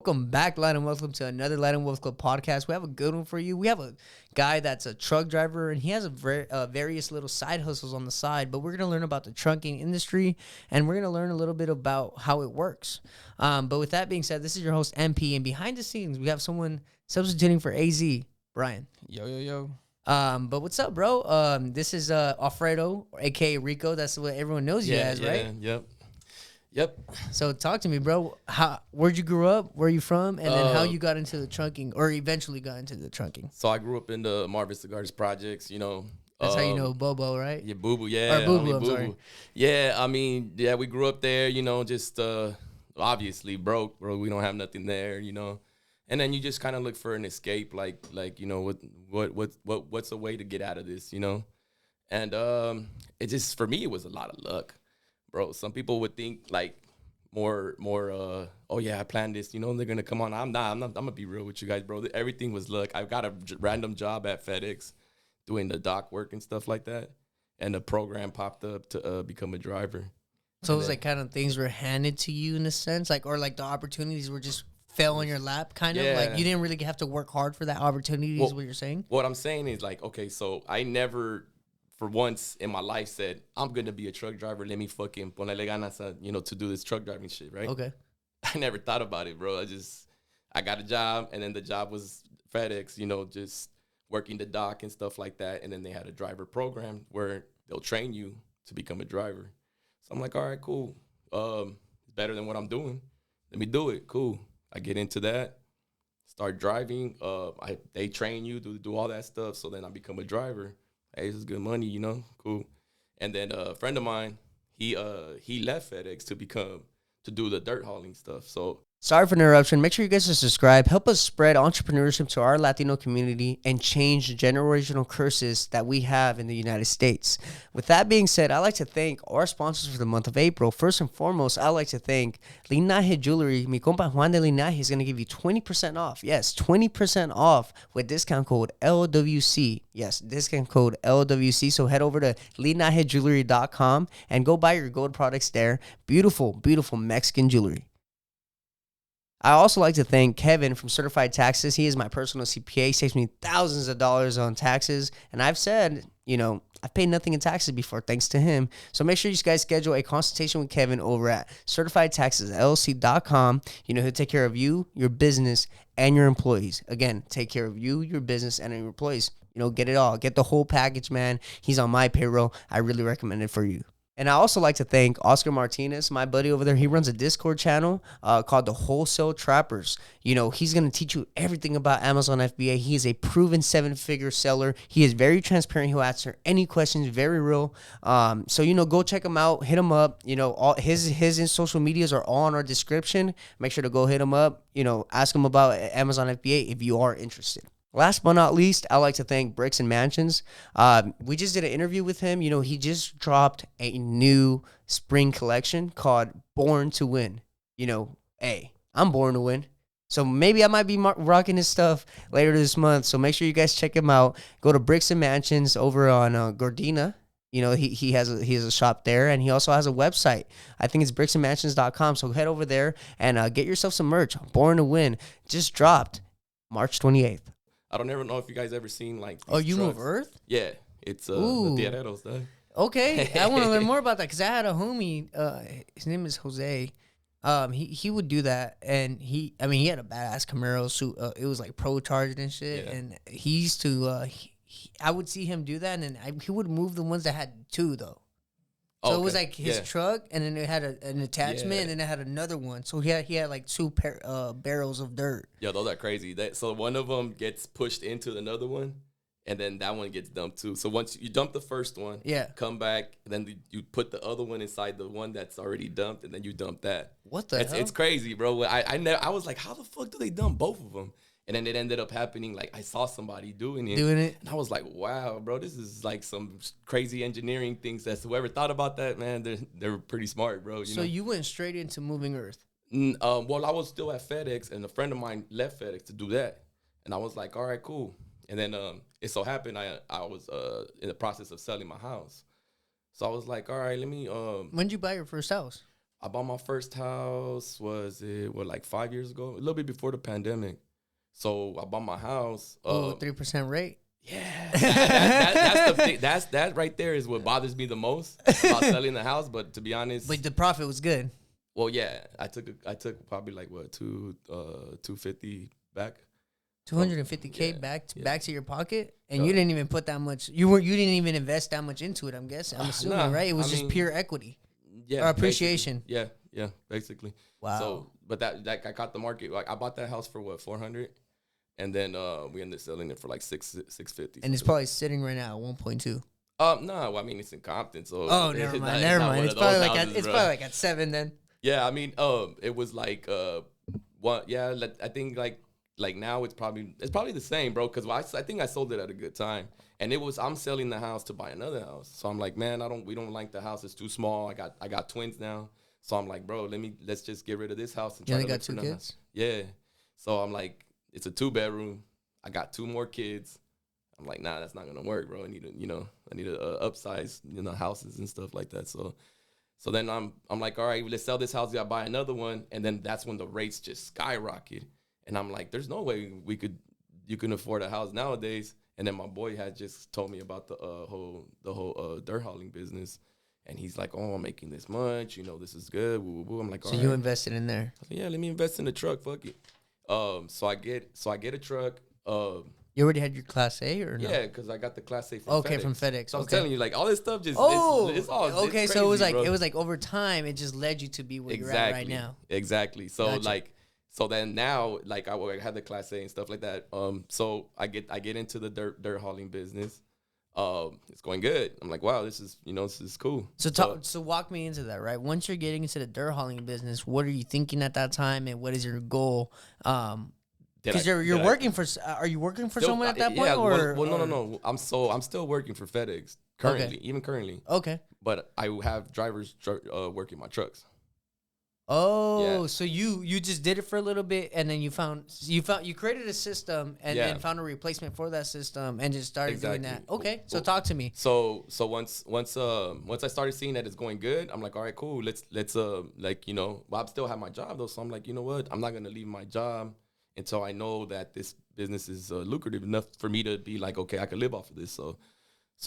Welcome back, Light and welcome to another Light and Wealth Club podcast. We have a good one for you. We have a guy that's a truck driver, and he has various little side hustles on the side, but we're going to learn about the trucking industry, and we're going to learn a little bit about how it works. But with that being said, this is your host, MP, and behind the scenes, we have someone substituting for AZ, Brian. Yo. But what's up, bro? This is Alfredo, a.k.a. Rico. That's what everyone knows you as, right? Yep. So talk to me, bro. Where'd you grow up? Where are you from? And then how you got into the trunking, or eventually got into the trunking? So I grew up in the Marvin Cigars projects, That's how you know Bobo, right? Yeah, Boo Boo, yeah. Or Boo Boo, I'm sorry. Yeah, we grew up there, just obviously broke, bro. We don't have nothing there, And then you just kind of look for an escape, like what's a way to get out of this, And it just, for me, it was a lot of luck. Bro, some people would think like more. Oh yeah, I planned this. They're gonna come on. I'm not. I'm gonna be real with you guys, bro. Everything was luck. I got a random job at FedEx, doing the dock work and stuff like that, and the program popped up to become a driver. So it was like kind of things were handed to you in a sense, or the opportunities were just fell in your lap, kind of like you didn't really have to work hard for that opportunity. Is what you're saying? What I'm saying is like, okay, so I never, for once in my life, said I'm gonna be a truck driver. Let me fucking ponerle ganas, to do this truck driving shit, right? Okay. I never thought about it, bro. I got a job, and then the job was FedEx, just working the dock and stuff like that. And then they had a driver program where they'll train you to become a driver. So I'm like, all right, cool. It's better than what I'm doing. Let me do it. Cool. I get into that, start driving. They train you to do all that stuff. So then I become a driver. Hey, this is good money, cool. And then a friend of mine, he left FedEx to do the dirt hauling stuff. So sorry for the interruption. Make sure you guys subscribe. Help us spread entrepreneurship to our Latino community and change the generational curses that we have in the United States. With that being said, I'd like to thank our sponsors for the month of April. First and foremost, I'd like to thank Linaje Jewlery. Mi compa Juan de Linaje is going to give you 20% off. Yes, 20% off with discount code LWC. Yes, discount code LWC. So head over to linajejewelry.com and go buy your gold products there. Beautiful, beautiful Mexican jewelry. I also like to thank Kevin from Certified Taxes. He is my personal CPA. He saves me thousands of dollars on taxes. And I've said, I've paid nothing in taxes before thanks to him. So make sure you guys schedule a consultation with Kevin over at CertifiedTaxesLLC.com. He'll take care of you, your business, and your employees. Again, take care of you, your business, and your employees. Get it all. Get the whole package, man. He's on my payroll. I really recommend it for you. And I also like to thank Oscar Martinez, my buddy over there. He runs a Discord channel called the Wholesale Trappers. He's going to teach you everything about Amazon FBA. He is a proven 7-figure seller. He is very transparent. He'll answer any questions, very real. So, go check him out. Hit him up. All his social medias are all in our description. Make sure to go hit him up. Ask him about Amazon FBA if you are interested. Last but not least, I'd like to thank Bricks and Mansions. We just did an interview with him. He just dropped a new spring collection called Born to Win. Hey, I'm born to win. So maybe I might be rocking his stuff later this month. So make sure you guys check him out. Go to Bricks and Mansions over on Gardena. He has a shop there, and he also has a website. I think it's bricksandmansions.com. So head over there and get yourself some merch. Born to Win just dropped March 28th. I don't ever know if you guys ever seen like you trucks. Move Earth? Yeah, it's the Tierreros, though. Okay, I want to learn more about that because I had a homie. His name is Jose. He would do that, and he had a badass Camaro suit. It was like pro charged and shit, and he used to. I would see him do that, and then he would move the ones that had two though. So it was like his truck, and then it had an attachment, and then it had another one. So he had like two barrels of dirt. Yeah, those are crazy. So one of them gets pushed into another one, and then that one gets dumped too. So once you dump the first one, come back, then you put the other one inside the one that's already dumped, and then you dump that. What the hell? It's crazy, bro. I was like, how the fuck do they dump both of them? And then it ended up happening, like, I saw somebody doing it. And I was like, wow, bro, this is like some crazy engineering things. That's whoever thought about that, man, they're pretty smart, bro. So you went straight into moving Earth? Well, I was still at FedEx, and a friend of mine left FedEx to do that. And I was like, all right, cool. And then it so happened I was in the process of selling my house. So I was like, all right, let me... When did you buy your first house? I bought my first house, was it, like 5 years ago? A little bit before the pandemic. So I bought my house. 3% rate. Yeah. That's the thing. That right there is what bothers me the most about selling the house. But to be honest. But the profit was good. Well, yeah. I took probably like, what, 250 back. 250K back to your pocket, and you didn't even put that much. You didn't even invest that much into it. I'm guessing. I'm assuming, right? It was just pure equity. Yeah, or appreciation. Yeah, basically. Wow. So, but that I got the market. Like I bought that house for what, 400, and then we ended up selling it for like 650. And it's probably sitting right now at 1.2. No, I mean it's in Compton, so never mind. It's probably like at 7 then. Yeah, I mean, it was like what? Yeah, I think like now it's probably the same, bro. Because I think I sold it at a good time, and I'm selling the house to buy another house. So I'm like, man, we don't like the house. It's too small. I got twins now, so I'm like, bro, let's just get rid of this house and try to got 2 kids. House. Yeah, so I'm like, it's a 2-bedroom. I got 2 more kids. I'm like, nah, that's not gonna work, bro. I need to upsize, houses and stuff like that. So then I'm like, all right, let's sell this house. I buy another one, and then that's when the rates just skyrocket. And I'm like, there's no way you can afford a house nowadays. And then my boy had just told me about the whole dirt hauling business, and he's like, oh, I'm making this much, this is good. Woo, woo, woo. I'm like, all so you invested in there? Yeah, let me invest in the truck. Fuck it. So I get a truck. You already had your Class A or no? Yeah, because I got the Class A from FedEx. From FedEx. So I was telling you, like, all this stuff just, it's all okay. It's crazy, So bro. it was like over time, it just led you to be where you're at right now. Exactly. So Gotcha. so then now, like, I had the Class A and stuff like that. So I get into the dirt hauling business. It's going good. I'm like, wow, this is cool. So walk me into that, right? Once you're getting into the dirt hauling business, what are you thinking at that time, and what is your goal? Because you're working for. Are you working for someone at that point? Yeah. Or No. I'm still working for FedEx currently, even currently. Okay. But I have drivers working my trucks. Oh, Yeah. so you just did it for a little bit, and then you created a system, and then found a replacement for that system, and just started doing that. Okay, so talk to me. So once I started seeing that it's going good, I'm like, all right, cool. Let's well, I still have my job though, so I'm like, you know what? I'm not gonna leave my job until I know that this business is lucrative enough for me to be like, okay, I can live off of this. So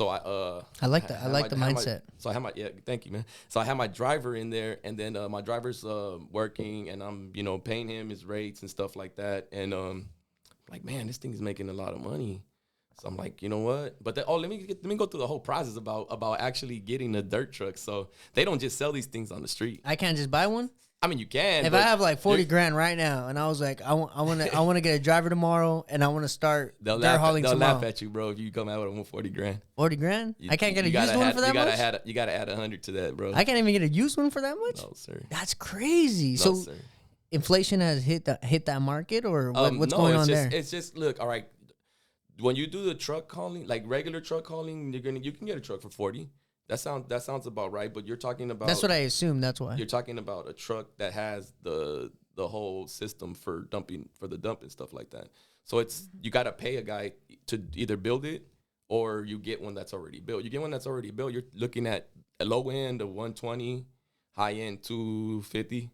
I like that. I like the mindset. So I have thank you, man. So I have my driver in there, and then my driver's working, and I'm paying him his rates and stuff like that. And like, man, this thing is making a lot of money. So I'm like, you know what? But let me go through the whole process about actually getting a dirt truck. So they don't just sell these things on the street. I can't just buy one. I mean, you can. If I have like 40 grand right now, and I was like, I want to get a driver tomorrow, and I want to start dirt hauling tomorrow. They'll laugh at you, bro, if you come out with 140 grand. 40 grand? I can't get a used one for that much? You got to add 100 to that, bro. I can't even get a used one for that much? No, sir. That's crazy. No, so sir. Inflation has hit that market, or what's going on there? It's just, look, all right, when you do the truck hauling, like regular truck hauling, you can get a truck for 40. That sounds about right, but you're talking about. That's what I assume. That's why you're talking about a truck that has the whole system for the dump and stuff like that. So you got to pay a guy to either build it, or you get one that's already built. You get one that's already built, you're looking at a low end of 120, high end 250.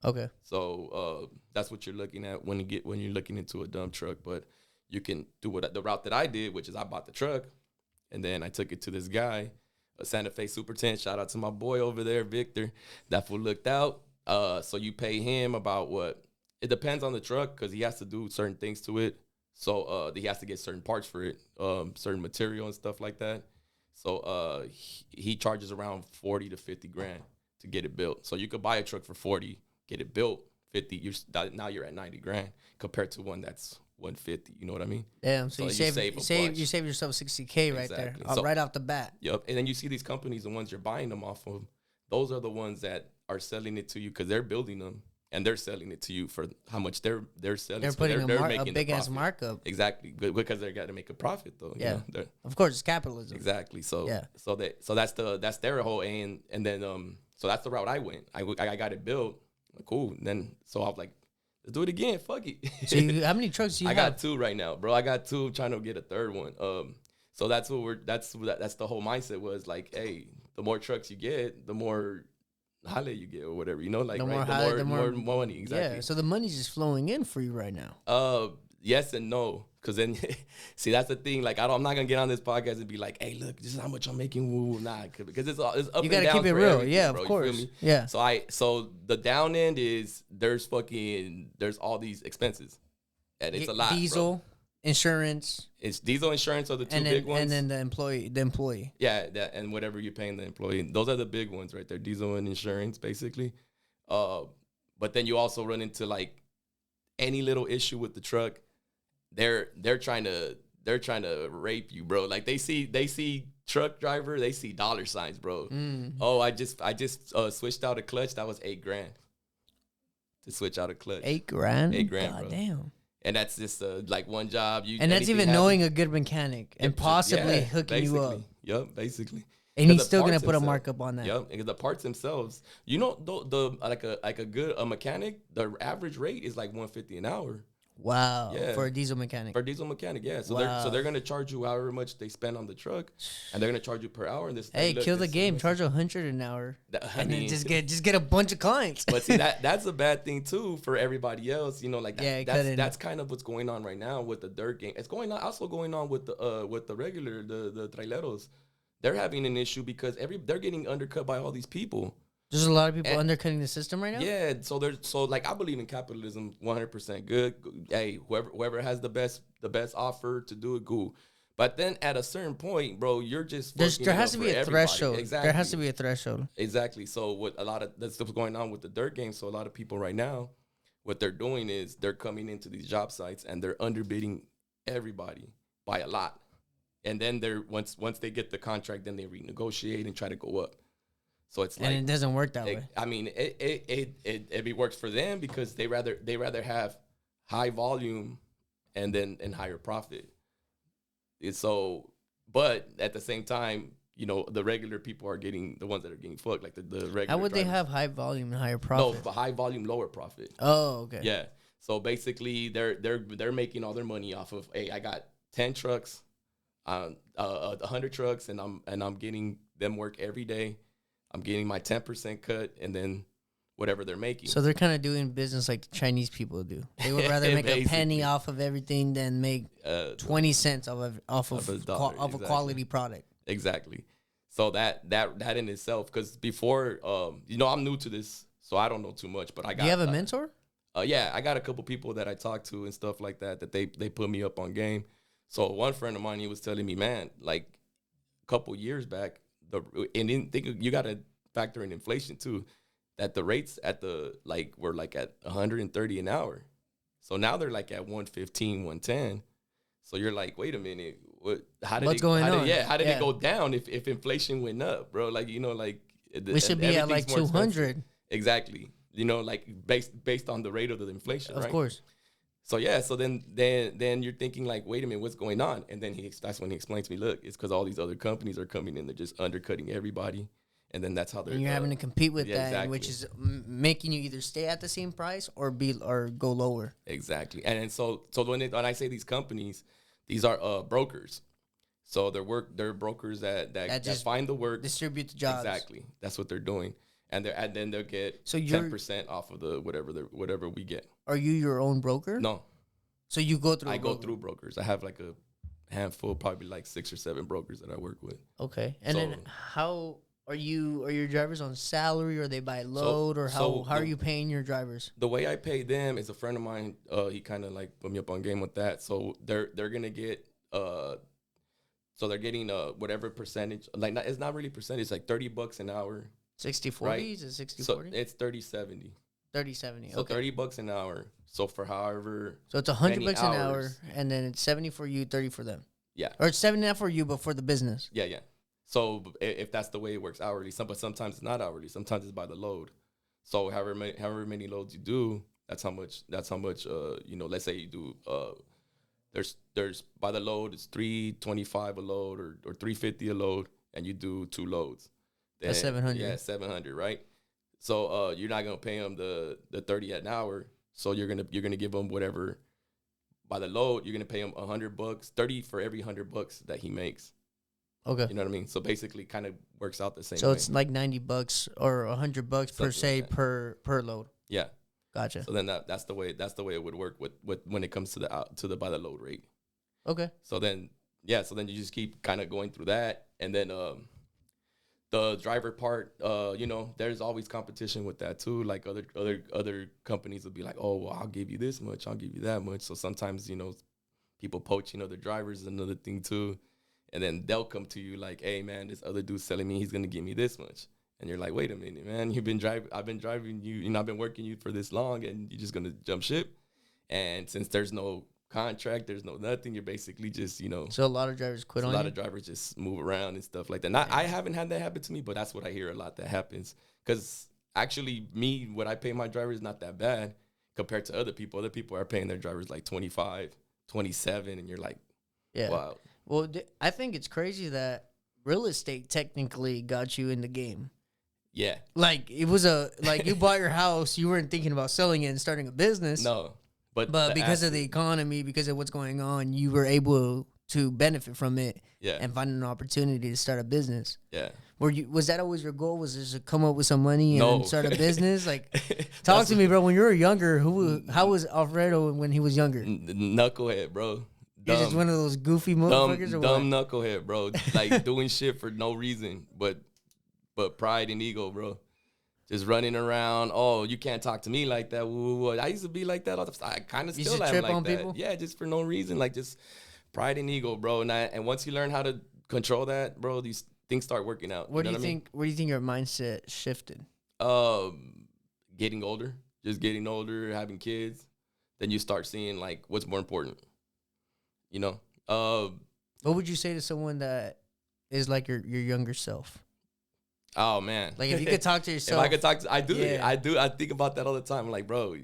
Okay. So that's what you're looking at when you're looking into a dump truck. But you can do the route that I did, which is I bought the truck, and then I took it to this guy, a Santa Fe Super 10. Shout out to my boy over there, Victor. That fool looked out. So you pay him about what? It depends on the truck, because he has to do certain things to it. So he has to get certain parts for it, certain material and stuff like that. So he charges around 40 to 50 grand to get it built. So you could buy a truck for 40, get it built 50. Now you're at 90 grand compared to one that's 150. You know what I mean? Damn. So you save yourself 60K right there, right off the bat. Yep. And then you see these companies, the ones you're buying them off of, those are the ones that are selling it to you because they're building them, and they're selling it to you for how much they're selling. They're putting a big ass markup. Exactly, because they got to make a profit though. Yeah. Of course, it's capitalism. Exactly. So yeah. So that's their whole aim, and then so that's the route I went. I got it built. Cool. And then so I was like, let's do it again. Fuck it. So how many trucks do you have? I got 2 right now, bro. I got 2. I'm trying to get a third one. So that's the whole mindset was like, hey, the more trucks you get, the more holla you get or whatever, you know, like The more right, holla, the the more more money, exactly. Yeah, so the money's just flowing in for you right now. Yes and no, because then see that's the thing. Like I'm not gonna get on this podcast and be like, hey, look, this is how much I'm making. Woo, nah, because it's up You and gotta down keep it for real, everything, yeah, bro. of You feel course, me? yeah. So the down end is there's all these expenses, and it's a lot, Diesel, bro. insurance, It's diesel, insurance are the two and big then ones. and then the employee. Yeah, that and whatever you're paying the employee. Those are the big ones right there. Diesel and insurance, basically. But then you also run into like any little issue with the truck. They're trying to rape you, bro. Like they see truck driver, they see dollar signs, bro. Oh, I just switched out a clutch. That was $8,000 to switch out a clutch. $8,000. $8,000, God bro. Damn. And that's just like one job. And that's even knowing a good mechanic and possibly hooking you up. Yep, basically. And he's still gonna put a markup on that. Yep, because the parts themselves, you know, the like a good mechanic, the average rate is like $150 an hour. Wow. Yeah. For a diesel mechanic. Yeah. So Wow. they're gonna charge you however much they spend on the truck, and they're gonna charge you per hour. And this, Hey, look, kill the game. this- Charge $100 an hour, I and then mean, just get a bunch of clients. But see that's a bad thing too for everybody else. You know, like that's kind of what's going on right now with the dirt game. It's also going on with the regular the traileros. They're having an issue because they're getting undercut by all these people. There's a lot of people undercutting the system right now. Yeah, so like I believe in capitalism 100% good. Hey, whoever has the best offer to do it, cool. But then at a certain point, bro, you're just there has to be a threshold. Exactly. There has to be a threshold. Exactly. So what that's stuff going on with the dirt game. So a lot of people right now, what they're doing is they're coming into these job sites and they're underbidding everybody by a lot. And then once they get the contract, then they renegotiate and try to go up. So it's like, and it doesn't work that way. I mean, it works for them because they rather have high volume and higher profit. So, but at the same time, you know, the regular people are getting the ones that are getting fucked, like the regular. How would drivers. they have high volume and higher profit? No, but high volume, lower profit. Oh, okay. Yeah. So basically, they're making all their money off of, hey, I got 10 trucks, 100 trucks, and I'm getting them work every day. I'm getting my 10% cut, and then whatever they're making. So they're kind of doing business like the Chinese people do. They would rather make a penny off of everything than make 20 cents off of a quality product. Exactly. So that in itself, because before, you know, I'm new to this, so I don't know too much. But I got. Do you have a mentor? Yeah, I got a couple people that I talk to and stuff like that. That they put me up on game. So one friend of mine, he was telling me, man, like a couple years back, and then you got to factor in inflation too, that the rates were like at 130 an hour. So now they're like at 115, 110. So you're like, wait a minute, what's going on? How did it go down if inflation went up, bro? Like, you know, like we should be at like 200. Exactly. You know, like based on the rate of the inflation, right? Of course. So yeah, so then you're thinking like, wait a minute, what's going on? And then that's when he explains to me, look, it's because all these other companies are coming in, they're just undercutting everybody, and then that's how they're. And you're having to compete with that, exactly. Which is making you either stay at the same price or go lower. Exactly, and so when I say these companies, these are brokers. So they're brokers that just find the work, distribute the jobs. Exactly, that's what they're doing. And then they'll get 10% off of the whatever we get. Are you your own broker? No. So you go through. I go through brokers. I have like a handful, probably like 6 or 7 brokers that I work with. Okay. And then how are your drivers on salary, or they by load, or how are you paying your drivers? The way I pay them is a friend of mine. He kind of like put me up on game with that. So they're gonna get so they're getting whatever percentage. Like it's not really percentage. It's like $30 an hour. 60-40? Right? Is it 60-40? So it's 30-70. 30-70. So okay. $30 an hour. So for however. So it's $100 an hour, and then it's 70 for you, 30 for them. Yeah. Or it's 70 not for you, but for the business. Yeah. So if that's the way it works hourly, but sometimes it's not hourly. Sometimes it's by the load. So however many loads you do, that's how much. You know, let's say you do. There's by the load, it's $325 a load or $350 a load, and you do 2 loads. Then, that's 700. Yeah, 700, right? So you're not gonna pay them the 30 an hour. So you're gonna give them whatever by the load. You're gonna pay him $100, 30 for every $100 that he makes. Okay. You know what I mean? So basically, kind of works out the same. So way. it's like $90 or $100 per Something se like that. per load. Yeah. Gotcha. So then that's the way it would work with when it comes to the by the load rate. Okay. So then you just keep kind of going through that, and then the driver part, you know, there's always competition with that too. Like other companies will be like, oh, well, I'll give you this much, I'll give you that much. So sometimes, you know, people poaching other drivers is another thing too. And then they'll come to you like, hey man, this other dude's telling me he's gonna give me this much. And you're like, wait a minute, man, I've been driving you, you know, I've been working you for this long, and you're just gonna jump ship. And since there's no contract, there's no nothing, you're basically just, you know. So a lot of drivers quit on you? A lot of drivers just move around and stuff like that. I haven't had that happen to me, but that's what I hear a lot that happens. Because actually, what I pay my drivers is not that bad compared to other people. Other people are paying their drivers like 25, 27, and you're like, yeah. Wow. Well, I think it's crazy that real estate technically got you in the game. Yeah. Like, it was you bought your house, you weren't thinking about selling it and starting a business. No. But because of the economy, because of what's going on, you were able to benefit from it, yeah, and find an opportunity to start a business. Yeah. Was that always your goal? Was just to come up with some money and start a business? Like, talk to me, bro. When you were younger, how was Alfredo when he was younger? Knucklehead, bro. You're just one of those goofy motherfuckers, or what? Dumb knucklehead, bro. Like doing shit for no reason, but pride and ego, bro. Just running around. Oh, you can't talk to me like that. I used to be like that all the time. I kind of still am like that. People? Yeah, just for no reason. Like, just pride and ego, bro. And once you learn how to control that, bro, these things start working out. Where do you think your mindset shifted? Getting older. Just getting older, having kids. Then you start seeing, like, what's more important. You know? What would you say to someone that is like your younger self? Oh man! Like, if you could talk to yourself, if I could talk to, I do. Yeah. I think about that all the time. I'm like, bro,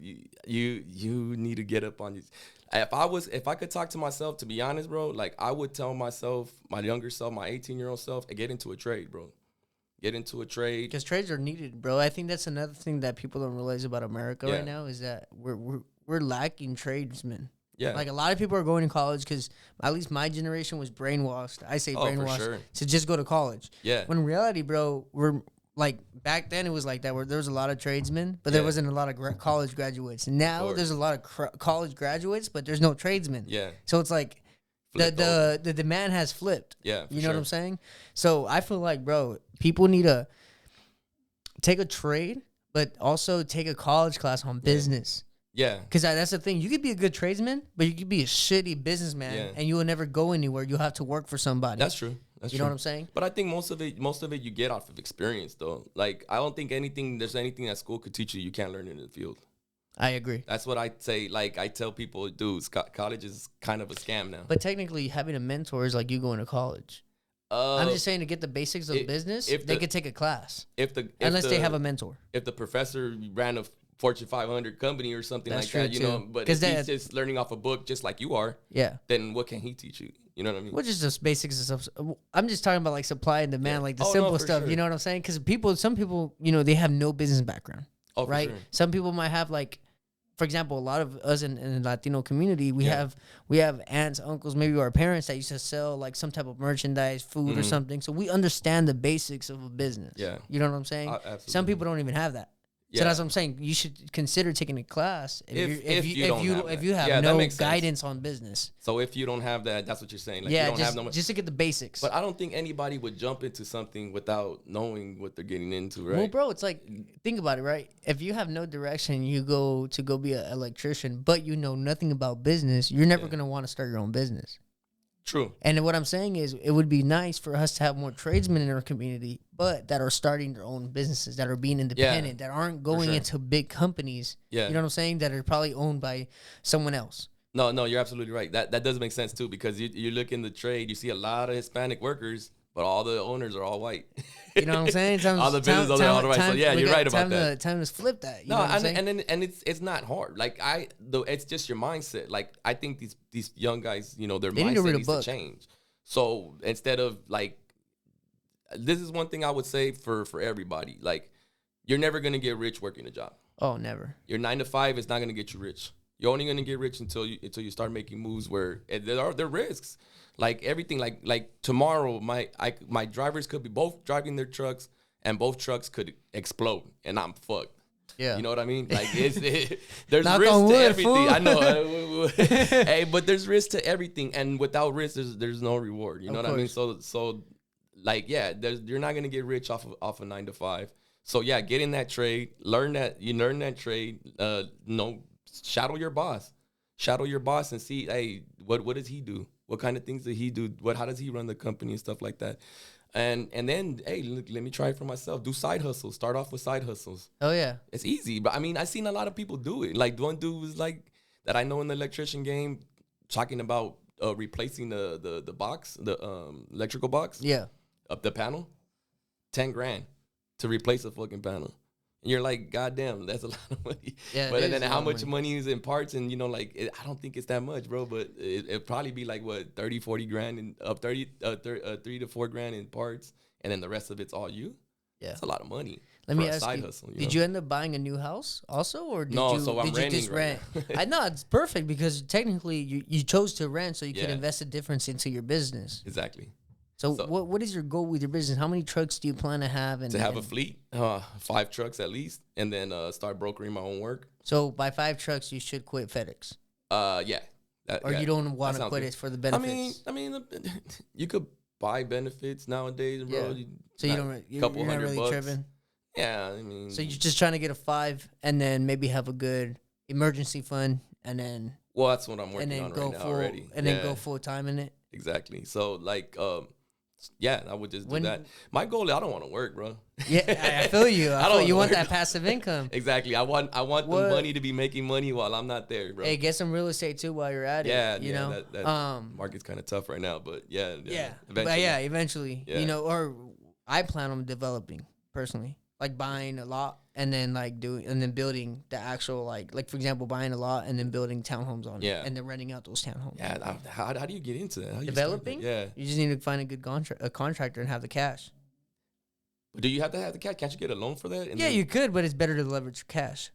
you need to get up on you. If I could talk to myself, to be honest, bro, like I would tell myself, my younger self, my 18-year-old self, get into a trade, bro. Get into a trade, because trades are needed, bro. I think that's another thing that people don't realize about America right now is that we're lacking tradesmen. Yeah. Like, a lot of people are going to college because at least my generation was brainwashed. I say brainwashed to just go to college. Yeah. When in reality, bro, we're like, back then it was like that, where there was a lot of tradesmen, but there wasn't a lot of college graduates. Now there's a lot of college graduates, but there's no tradesmen. Yeah. So it's like the demand has flipped. Yeah. You know what I'm saying? So I feel like, bro, people need to take a trade, but also take a college class on business. Yeah. Because that's the thing. You could be a good tradesman, but you could be a shitty businessman, and you will never go anywhere. You'll have to work for somebody. That's true. You know what I'm saying? But I think most of it you get off of experience, though. Like, I don't think there's anything that school could teach you can't learn in the field. I agree. That's what I say. Like, I tell people, dudes, college is kind of a scam now. But technically, having a mentor is like you going to college. I'm just saying, to get the basics of business, they could take a class. Unless they have a mentor. If the professor ran a Fortune 500 company or something like that, you know, but if he's just learning off a book just like you are, then what can he teach you? You know what I mean? Which is just basics and stuff. I'm just talking about like supply and demand, like the simple stuff. Sure. You know what I'm saying? Because some people, you know, they have no business background, right? Sure. Some people might have, like, for example, a lot of us in the Latino community, we have aunts, uncles, maybe our parents that used to sell like some type of merchandise, food or something. So we understand the basics of a business. Yeah, you know what I'm saying? Absolutely. Some people don't even have that. So that's what I'm saying. You should consider taking a class if you have no guidance on business. So if you don't have that, that's what you're saying. Like, you don't have just to get the basics. But I don't think anybody would jump into something without knowing what they're getting into, right? Well, bro, it's like, think about it, right? If you have no direction, you go be an electrician, but you know nothing about business, you're never gonna want to start your own business. True. And what I'm saying is, it would be nice for us to have more tradesmen in our community, but that are starting their own businesses, that are being independent, that aren't going into big companies. Yeah. You know what I'm saying? That are probably owned by someone else. No, you're absolutely right. That does make sense too, because you look in the trade, you see a lot of Hispanic workers, but all the owners are all white. You know what I'm saying? All the business owners are all white. So yeah, you're right about that. Time to flip that. You know what I'm saying? and it's not hard. Like, it's just your mindset. Like, I think these young guys, you know, their mindset needs to change. So instead of, like, this is one thing I would say for everybody. Like, you're never gonna get rich working a job. Oh, never. Your 9 to 5 is not gonna get you rich. You're only gonna get rich until you start making moves where there are risks. Like everything, like tomorrow, my drivers could be both driving their trucks, and both trucks could explode, and I'm fucked. Yeah. You know what I mean? Like there's Knock risk on to wood, everything. fool. I know. Hey, but there's risk to everything, and without risk, there's no reward. You know Of what I mean? course. So like you're not gonna get rich off of 9 to 5. So yeah, get in that trade, learn that trade. Shadow your boss. Shadow your boss and see, hey, what does he do? What kind of things does he do? How does he run the company and stuff like that? And then, hey, look, let me try it for myself. Do side hustles. Start off with side hustles. Oh yeah. It's easy, but I mean, I've seen a lot of people do it. Like one dude was like that I know in the electrician game, talking about replacing the box, the electrical box, Yeah. of the panel, 10 grand to replace a fucking panel. And you're like, God damn, that's a lot of money. Yeah, But it then is a how lot of much money is in parts? And, I don't think it's that much, bro. But it'd probably be like, what, 30, 40 grand and 3 to 4 grand in parts. And then the rest of it's all you? Yeah. That's a lot of money. Let me for a ask side you, hustle, did you end up buying a new house also, or did No, you, so I'm did you renting just right rent? now. I know it's perfect because technically you chose to rent, so you could Yeah. invest a difference into your business. Exactly. So, So- what is your goal with your business? How many trucks do you plan to have? And To have a fleet, 5 trucks at least, and then start brokering my own work. So by 5 trucks, you should quit FedEx, Yeah. or you don't want to sounds quit good. it for the benefits. I mean, you could buy benefits nowadays, bro. Yeah. So you don't, you're not really $200. tripping. Yeah, I mean. So you're just trying to get a 5, and then maybe have a good emergency fund, and then Well, that's what I'm working on go right now full, already. and then go full time in it. Exactly. So like, yeah, I would just do When- that. My goal is I don't want to work, bro. Yeah, I feel you. I feel don't you want work. that passive income. Exactly. I want the What? money to be making money while I'm not there, bro. Hey, get some real estate too while you're at Yeah, it. You know, that market's kind of tough right now, but yeah. But yeah, eventually, Yeah. you know, or I plan on developing personally, like buying a lot and then like doing and then building the actual like for example, buying a lot and then building townhomes on Yeah. it and then renting out those townhomes. Yeah, how do you get into that? How do you start that? Developing? Yeah. You just need to find a good contractor and have the cash. Do you have to have the cash? Can't you get a loan for that? And Yeah, then- you could, but it's better to leverage cash.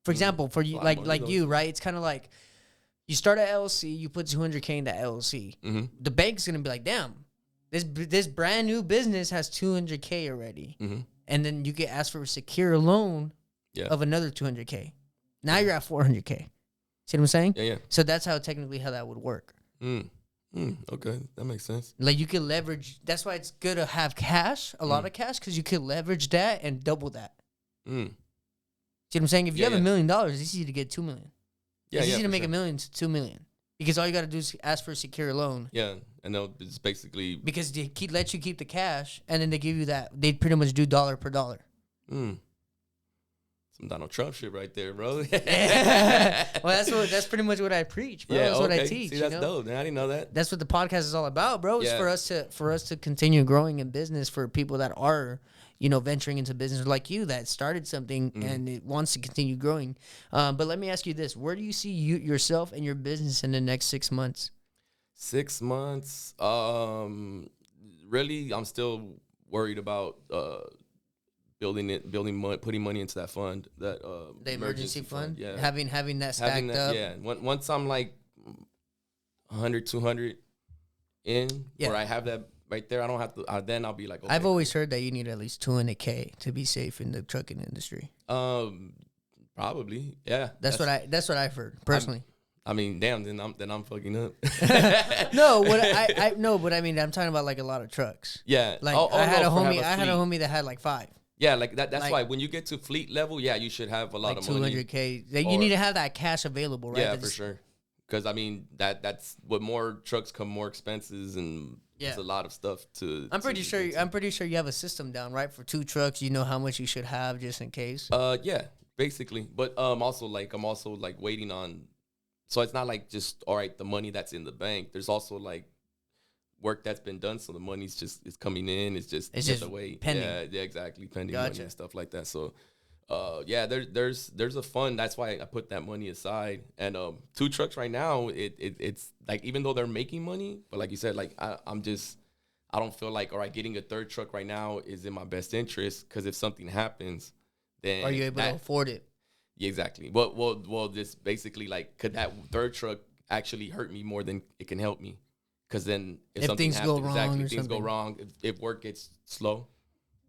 For example, for you, A lot of money, like though. you, right? It's kind of like you start an LLC, you put 200K in that LLC. Mhm. The bank's gonna be like, damn, this brand new business has 200K already, Mhm. and then you get asked for a secure loan Yeah. of another 200K. Now you're at 400K. See what I'm saying? Yeah. So that's how technically how that would work. Okay, that makes sense. Like you could leverage. That's why it's good to have cash, a lot Mm. of cash, because you could leverage that and double that. Mm. See what I'm saying? If you Yeah, have yeah. $1 million, it's easy to get 2 million. Yeah, It's yeah, easy to for make sure. $1 million to 2 million because all you got to do is ask for a secure loan. Yeah, and they'll it's basically Because they let you keep the cash, and then they give you that. They pretty much do dollar per dollar. some Donald Trump shit right there, bro. Well, that's pretty much what I preach, bro. Yeah, That's what I okay. teach. See, that's you know? dope. Man, I didn't know that. That's what the podcast is all about, bro. It's Yeah. for us to continue growing in business for people that are, you know, venturing into business like you that started something and it wants to continue growing. But let me ask you this: where do you see yourself and your business in the next 6 months? 6 months. Really, I'm still worried about putting money into that fund, that The emergency fund, Yeah, having that stacked up. Yeah. Once I'm like 100, 200 in, Yeah. where I have that right there, I don't have to. Then I'll be like, okay. I've always heard that you need at least 200K to be safe in the trucking industry. Probably, yeah. That's what I've heard personally. I mean, damn. Then I'm fucking up. No, but I mean, I'm talking about like a lot of trucks. Yeah. Like Oh, I had no, a for have homie. I had a fleet. homie that had like 5. Yeah, like that. That's like- why when you get to fleet level, yeah, you should have a lot Like of money. 200K. Like, you Or- need to have that cash available, right? Yeah, That's- for sure. Because I mean, that's what more trucks come more expenses, and there's Yeah. a lot of stuff to. I'm pretty to sure. get to. I'm pretty sure you have a system down, right? For 2 trucks, you know how much you should have just in case. Yeah, basically. But I'm also like waiting on. So it's not like just all right, the money that's in the bank. There's also like work that's been done, so the money's just is coming in. It's just just wait. pending. Yeah, exactly, pending money Gotcha. and stuff like that. So. Yeah, there's a fund. That's why I put that money aside. And 2 trucks right now, it's like, even though they're making money, but like you said, like I don't feel like, all right, getting a 3rd truck right now is in my best interest, because if something happens, then Are you able to afford it? Yeah, exactly. Well, this basically, like, could that 3rd truck actually hurt me more than it can help me? Because then If something things go happens, wrong or things go something. wrong. If work gets slow,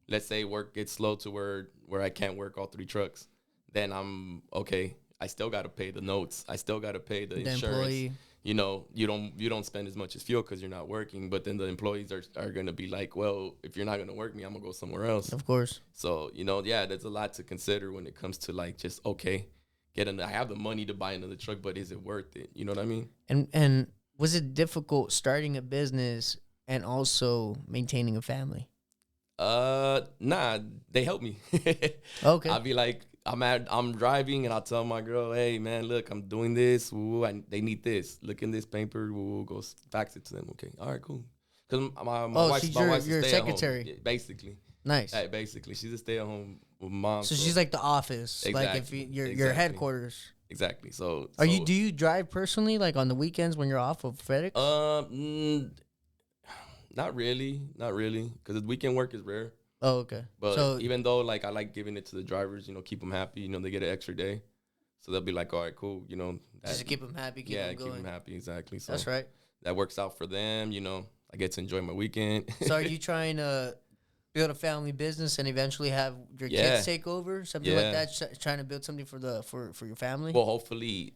let's say work gets slow to where I can't work all 3 trucks, then I'm okay. I still got to pay the notes. I still got to pay the insurance. Employee. You know, you don't spend as much as fuel because you're not working. But then the employees are gonna be like, well, if you're not gonna work me, I'm gonna go somewhere else. Of course. So there's a lot to consider when it comes to like just okay, I have the money to buy another truck, but is it worth it? You know what I mean? And was it difficult starting a business and also maintaining a family? Nah, they help me. Okay. I'll be like, I'm driving and I'll tell my girl, hey man, look, I'm doing this. They need this. Look in this paper. Go fax it to them. Okay, all right, cool. Because my wife's your a secretary. Yeah, basically. Nice. Hey, basically, she's a stay-at-home mom. So she's like the office, like if Exactly, your exactly. headquarters. Exactly. So Do you drive personally, like on the weekends when you're off of FedEx? Not really, because the weekend work is rare. Oh, okay. But So even though like I like giving it to the drivers, keep them happy. They get an extra day, so they'll be like, all right, cool. just to keep them happy, keep them going. keep them happy. Exactly. So That's right. that works out for them. I get to enjoy my weekend. So are you trying to build a family business and eventually have your kids take over, something like that? Trying to build something for your family. Well, hopefully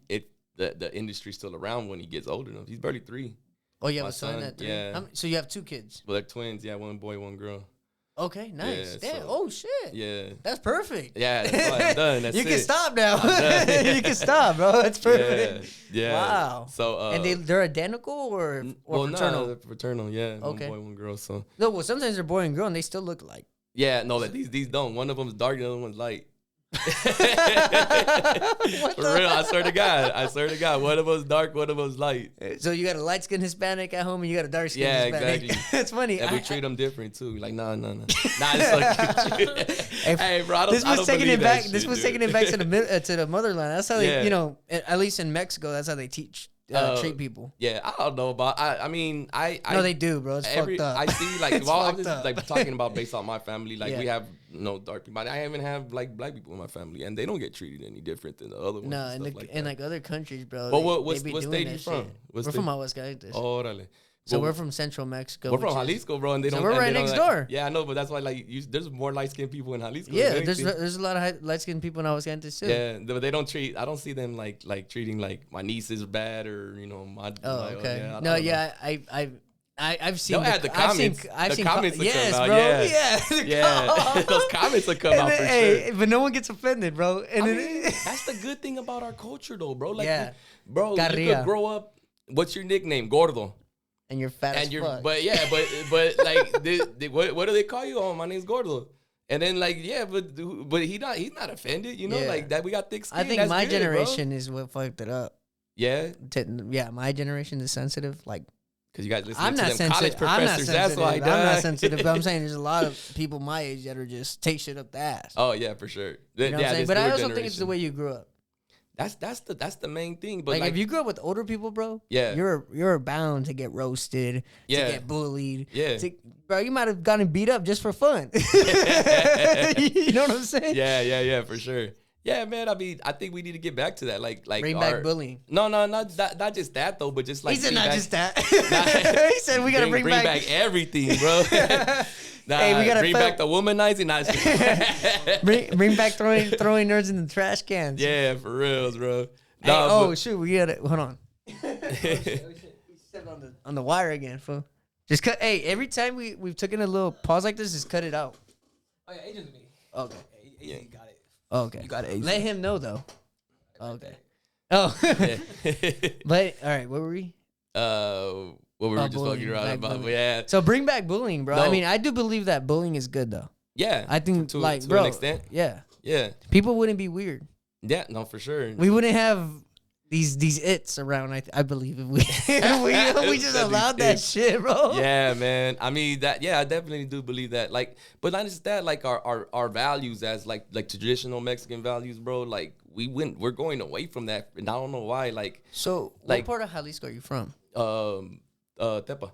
the industry's still around when he gets older enough. He's barely 3. Oh, you have My a son at 3? yeah. So you have 2 kids? Well, they're twins. Yeah, 1 boy, 1 girl. Okay, nice. Yeah, Damn. so- Oh shit. Yeah. That's perfect. Yeah, that's why I'm done. That's you can it. stop now. I'm done. You can stop, bro. That's perfect. Yeah. Wow. So And they're identical or fraternal? No, fraternal. Yeah. Okay. 1 boy, 1 girl. So No, well sometimes they're boy and girl and they still look alike. yeah, no, that these don't. One of them's dark, the other one's light. For real, I swear to God, one of them's dark, one of them's light. So you got a light skinned Hispanic at home and you got a dark skinned Yeah, Hispanic. exactly. That's funny. And we treat them different too. Like, nah. Nah, it's like, hey, bro, I don't taking believe it back. that This shit, was dude. taking it back to the motherland. That's how they, Yeah. at least in Mexico, that's how they teach treat people. Yeah, I don't know about. I mean, No, they do, bro. It's fucked up. I see, like, It's well, I'm fucked just up. like talking about based on my family. Like, Yeah. we have no dark people. I even have like black people in my family, and they don't get treated any different than the other ones. No, and in stuff in that. other countries, bro. But they be what doing state that you from? shit. What We're state? from Aguascalientes. Oh, really? So Well, we're from Central Mexico. we're from which is- Jalisco, bro, and they So don't. we're and right they don't next like- door. Yeah, I know, but that's why like there's more light skinned people in Jalisco. Yeah, than anything. there's a lot of light skinned people in Aguascalientes too. Yeah, but they don't treat. I don't see them like treating like my niece is bad or my. Oh, like, okay. yeah, I No, don't know. yeah, I've seen. They'll add the comments. I've The seen comments will come yes, out, bro. yeah. the Yeah, com- those comments will come And out then, for hey, sure. but no one gets offended, bro. And I then, mean, that's the good thing about our culture, though, bro. Like, Yeah. bro, you Carrilla. could grow up. What's your nickname? Gordo. and you're fat as And you're, fuck. but yeah, but like, what do they call you? Oh, my name's Gordo. And then like, yeah, but he's not offended, Yeah. like that. We got thick skin. I think That's my good, bro. generation is what fucked it up. Yeah, Yeah, my generation is sensitive. Like, because you guys listen I'm to not them college sensitive. I'm not professors. sensitive. That's why I'm not sensitive. But I'm saying there's a lot of people my age that are just take shit up the ass. Oh yeah, for sure. You know what I'm saying? But I also think it's the way you grew up. That's the main thing. But Like if you grew up with older people, bro, Yeah. you're bound to get roasted, Yeah. to get bullied. Yeah. Bro, you might have gotten beat up just for fun. You know what I'm saying? yeah, for sure. Yeah, man. I mean, I think we need to get back to that. Like Bring back bullying. No, not just that though, but just like He said bring not back- just that. He said we gotta bring back. everything, bro. Nah, Hey, we gotta bring back the womanizing. bring back throwing nerds in the trash cans. Yeah, for reals, bro. Hey, Nah, oh shoot, we gotta hold on. Stepped on the wire again, fool. Just cut. Hey, every time we've taken a little pause like this, just cut it out. Oh yeah, agent's me. Okay. Yeah, you got it. Okay. You got it. Let him know though. Okay. Oh. But all right, where were we? what we were just bullying, talking around back about. bullying. Yeah, So bring back bullying, bro. I No. mean, I do believe that bullying is good though. yeah. I think to like to bro, an extent. yeah, Yeah, people wouldn't be weird. yeah. No, for sure. We wouldn't have these its around. I believe if we we just These allowed that its. shit, bro. Yeah, man. I mean that. Yeah, I definitely do believe that. Like, but not just that. Like our values as like traditional Mexican values, bro. Like we're going away from that, and I don't know why. Like, So, Like- what part of Jalisco are you from? Tepa.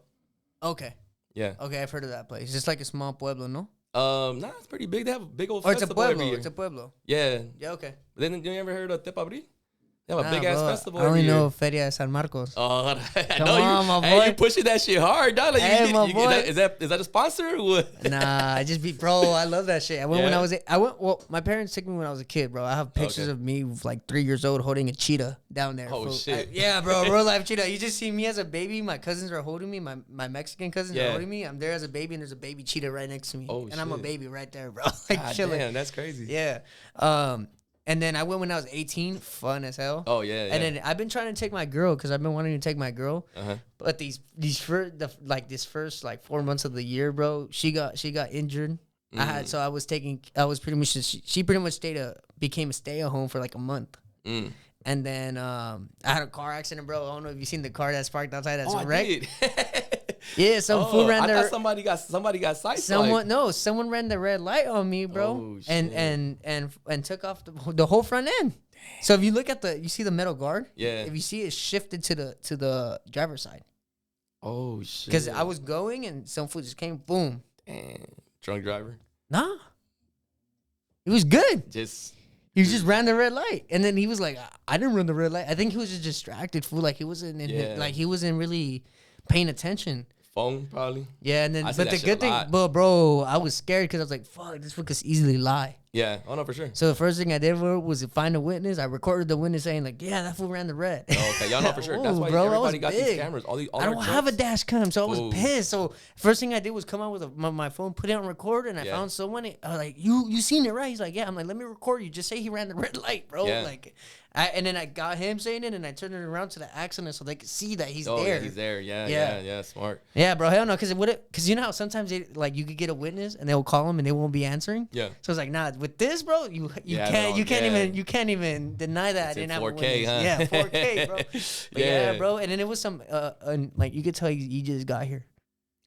Okay, Yeah. okay, I've heard of that place. It's just like a small pueblo, no? Nah, it's pretty big. They have a big old Or it's a festival every pueblo. year. It's a pueblo. Yeah. Yeah, okay. Then you ever heard of Tepa Abril? They have a big ass bro, festival I only every year. know Feria San Marcos. Oh, I Come know on, you. my Hey, boy. you pushing that shit hard, dog. Like, Hey, my boy. Is that a sponsor or what? Nah, I just be bro. I love that shit. I went when Yeah? I went. Well, my parents took me when I was a kid, bro. I have pictures Okay. of me like 3 years old holding a cheetah down there. Oh, fool. shit. Yeah, bro, real life cheetah. You just see me as a baby. My cousins are holding me. My Mexican cousins Yeah. are holding me. I'm there as a baby, and there's a baby cheetah right next to me. Oh, and I'm a shit. baby right there, bro. Like God chilling. damn, that's crazy. Yeah. And then I went when I was 18. Fun as hell. Oh yeah. And then I've been trying to take my girl because I've been wanting to take my girl. But this first like 4 months of the year, bro, she got injured. I was pretty much she pretty much became a stay at home for like a month. And then I had a car accident, bro. I don't know if you've seen the car that's parked outside that's wrecked. I Some fool ran thought somebody got sideswiped. Someone ran the red light on me, bro. Oh, and took off the whole front end. So if you look at you see the metal guard? Yeah. If you see it shifted to the driver's side. Oh shit. Because I was going and some fool just came, boom. Damn. Drunk driver. Nah. It was good. He just ran the red light. And then he was like, I didn't run the red light. I think he was just distracted, fool. Like he wasn't he wasn't really paying attention. Phone probably. Yeah, and then I see but that the shit good a thing, lot. bro, I was scared because I was like, fuck, this fool could easily lie. Yeah. Oh no, for sure. So the first thing I did was find a witness. I recorded the witness saying like, yeah, that fool ran the red. Oh, okay, y'all know for sure. That's why bro, everybody got these cameras. All I don't have a dash cam, so I was pissed. So first thing I did was come out with my phone, put it on record, and I found someone. I was like, you seen it, right? He's like, yeah. I'm like, let me record you. Just say he ran the red light, bro. Yeah. Like, and then I got him saying it, and I turned it around to the accident so they could see that he's there. Yeah, he's there. Yeah. Smart. Yeah, bro. Hell no, because you know how sometimes you could get a witness and they'll call him and they won't be answering. Yeah. So it's like, nah, with this, bro, you can't even deny that It's I in didn't have 4K, a witness. huh? Yeah, 4K, bro. But yeah, bro. And then it was some like you could tell he just got here.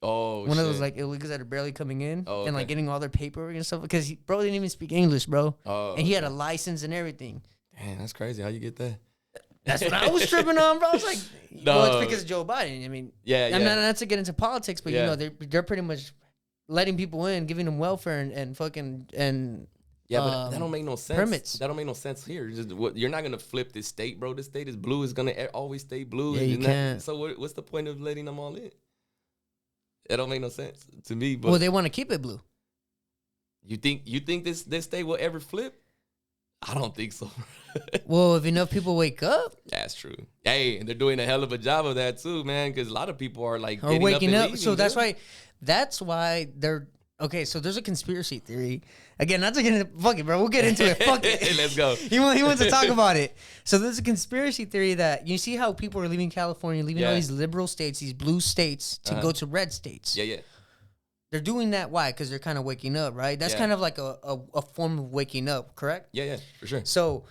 Oh, One of those like illegals that are barely coming in and like okay. getting all their paperwork and stuff because bro didn't even speak English, bro. Oh, and he had a license and everything. Damn, that's crazy. How you get that? That's what I was tripping on, bro. I was like, well, it's because of Joe Biden. I mean, I'm not to get into politics, but you know, they're pretty much letting people in, giving them welfare and fucking and but that don't make no sense. Permits. That don't make no sense here. You're not gonna flip this state, bro. This state is blue. It's gonna always stay blue. Yeah, you can't. So what's the point of letting them all in? It don't make no sense to me. But well, they want to keep it blue. You think this state will ever flip? I don't think so. Well, if enough people wake up, that's true. Hey, and they're doing a hell of a job of that too, man. Because a lot of people are like waking up. leaving, So that's why they're okay. So there's a conspiracy theory. Again, not to get into fuck it, bro. We'll get into it. Fuck it. Let's go. He wants to talk about it. So there's a conspiracy theory that you see how people are leaving California, leaving all these liberal states, these blue states to go to red states. Yeah. They're doing that. Why? Because they're kind of waking up, right? That's kind of like a form of waking up, correct? Yeah, for sure. So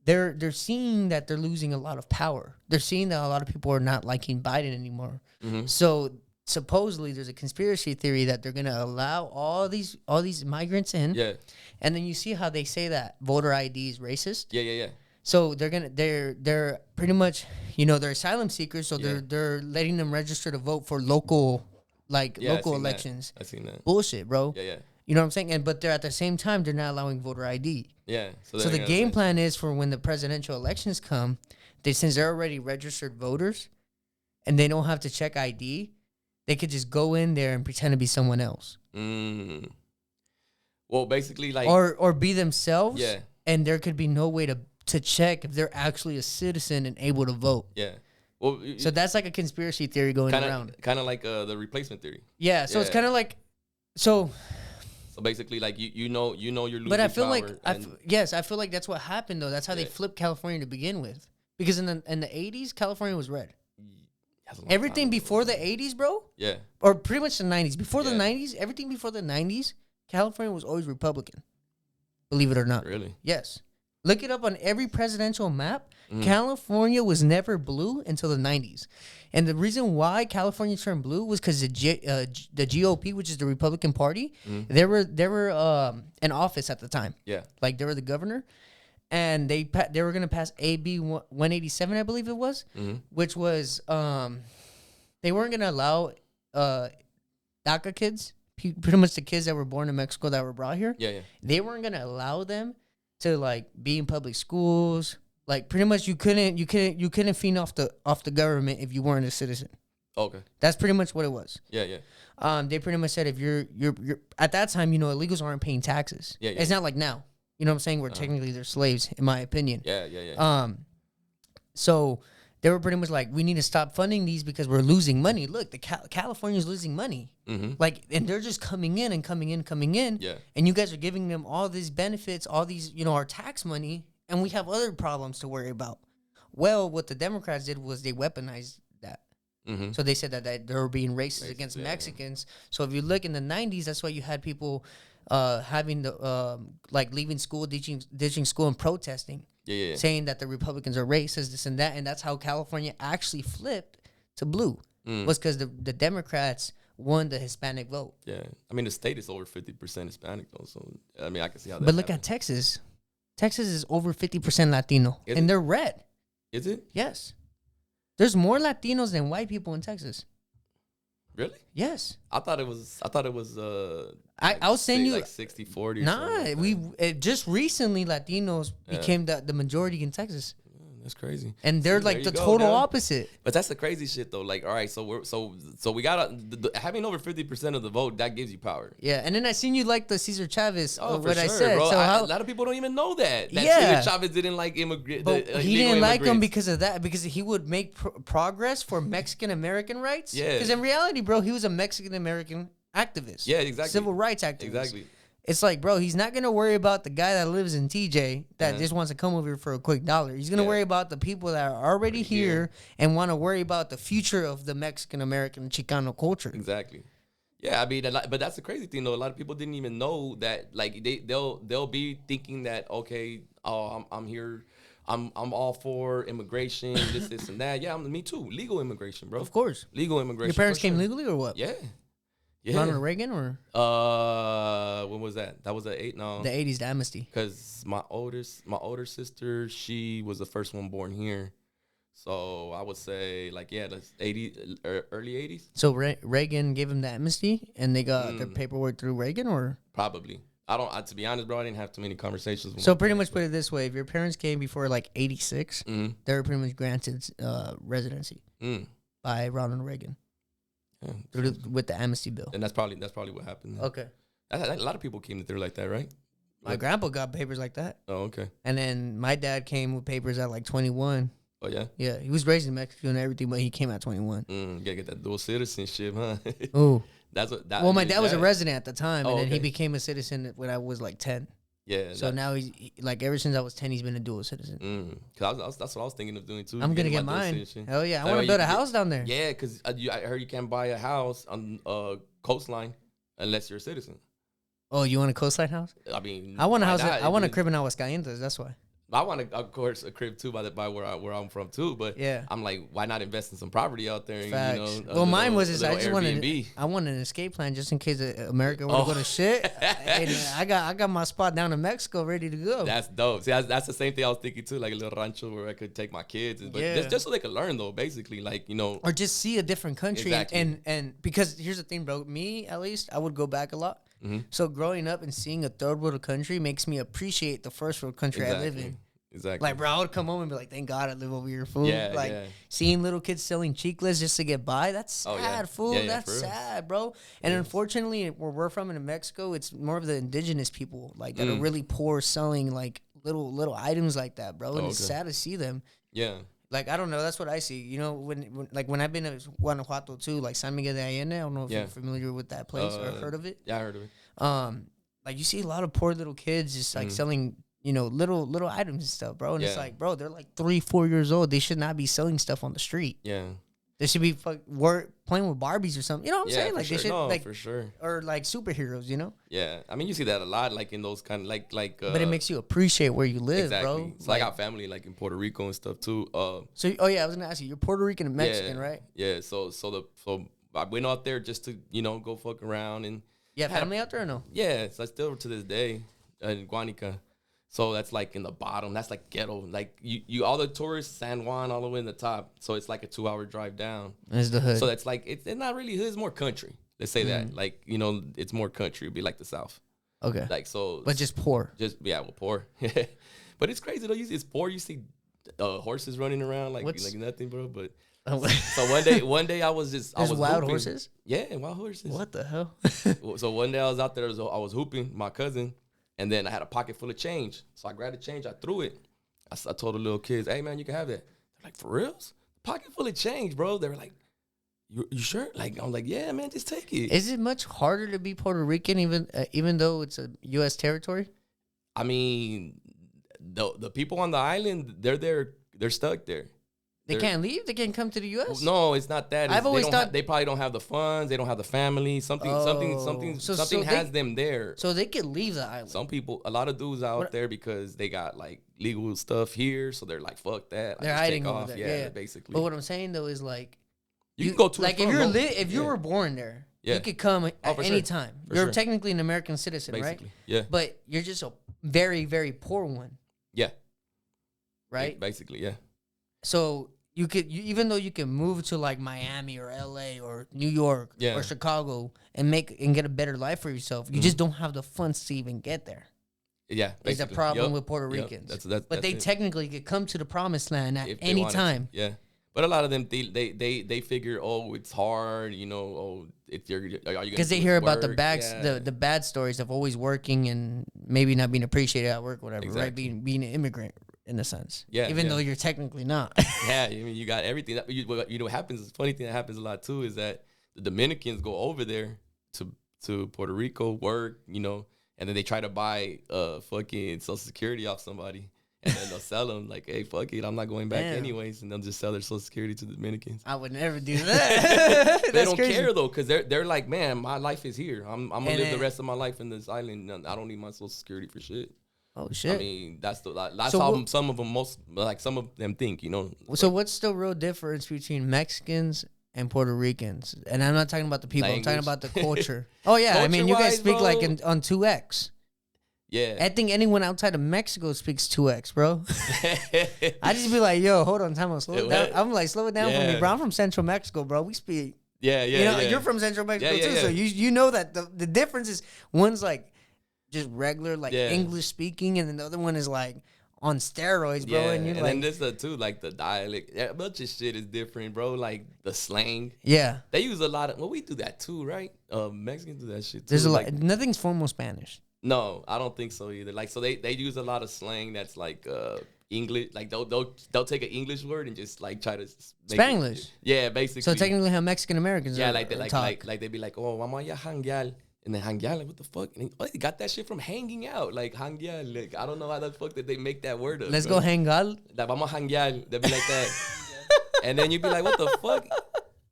they're seeing that they're losing a lot of power. They're seeing that a lot of people are not liking Biden anymore. Mm-hmm. So supposedly there's a conspiracy theory that they're gonna allow all these migrants in. Yeah. And then you see how they say that voter ID is racist. Yeah. So they're pretty much, you know, they're asylum seekers. So they're letting them register to vote for local elections. I seen that. Bullshit, bro. Yeah. You know what I'm saying? But they're at the same time they're not allowing voter ID. Yeah. So the game plan is for when the presidential elections come, since they're already registered voters, and they don't have to check ID, they could just go in there and pretend to be someone else. Well, basically, like or be themselves. Yeah. And there could be no way to check if they're actually a citizen and able to vote. Yeah. Well, so that's like a conspiracy theory going around. Kind of like the replacement theory. Yeah. So it's kind of like So basically, like you know you're losing. But I feel power like I feel like that's what happened though. That's how they flipped California to begin with. Because in the 80s, California was red. Everything before the 80s, bro. Yeah. Or pretty much the 90s. Before the 90s, everything before the 90s, California was always Republican. Believe it or not. Really? Yes. Look it up on every presidential map. California was never blue until the 90s. And the reason why California turned blue was because the GOP, which is the Republican Party, they were in office at the time. Yeah. Like they were the governor. And they were going to pass AB 187, I believe it was, which was they weren't going to allow DACA kids, pretty much the kids that were born in Mexico that were brought here. Yeah. They weren't going to allow them to like be in public schools, Like pretty much you couldn't feed off the government if you weren't a citizen. Okay. That's pretty much what it was. Yeah. They pretty much said if you're at that time, illegals aren't paying taxes. Yeah. It's not like now. You know what I'm saying? Where technically they're slaves, in my opinion. Yeah. So they were pretty much like, we need to stop funding these because we're losing money. Look, California's losing money. Mm-hmm. Like, and they're just coming in. Yeah. And you guys are giving them all these benefits, all these, our tax money, and we have other problems to worry about. Well, what the Democrats did was they weaponized that. Mm-hmm. So they said that they were being racist against Mexicans. So if you look in the 90s, that's why you had people having the leaving school, ditching school and protesting. Yeah. Saying that the Republicans are racist, this and that, and that's how California actually flipped to blue. Was because the Democrats won the Hispanic vote. Yeah, I mean the state is over 50% Hispanic though, so I mean I can see how that. But look at Texas. Texas is over 50% Latino, and they're red. Is it? Yes. There's more Latinos than white people in Texas. Really? Yes. I thought it was. I'll send you like 60-40. Nah, just recently Latinos became the majority in Texas. That's crazy. And they're like the total opposite. But that's the crazy shit though. Like, all right, so we got having over 50% of the vote, that gives you power. Yeah, and then I seen you like the Cesar Chavez. What I said, bro. So a lot of people don't even know that. Cesar Chavez didn't like immigrants. But he didn't like him because of that, because he would make progress for Mexican American rights. Yeah. Because in reality, bro, he was a Mexican American activist. Yeah, exactly. Civil rights activist. Exactly. It's like, bro, he's not going to worry about the guy that lives in TJ that just wants to come over here for a quick $1. He's going to worry about the people that are already here and want to worry about the future of the Mexican-American Chicano culture. Exactly. Yeah, I mean, but that's the crazy thing, though. A lot of people didn't even know that, like, they'll be thinking that, okay, I'm here, I'm all for immigration, this, and that. Yeah, me too. Legal immigration, bro. Of course. Legal immigration. Your parents came legally or what? Yeah. Ronald Reagan or? When was that? That was the 80s, the amnesty. Because my older sister, she was the first one born here. So I would say that's early 80s. So Reagan gave him the amnesty and they got their paperwork through Reagan or? Probably. To be honest, bro, I didn't have too many conversations with So pretty much put it this way. If your parents came before 86, they were pretty much granted residency by Ronald Reagan. Yeah. With the amnesty bill. And that's probably what happened. Okay. A lot of people came through like that, right? My grandpa got papers like that. Oh, okay. And then my dad came with papers at 21. Oh, yeah? Yeah, he was raised in Mexico and everything, but he came at 21. You gotta get that dual citizenship, huh? Oh. Well, my dad was a resident at the time, and then he okay. became a citizen when I was 10. Yeah. So now he's ever since I was 10, he's been a dual citizen. Cause that's what I was thinking of doing too. I'm gonna get mine. Hell yeah, I want to build a house down there. Yeah, cause I heard you can't buy a house on coastline unless you're a citizen. Oh, you want a coastline house? I mean, I want a house. I want a crib in Aguascalientes. That's why. I want, of course, a crib too by where I'm from too. But yeah, I'm like, why not invest in some property out there? Facts. Well, mine was I just wanted an escape plan just in case America were to go to shit. And I got my spot down in Mexico ready to go. That's dope. See, that's the same thing I was thinking too, like a little rancho where I could take my kids, but just so they could learn though, basically, or just see a different country. Exactly. And because here's the thing, bro. Me, at least, I would go back a lot. Mm-hmm. So growing up and seeing a third world country makes me appreciate the first world country I live in. Exactly. Bro, I would come home and be like, thank God I live over here, fool. Yeah, seeing little kids selling chiclets just to get by, that's sad, fool. Yeah, that's sad, bro. And unfortunately, where we're from in Mexico, it's more of the indigenous people, that are really poor selling, little items like that, bro. And it's sad to see them. Yeah. I don't know. That's what I see. When I've been to Guanajuato, too, San Miguel de Allende, I don't know if you're familiar with that place or heard of it. Yeah, I heard of it. You see a lot of poor little kids just, selling little items and stuff, bro. And it's bro, they're 3-4 years old. They should not be selling stuff on the street. Yeah. They should be playing with Barbies or something. You know what I'm saying? They should, for sure. Or superheroes, Yeah. I mean, you see that a lot, in those kind of, but it makes you appreciate where you live, exactly. bro. So I got family, in Puerto Rico and stuff, too. I was going to ask you, you're Puerto Rican and Mexican, right? Yeah. So I went out there just to, go fuck around. And you have family out there or no? Yeah. So I still, to this day, in Guanica. So that's in the bottom. That's ghetto. You all the tourists, San Juan, all the way in the top. So it's a 2-hour drive down. That's the hood. So that's it's not really hood. It's more country. Let's say that. It's more country. It'd be like the South. Okay. So. But just poor. Poor. But it's crazy though. It's poor. You see horses running around like What's- nothing, bro. But Oh. so one day I was There's wild hooping. horses? Yeah, wild horses. What the hell? So one day I was out there, I was hooping my cousin, and then I had a pocket full of change. So I grabbed the change, I threw it. I told the little kids, "Hey man, you can have that." They're like, "For reals? Pocket full of change, bro?" They were like, "You sure?" Like I'm like, "Yeah, man, just take it." Is it much harder to be Puerto Rican even though it's a U.S. territory? I mean, the people on the island, they're stuck there. They can't leave. They can't come to the U.S. No, it's not that. I've always thought they probably don't have the funds. They don't have the family. Something So has them there. So they could leave the island. Some people, a lot of dudes out there because they got like legal stuff here, so they're like, "Fuck that." They're just hiding take over off. there. Yeah, Yeah. basically. But what I'm saying though is like you can go to like if you were born there, Yeah. you could come at for any sure. time. For You're sure. technically an American citizen, basically. right? Yeah, But you're just a very, very poor one, yeah, right? Basically, yeah, So even though you can move to like Miami or LA or New York Yeah. or Chicago and get a better life for yourself, you just don't have the funds to even get there. yeah. Is the basically. problem Yup, with Puerto yup. Ricans. That's But they it. technically could come to the promised land at If they any wanted to. time. Yeah. But a lot of them, they figure, oh, it's hard, if are you gonna Because they do hear this about the work? backs, Yeah. the bad stories of always working and maybe not being appreciated at work, whatever, right? Exactly. Being an immigrant in a sense. Yeah, Even yeah. though you're technically not. Yeah, I mean, you got everything. What happens? The funny thing that happens a lot too is that the Dominicans go over there to Puerto Rico, work, and then they try to buy fucking Social Security off somebody, and then they'll sell them like, "Hey, fuck it, I'm not going back Damn. anyways," and they'll just sell their Social Security to the Dominicans. I would never do that. They That's don't crazy. care though, because they're like, "Man, my life is here. I'm gonna And live the then- rest of my life in this island. I don't need my Social Security for shit." Oh shit. I mean, that's So how what- some of them think, So what's the real difference between Mexicans and Puerto Ricans? And I'm not talking about the people. I'm talking Language. about the culture. Oh yeah, I mean you guys Culture-wise, speak like bro. on 2x. Yeah. I think anyone outside of Mexico speaks 2x, bro. I just be like, yo, hold on, time out, slow it down. What? I'm like, slow it down for me, Yeah. bro. I'm from Central Mexico, bro. We speak. Yeah, Yeah, yeah. you're from Central Mexico Yeah, too, yeah, so yeah. you know that the difference is one's like just regular like Yeah. English speaking, and then the other one is like on steroids, bro. Yeah, And you're and like, then this too, like the dialect, a bunch of shit is different, bro. Like the slang, yeah, they use a lot of. Well, we do that too, right? Mexicans do that shit too. there's a lot. Like, Nothing's formal Spanish. no, I don't think so either. Like, so they use a lot of slang that's like English. Like they'll take an English word and just like try to make Spanglish. it. Yeah, basically. So technically, how Mexican Americans yeah, are, like they talk. like they be like, oh, vamos allá a janguear. And then hanguear, like, what the fuck? And they got that shit from hanging out. Like, hanguear. Like, I don't know how the fuck did they make that word up. Let's bro. go hang out. Like, vamos a janguear. They'll be like that. And then you'd be like, what the fuck?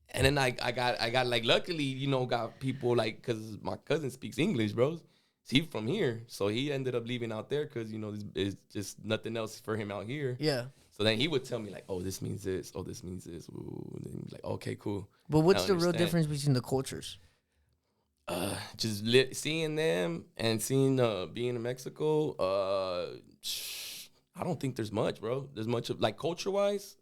And then I got like, luckily, got people like, because my cousin speaks English, bro. He's from here. So he ended up leaving out there because, it's just nothing else for him out here. Yeah, So then he would tell me like, oh, this means this. Oh, this means this. Ooh. And then he'd be like, okay, cool. but what's I the real understand. difference between the cultures? Just seeing them and seeing being in Mexico, I don't think there's much, bro. There's much of like culture wise.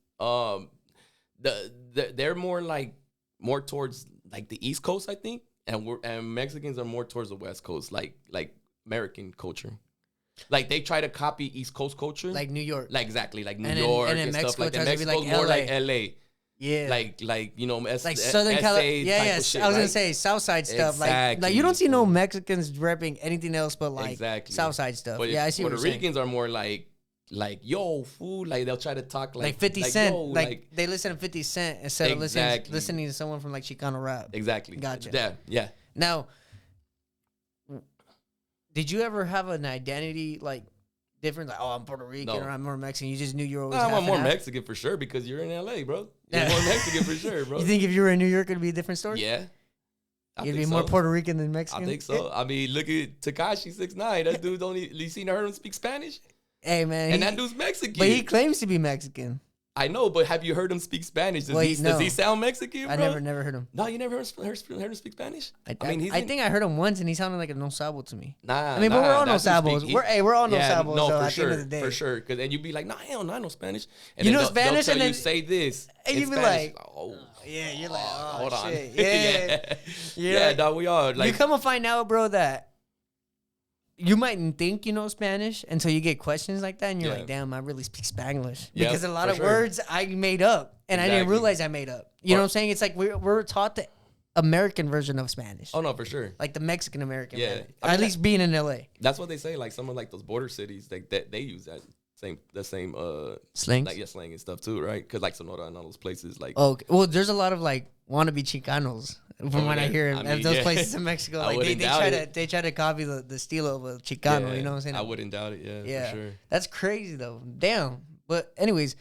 They're more towards like the East Coast, I think, and Mexicans are more towards the West Coast, like American culture. Like they try to copy East Coast culture, Like New York. like exactly like New And then- York and then and stuff Mexico like that. tries to be Mexico's like more LA. like LA. Yeah, Like like Southern California. Yeah, yeah. Shit, I was gonna right? say Southside stuff. Like Exactly. you don't see no Mexicans repping anything else but like Exactly. Southside stuff. But Yeah, I see what Puerto you're saying. Ricans are more like yo, fool. Like they'll try to talk Like 50 Cent. yo, like they listen to 50 Cent instead of Exactly. listening to someone from like Chicano rap. exactly. Gotcha. Yeah, yeah. Now, did you ever have an identity like different? Like, oh, I'm Puerto Rican No. or I'm more Mexican. You just knew you were always. Nah, half I'm and more half? Mexican for sure because you're in LA, bro. You're Yeah. more Mexican for sure, bro. You think if you were in New York, it'd be a different story? Yeah. I You'd be think more so. Puerto Rican than Mexican. I think so. I mean, look at Tekashi 6ix9ine. That dude you seen heard him speak Spanish? Hey man, And that dude's Mexican. but he claims to be Mexican. I know, but have you heard him speak Spanish? Does, Wait, does he no. sound Mexican, bro? I never heard him. No, you never heard him speak Spanish? I mean, he's I think I heard him once, and he sounded like a no sabo to me. Nah, I mean, but we're all no that dude sabos. speak- We're all no yeah, sabos. no, though, for at sure, the end of the day, for sure. Because then you'd be like, nah, hell, no, I know Spanish. And You then know Spanish, they'll and tell you then- say this. and in you be Spanish. like, oh, yeah, you're like, oh, hold on. shit. Yeah, yeah, like- dog, we are like, you come and find out, bro, that you mightn't think you know Spanish until you get questions like that, and you're Yeah. like, damn, I really speak Spanglish. Yep, Because a lot for of sure. words I made up, and I didn't Exactly. realize I made up. You know what I'm saying? It's like we're taught the American version of Spanish. Oh no, for sure. Like the Mexican American. Yeah. version. I mean, At least being in LA. That's what they say. Like some of like those border cities, like that they use that same Slings? like slang and stuff too, right? Because like Sonora and all those places, like Okay. Well, there's a lot of like wannabe Chicanos from what I there. hear I in mean, those yeah. places in Mexico. I Like wouldn't they doubt try it. to copy the stilo of a Chicano. You know what I'm saying? I wouldn't doubt it. Yeah, Yeah, for sure. that's crazy though. Damn. But anyways,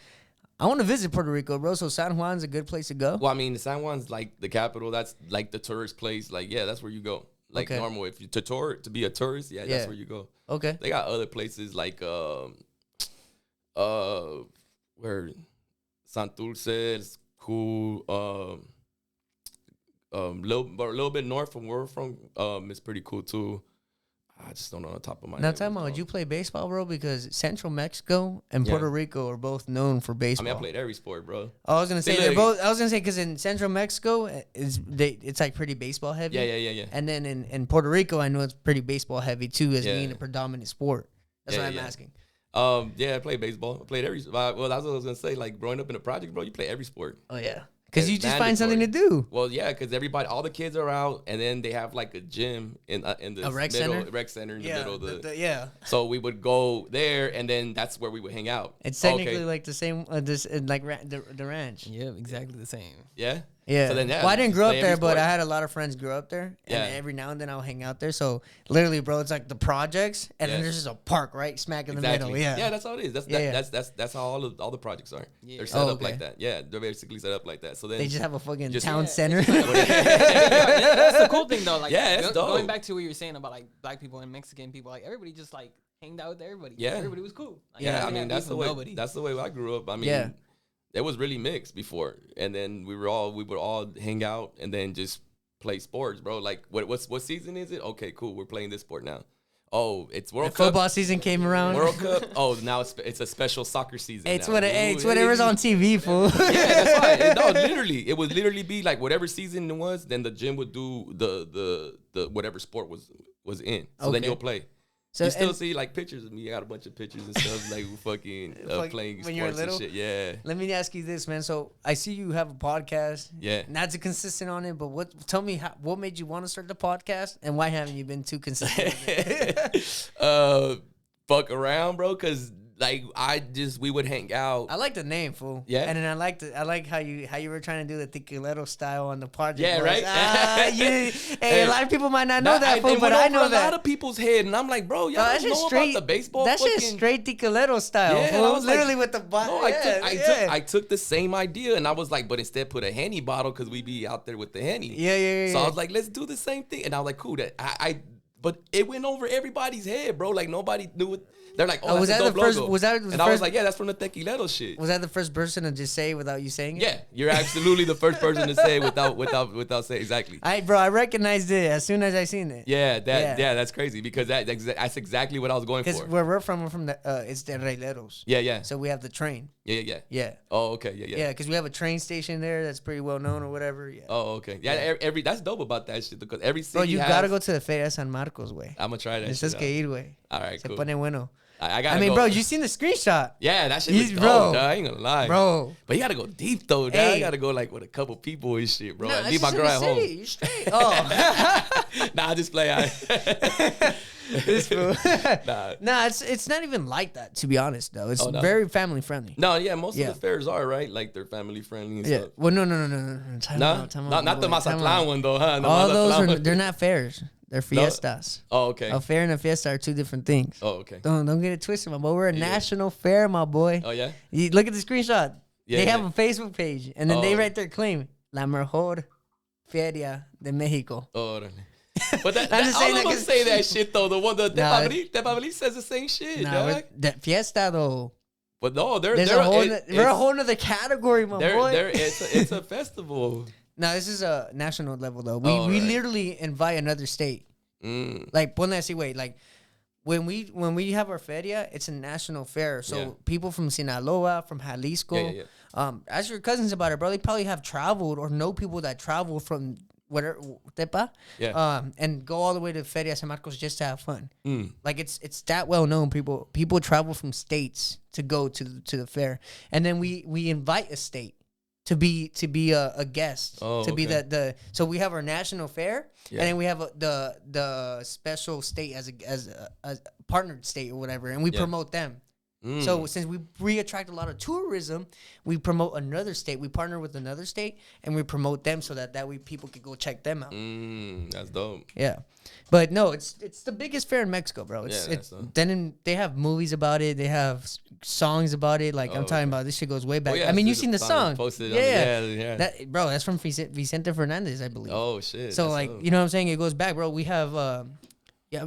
I want to visit Puerto Rico, bro. So San Juan's a good place to go. Well, I mean, San Juan's like the capital. That's like the tourist place. Like, yeah, that's where you go. Like Okay. normal, if you to be a tourist, yeah, Yeah. that's where you go. Okay. They got other places like where Santurce is cool. Little bit north from where we're from, it's pretty cool too. I just don't know on the top of my Now head. tell me, would you play baseball, bro? Because Central Mexico and Yeah. Puerto Rico are both known for I baseball. mean, I played every sport, bro. I was gonna say They they're look- both. I was gonna say because in Central Mexico it's like pretty baseball heavy. Yeah. And then in Puerto Rico, I know it's pretty baseball heavy too, as Yeah. being a predominant sport. That's Yeah, what I'm yeah. asking. Yeah, I played baseball. I played every. Well, that's what I was gonna say. Like growing up in a project, bro, you play every sport. Oh yeah, because Yeah, you just find something to mandatory. do. Well, yeah, because all the kids are out, and then they have like a gym in the A rec middle, center? rec center in the middle of the. yeah. So we would go there, and then that's where we would hang out. It's technically Okay. like the same, the ranch. Yeah, exactly the same. Yeah. Yeah. So then, yeah, Well, I didn't just grow up play every there, but sport. I had a lot of friends grow up there. Yeah. And every now and then I'll hang out there. So literally, bro, it's like the projects, and then Yeah. there's just a park right smack in the Exactly. middle. Yeah. Yeah, that's how it is. Yeah. That's how all the projects are. Yeah. They're set Oh, up okay. like that. Yeah, they're basically set up like that. So then They just have a fucking Just- town Yeah, center. That's the cool thing though. Like, Yeah, it's dope. going back to what you were saying about like black people and Mexican people, like everybody just like hanged out with everybody. Yeah. Everybody was cool. Like, Yeah, I nobody mean had that's beef the with way nobody. that's the way I grew up. I mean, Yeah. it was really mixed before, and then we would all hang out and then just play sports, bro. Like what season is it? Okay, cool. We're playing this sport now. Oh, it's World Cup. Football season came around. World Cup. Oh, now it's a special soccer season. It's now. it's Ooh, whatever's on TV, fool. Yeah, that's right. No, literally, it would literally be like whatever season it was. Then the gym would do the whatever sport was in. So then Okay. you'll play. So You still and see like pictures of me. I got a bunch of pictures and stuff like fucking Fuck, playing when you were sports and little? shit. Yeah, let me ask you this, man. So I see you have a podcast. yeah. Not too consistent on it, but tell me what made you want to start the podcast, and why haven't you been too consistent? with it? Fuck around, bro. Cause like we would hang out. I like the name, fool. Yeah. And then I like how you were trying to do the tequilero style on the project. Yeah, boys. right? Hey, a lot of people might not know that, fool, it but went I over know a that. lot of people's head, and I'm like, bro, y'all That's don't just know straight about the baseball. That's fucking, just straight tequilero style. Yeah, fool. I was like- Literally with the bottle. No, yeah, I took the same idea, and I was like, but instead put a Henny bottle because we be out there with the Henny. Yeah. So I was like, let's do the same thing, and I was like, cool. But it went over everybody's head, bro. Like nobody knew it. They're like, oh, was that's that a the dope first? logo. Was that the and first? I was like, yeah, that's from the tequilero shit. Was that the first person to just say it without you saying it? Yeah, you're absolutely the first person to say it without saying exactly. I recognized it as soon as I seen it. Yeah, Yeah. that's crazy because that's exactly what I was going Because for. where we're from the it's the Reileros. Yeah. So we have the train. Yeah. Yeah. Oh, okay. Yeah. Yeah, because we have a train station there that's pretty well known or whatever. Yeah. Oh, okay. Yeah, every that's dope about that shit because every city Bro, you has, gotta go to the Feria San Marcos, güey. I'm gonna try that. Necesitas shit que out. ir, güey. All right, Se cool. pone bueno. I gotta I mean, go. bro, you seen the screenshot, Yeah, that shit He's- was bro. dope, dog. I ain't gonna lie. bro. But you gotta go deep though, dog. Hey. You gotta go like with a couple people and shit, bro. Nah, And it's leave my just in girl the at home. city. You straight. Oh, Nah, I just play. this fool. Nah. Nah, it's not even like that, to be honest. Though it's Oh, no? very family friendly. No, yeah, most Yeah. of the fairs are right. Like they're family friendly and Yeah. stuff. Well, no. Time No, out, time out, not the boy, time Mazatlan out. one though, huh? The All Mazatlan those one. they're not fairs. They're fiestas. Oh, okay. A fair and a fiesta are two different things. Oh, okay. Don't get it twisted, my boy. We're a Yeah. national fair, my boy. Oh yeah. You look at the screenshot. Yeah, They have yeah. a Facebook page, and then they Oh. write their claim: La mejor feria de Mexico. Oh, but that, I'm just all saying of that them 'cause- say that shit though. The one the Nah, Tepabli says the same shit, Nah, dog. the fiesta though. But no, There's a whole we're a whole nother category, my boy. It's a festival. No, this is a national level though. Oh, We right. literally invite another state. Mm. Like ponle así, wait, like when we have our feria, it's a national fair. So Yeah. people from Sinaloa, from Jalisco, Yeah. ask your cousins about it, bro. They probably have traveled or know people that travel from whatever, Tepa, Yeah. and go all the way to Feria San Marcos just to have fun. Like it's that well known. People travel from states to go to the fair, and then we invite a state to be a guest, to be the so we have our national fair, and then we have the special state as a partnered state or whatever, and we promote them. So since we attract a lot of tourism, we promote another state. We partner with another state and we promote them so that way people can go check them out. That's dope. Yeah, but no, it's the biggest fair in Mexico, bro. That's dope. Then they have movies about it. They have songs about it. Like I'm talking about, this shit goes way back. I mean, you've seen the song. Yeah. That, bro, that's from Vicente Fernandez, I believe. Oh shit. So like, you know what I'm saying? It goes back, bro. We have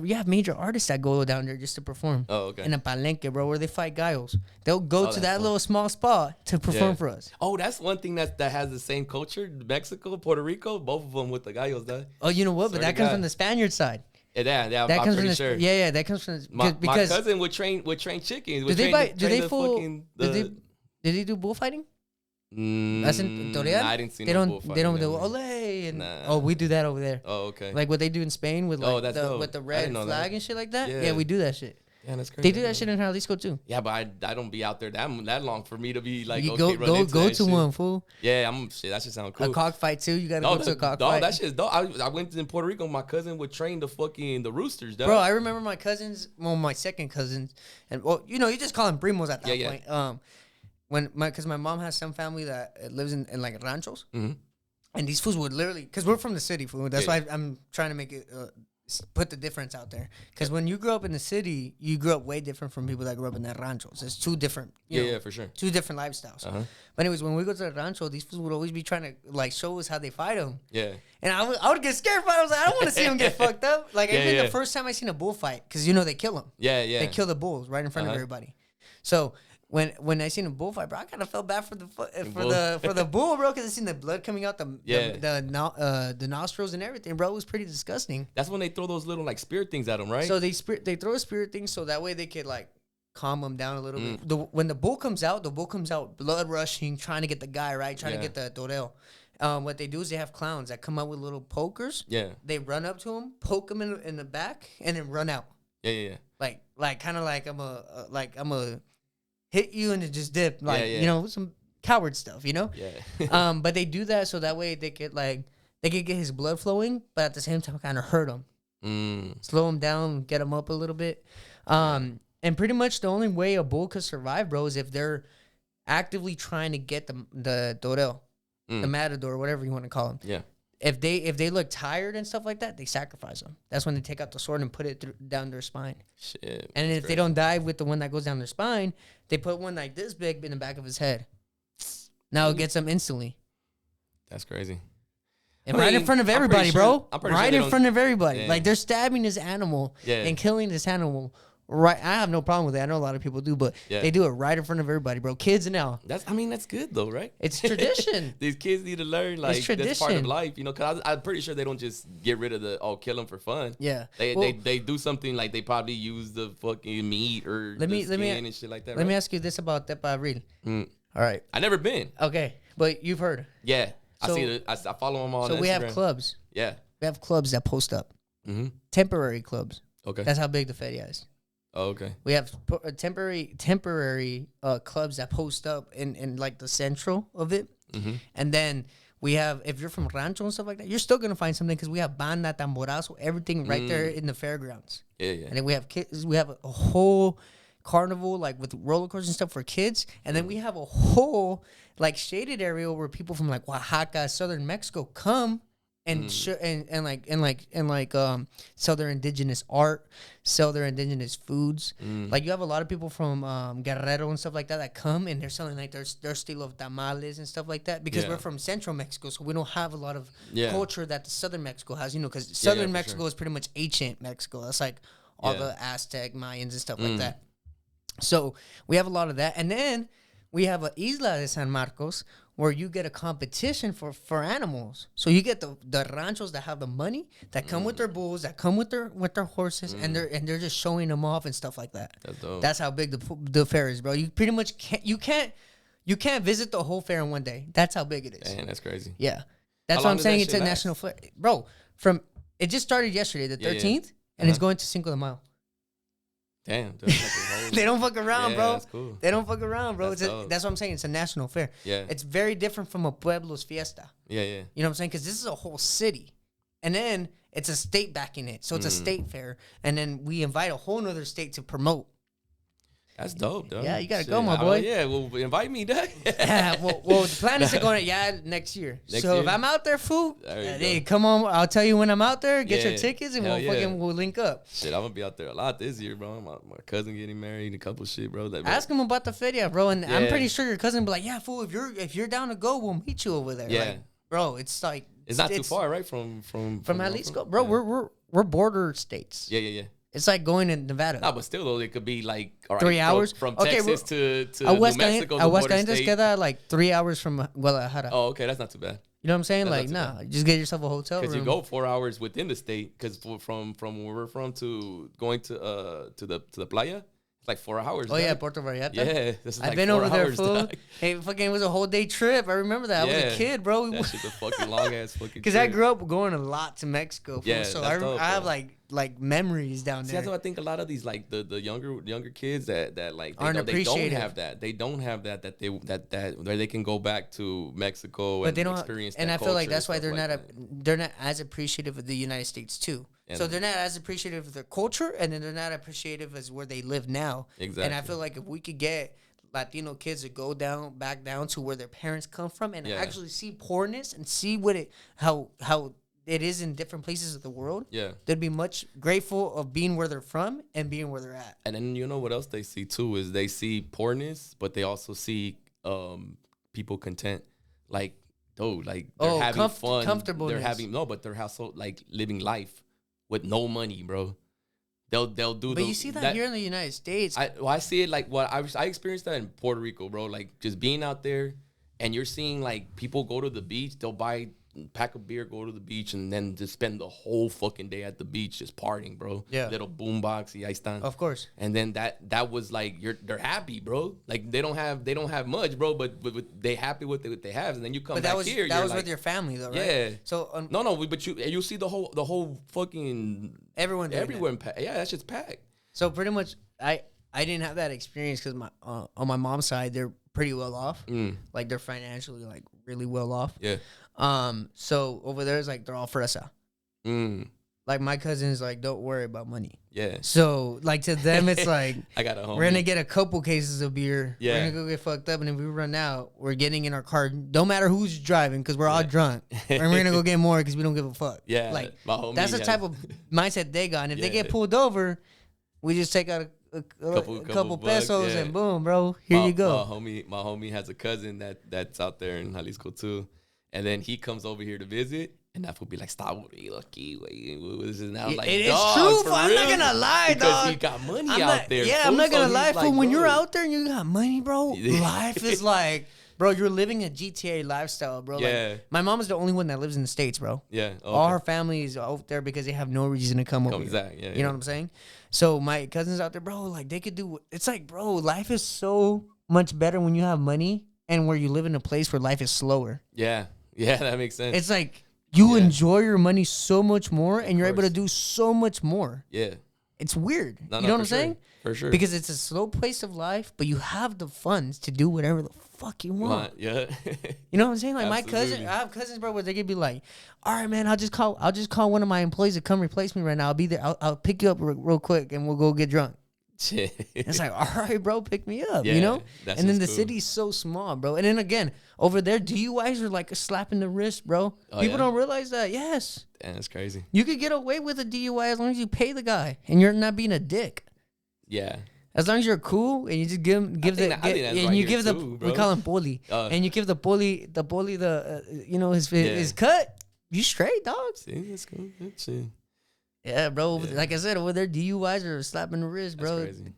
we have major artists that go down there just to perform. Oh, okay. In a palenque, bro, where they fight gallos. They'll go to that little small spot to perform for us. Oh, that's one thing that has the same culture. Mexico, Puerto Rico, both of them with the gallos. Oh, you know what? But that comes from the Spaniard side. Yeah, that I'm comes pretty from sure. Yeah, that comes from my because cousin would train chickens. Did they do bullfighting? Nah, I didn't see no bullfighting. They don't do Olé and oh, we do that over there. Oh, okay. Like what they do in Spain with like with the red flag and shit like that. Yeah, we do that shit. Yeah, that's crazy. They do that shit in Jalisco too. Yeah, but I don't be out there that long for me to be like, you go to one, fool. Yeah, that should sound cool. A cockfight too. You gotta go to a cockfight. That shit's dope. I went in Puerto Rico. My cousin would train the roosters, dog. Bro, I remember my cousins, my second cousins, and you just call them primos at that point. Because my mom has some family that lives in like ranchos, and these fools would literally, because we're from the city, fool. That's why I'm trying to make it put the difference out there. Because when you grow up in the city, you grew up way different from people that grew up in the ranchos. It's two different, for sure, two different lifestyles. But anyways, when we go to the rancho, these fools would always be trying to like show us how they fight them. Yeah, and I would get scared. I was like, I don't want to see them get fucked up. Like even the first time I seen a bullfight, because they kill them. Yeah, they kill the bulls right in front of everybody. So. When I seen a bullfight, bro, I kind of felt bad for the bull, bro, because I seen the blood coming out the nostrils and everything, bro. It was pretty disgusting. That's when they throw those little like spirit things at them, right? So they throw a spirit thing so that way they could like calm them down a little bit. When the bull comes out, blood rushing, trying to get the guy right, trying to get the toreo. What they do is they have clowns that come out with little pokers. Yeah, they run up to him, poke him in the back, and then run out. Yeah. Like kind of like I'm a hit you and it just dip, like some coward stuff, Yeah. But they do that so that way they could get his blood flowing, but at the same time kind of hurt him, slow him down, get him up a little bit. And pretty much the only way a bull could survive, bro, is if they're actively trying to get the toreo, the matador, whatever you want to call him. Yeah. If they look tired and stuff like that, they sacrifice them. That's when they take out the sword and put it down their spine. Shit. And if they don't die with the one that goes down their spine, they put one like this big in the back of his head. Now it gets them instantly. That's crazy. And right in front of everybody, bro. Right in front of everybody. Like they're stabbing this animal and killing this animal. Right, I have no problem with it. I know a lot of people do, but they do it right in front of everybody, bro. Kids and now. That's good though, right? It's tradition. These kids need to learn, like, it's tradition. That's part of life, because I'm pretty sure they don't just get rid of kill them for fun. Yeah, they do something like they probably use the fucking meat or skin and shit like that. Let me ask you this about Tepa Abril. All right, I never been. Okay, but you've heard. Yeah, so, I see it. I follow them on. So we have clubs. Yeah, we have clubs that post up. Temporary clubs. Okay, that's how big the feria is. Oh, okay. We have temporary clubs that post up in like the central of it, and then we have, if you're from Rancho and stuff like that, you're still gonna find something because we have banda, tamborazo, everything right there in the fairgrounds. Yeah. And then we have kids. We have a whole carnival like with roller coasters and stuff for kids, and then we have a whole like shaded area where people from like Oaxaca, southern Mexico come. And sell their indigenous art, sell their indigenous foods. Like you have a lot of people from Guerrero and stuff like that come and they're selling like their style of tamales and stuff like that because we're from central Mexico, so we don't have a lot of culture that the southern Mexico has. Because southern Mexico is pretty much ancient Mexico. That's like all the Aztec, Mayans and stuff like that. So we have a lot of that, and then we have a Isla de San Marcos, where you get a competition for animals. So you get the ranchos that have the money, that come with their bulls, that come with their horses, and they're just showing them off and stuff like that. That's dope. That's how big the fair is, bro. You pretty much can't visit the whole fair in one day. That's how big it is. Man, that's crazy. Yeah. That's How what long I'm does saying. that It's shit a last? national flair, bro. It just started yesterday, the 13th, and it's going to Cinco de Mayo. Damn, dude, that's like a whole- They don't fuck around, yeah, bro. That's cool. They don't fuck around, bro. That's dope. That's what I'm saying. It's a national fair. Yeah. It's very different from a Pueblo's fiesta. Yeah. You know what I'm saying? Because this is a whole city. And then it's a state backing it. So it's a state fair. And then we invite a whole nother state to promote. That's dope, though. Yeah, you gotta go, my boy. Yeah, well, invite me, Doug. well, the plan is to go next year. Next so year? if I'm out there, fool, There you hey, go. come on. I'll tell you when I'm out there. Get your Yeah. tickets and Hell yeah. we'll link up. Shit, I'm gonna be out there a lot this year, bro. My cousin getting married, a couple shit, bro. That, Ask him about the feria, bro. And I'm Yeah. pretty sure your cousin will be like, yeah, fool, if you're down to go, we'll meet you over there. Yeah. Like, bro, it's like It's not too far, right? From Jalisco, bro. Yeah. We're border states. Yeah. It's like going to Nevada. Nah, but still though, it could be like all right, 3 hours from Okay, Texas to New West Mexico. the West border Calientes state. queda like 3 hours from Guadalajara. Oh, okay, that's not too bad. You know what I'm saying? That's Like, not too nah, just get yourself a hotel room. Because you go 4 hours within the state. Because from where we're from to going to the playa, it's like 4 hours. Oh yeah, dog. Puerto Vallarta. Yeah. This is I've like been 4 over there, hours, fool. dog. Hey, fucking, it was a whole day trip. I remember that. I was a Yeah. kid, bro. That shit's a fucking long ass fucking. Because I trip. grew up going a lot to Mexico, fool. Yeah, So that's dope, I have bro. like memories down See, there. that's what I think. A lot of these like the younger kids that like Aren't they don't appreciative. have that. They don't have that where they can go back to Mexico But and they don't, experience. and that I feel like culture that's why and they're stuff not like they're not as appreciative of the United States too. So And- they're not as appreciative of their culture, and then they're not appreciative as where they live now. Exactly. And I feel like if we could get Latino kids to go back down to where their parents come from, and Yeah. actually see poorness and see how it is in different places of the world, Yeah. they'd be much grateful of being where they're from and being where they're at. And then you know what else they see too is they see poorness, but they also see people content, like like they're having fun, comfortableness. they're having but they're also like living life with no money, bro. They'll do. But you see that here in the United States. I see it like I experienced that in Puerto Rico, bro. Like just being out there, and you're seeing like people go to the beach, they'll buy a pack of beer, go to the beach, and then just spend the whole fucking day at the beach just partying, bro. Yeah. Little boombox, y ahí están. Of course. And then that was like they're happy, bro. Like they don't have much, bro, but they happy with what they have. And then you come But back that was here, that you're was like, with your family though, right? Yeah. So no, but you see the whole fucking everyone doing everywhere. Yeah, that shit's packed. So pretty much, I didn't have that experience because my on my mom's side they're pretty well off, like they're financially like really well off. Yeah. So over there it's like they're all fresa. Like my cousins like don't worry about money. Yeah. So like to them it's like I got a homie. we're gonna get a couple cases of beer. Yeah. We're gonna go get fucked up, and if we run out, we're getting in our car. Don't matter who's driving because we're all drunk, and we're gonna go get more because we don't give a fuck. Yeah, Like my homie that's the has- type of mindset they got. And if they Yeah. get pulled over, we just take out a couple bucks, pesos yeah. and boom, bro, here you go. My homie has a cousin that's out there in Jalisco too, and then he comes over here to visit, and that would be like, "Stop with me, lucky." And I'm like, It is "Dog, true, for fool. I'm not real?" gonna lie, because dog. he got money I'm out not, there. yeah, fool. I'm not So gonna he's lie, like, fool. When you're bro. out there and you got money, bro, life is like, bro, you're living a GTA lifestyle, bro. Yeah. Like, my mom is the only one that lives in the States, bro. Yeah, All okay. her family is out there because they have no reason to come over Comes here. out, yeah, You yeah. know what I'm saying? So my cousins out there, bro, like they could do. It's like, bro, life is so much better when you have money and where you live in a place where life is slower. Yeah, that makes sense. It's like you Yeah. enjoy your money so much more, and you're able to course. do so much more. yeah, It's weird. No, You know what I'm for sure. saying? For sure. Because it's a slow pace of life, but you have the funds to do whatever the fuck you want. Yeah. You know what I'm saying? Like my cousin, Absolutely. I have cousins, bro, where they could be like, "All right, man, I'll just call one of my employees to come replace me right now. I'll be there. I'll pick you up real quick, and we'll go get drunk." It's like, all right, bro, pick me up, you Yeah, know? that's And then the just cool. city's so small, bro. And then again, over there, DUIs are like a slap in the wrist, bro. Oh, People yeah? don't realize that. Yes. Damn, that's crazy. You could get away with a DUI as long as you pay the guy and you're not being a dick. Yeah. As long as you're cool and you just give I think that's and right you here give the too, we bro. call him bully and you give the bully his cut, you straight, dog. See, that's cool. That's shit. Yeah, bro. Yeah. Like I said, over there, DUIs are slapping the wrist, That's bro. crazy.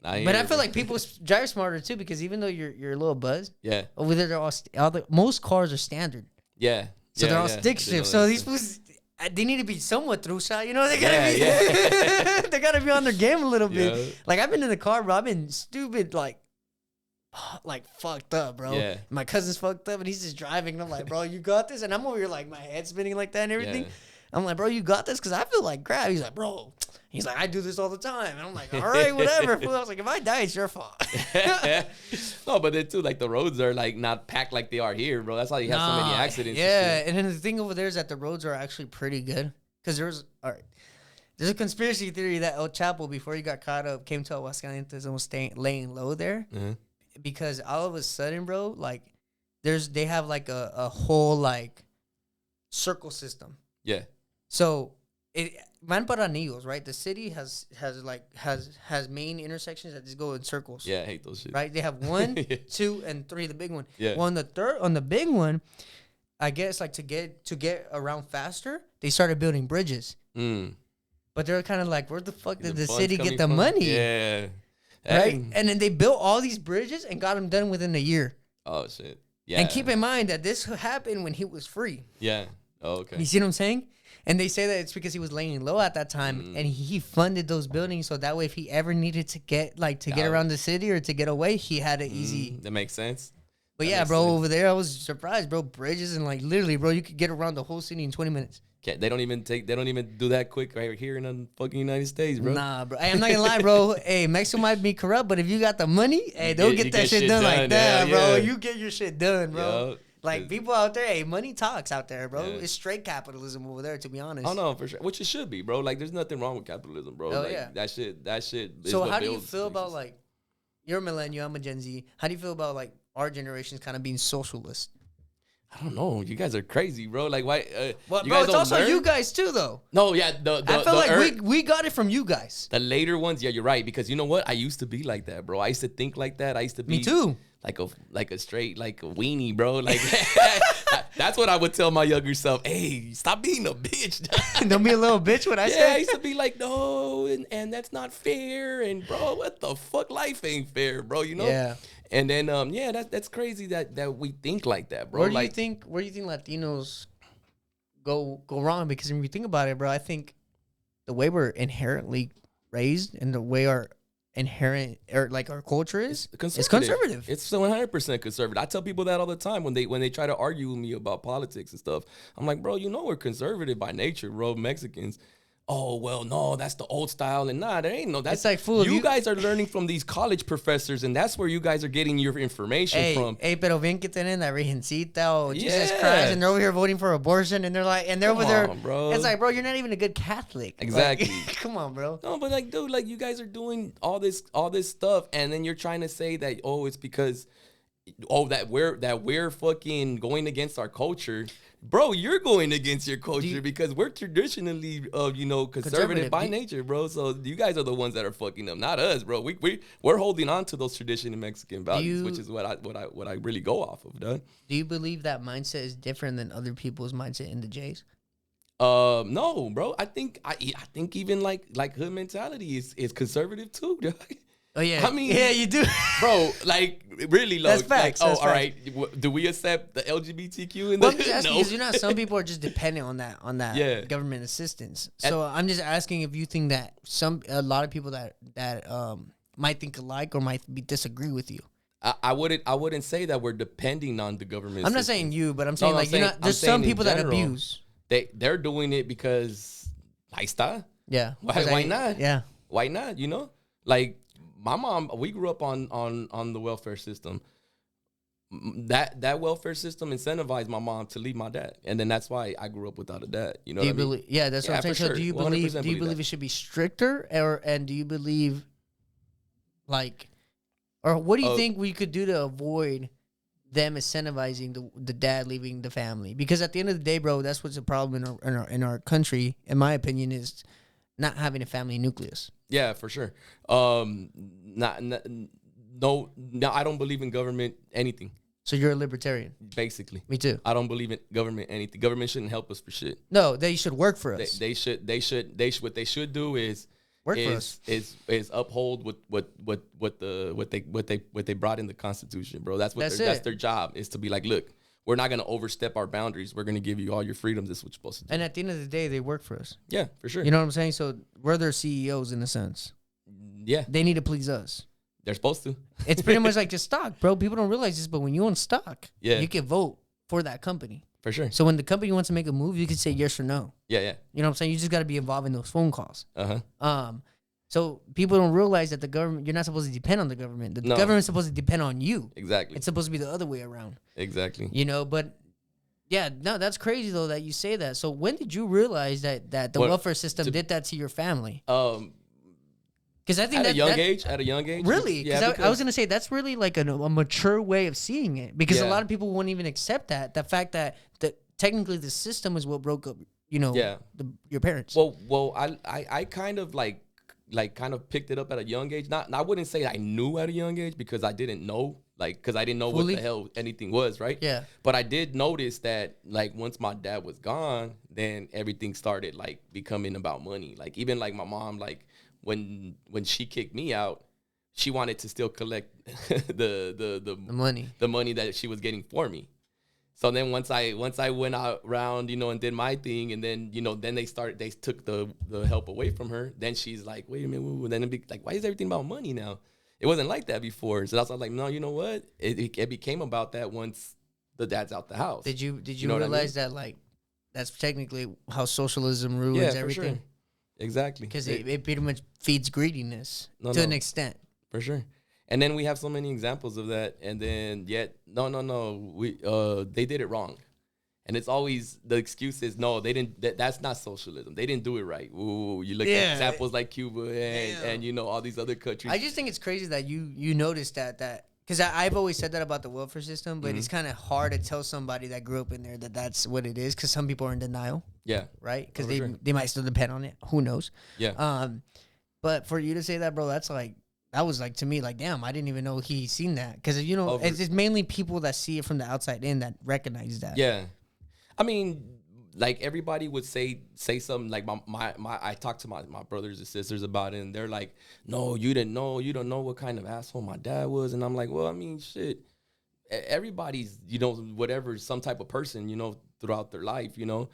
Nah, But I feel like people drive smarter too because even though you're a little buzzed, Yeah. over there they're most cars are standard, Yeah. so yeah, they're all yeah. stick They know shift. So that these stuff. fools, they need to be somewhat through shot. You know, they gotta Yeah, be they gotta be on their game a little bit. Yeah. Like I've been in the car, bro. I've been stupid like like fucked up, bro. Yeah. My cousin's fucked up, and he's just driving. And I'm like, bro, you got this. And I'm over here like my head spinning like that and everything. Yeah. I'm like, bro, you got this, because I feel like crap. He's like, bro. He's like, I do this all the time. And I'm like, all right, whatever. Fool. I was like, if I die, it's your fault. No, but then too, like the roads are like not packed like they are here, bro. That's why you have so many accidents. Yeah, and then the thing over there is that the roads are actually pretty good. Because there's a conspiracy theory that El Chapo, before he got caught up, came to Aguascalientes and was laying low there. Mm-hmm. Because all of a sudden, bro, like they have like a whole like circle system. Yeah. So Man Paranillos, right? The city has main intersections that just go in circles. Yeah, I hate those shit. Right? They have 1, Yeah. 2, and 3, the big one. Yeah. Well, on the big one, I guess like to get around faster, they started building bridges. Mm. But they're kind of like, where the fuck did the funds city get coming the from? money? Yeah. Right? Hey. And then they built all these bridges and got them done within a year. Oh shit. Yeah. And keep in mind that this happened when he was free. Yeah. Oh, okay. You see what I'm saying? And they say that it's because he was laying low at that time, and he funded those buildings so that way if he ever needed to get around the city or to get away, he had it easy. That makes sense. But That yeah, makes bro, sense. over there I was surprised, bro. Bridges and like literally, bro, you could get around the whole city in 20 minutes. They don't even do that quick right here in the fucking United States, bro. Nah, bro. Hey, I'm not gonna lie, bro. Hey, Mexico might be corrupt, but if you got the money, hey, they'll get that shit done like that, bro. Yeah. You get your shit done, bro. Yup. Like people out there, hey, money talks out there, bro. Yeah. It's straight capitalism over there, to be honest. Oh no, for sure. Which it should be, bro. Like, there's nothing wrong with capitalism, bro. Hell like, yeah. That shit. Is So what how do you builds feel about nations. like you're a millennial, I'm a Gen Z. How do you feel about like our generation's kind of being socialist? I don't know. You guys are crazy, bro. Like, why? Well, you bro, guys it's don't also learn? you guys too, though. No, yeah. I feel like we got it from you guys. the later ones, yeah, you're right. Because you know what? I used to be like that, bro. I used to think like that. I used to be Me too. like a straight like a weenie, bro. Like that's what I would tell my younger self. Hey, stop being a bitch. Don't be a little bitch when I Yeah, I say. used to be like, no, and that's not fair. And bro, what the fuck? Life ain't fair, bro. You know? Yeah. And then yeah, that's crazy that we think like that, bro. Where do like, you think Latinos go wrong? Because when you think about it, bro, I think the way we're inherently raised and the way our inherent or like our culture is, it's conservative. It's 100% conservative. I tell people that all the time when they try to argue with me about politics and stuff. I'm like, bro, you know we're conservative by nature, bro. Mexicans. Oh, well, no, that's the old style. And nah, there ain't no. That's It's like, fool, you you- guys are learning from these college professors, and that's where you guys are getting your information from. Hey, pero bien que tienen la virgencita or Jesus Yeah. Christ, and they're over here voting for abortion, and they're over there. on, bro. It's like, bro, you're not even a good Catholic. Like, Exactly. come on, bro. No, but like, dude, like you guys are doing all this stuff, and then you're trying to say that, oh, it's because, that we're fucking going against our culture. Bro, you're going against your culture because we're traditionally, conservative by nature, bro. So you guys are the ones that are fucking up, not us, bro. We're holding on to those traditional Mexican values, which is what I really go off of, done. Do you believe that mindset is different than other people's mindset in the Jays? No, bro. I think even like hood mentality is conservative too, dog. Oh yeah, I mean, yeah, you do, bro. Like really low. That's facts, Like, that's all right. Do we accept the LGBTQ in Well, the? I'm just asking No. because some people are just dependent on that Yeah. government assistance. So I'm just asking if you think that a lot of people that might think alike or might disagree with you. I wouldn't say that we're depending on the government. I'm not assistance. saying you, but I'm saying No, I'm like saying- you're not. I'm There's saying some in people that general. abuse. They're doing it because ahí está. Yeah. Why not? Yeah. Why not? You know, like my mom. We grew up on the welfare system. That welfare system incentivized my mom to leave my dad, and then that's why I grew up without a dad. You know Do what you I mean? believe? Yeah, that's what I'm Yeah, saying. for So sure. do you 100% believe that. it should be stricter, and do you believe like, or what do you think we could do to avoid them incentivizing the dad leaving the family? Because at the end of the day, bro, that's what's the problem in our country, in my opinion, is not having a family nucleus. Yeah, for sure. No, I don't believe in government anything. So you're a libertarian. Basically, Me too. I don't believe in government anything. Government shouldn't help us for shit. No, they should work for us. They should. What they should do is Work for us. is uphold what they brought in the Constitution, bro. That's their job, is to be like, look, we're not gonna overstep our boundaries. We're gonna give you all your freedoms. That's what you're supposed to do. And at the end of the day, they work for us. Yeah, for sure. You know what I'm saying? So we're their CEOs in a sense. Yeah, They need to please us. They're supposed to. It's pretty much like just stock, bro. People don't realize this, but when you own stock, Yeah. you can vote for that company. For sure. So when the company wants to make a move, you can say yes or no. Yeah, yeah. You know what I'm saying? You just got to be involved in those phone calls. Uh-huh. So people don't realize that the government, you're not supposed to depend on the government. The No. government's supposed to depend on you. Exactly. It's supposed to be the other way around. Exactly. You know, but yeah, no, that's crazy though that you say that. So when did you realize that the welfare system did that to your family? Because I think at a young age. Really? Yeah, I was going to say that's really like a mature way of seeing it. Because a Yeah. lot of people won't even accept that. The fact that technically the system is what broke up, you know, your parents. Well, I kind of like kind of picked it up at a young age. Not I wouldn't say I knew at a young age because I didn't know, because I didn't know Fully? what the hell anything was, right? Yeah. But I did notice that like once my dad was gone, then everything started like becoming about money. Like even like my mom, like when she kicked me out, she wanted to still collect the money that she was getting for me. So then once I went out around, you know, and did my thing, and then, you know, then they took the help away from her. Then she's like, wait a minute, and then it'd be like, why is everything about money now? It wasn't like that before. So I was like, no, you know what? It became about that once the dad's out the house. Did you know realize that like that's technically how socialism ruins everything? For sure. Exactly. Because it pretty much feeds greediness to an extent. For sure. And then we have so many examples of that. And then they did it wrong. And it's always the excuse is no, they didn't. That's not socialism. They didn't do it right. Ooh, you look at examples like Cuba and you know all these other countries. I just think it's crazy that you noticed that because I've always said that about the welfare system, but it's kind of hard to tell somebody that grew up in there that that's what it is because some people are in denial. Yeah. Right. Because they might still depend on it. Who knows? Yeah. But for you to say that, bro, that was like to me like damn, I didn't even know he seen that because you know it's mainly people that see it from the outside in that recognize that. Yeah. I mean, like everybody would say something like my I talked to my brothers and sisters about it, and they're like, no, you don't know what kind of asshole my dad was. And I'm like, well, I mean, shit, everybody's, you know, whatever, some type of person, you know, throughout their life, you know,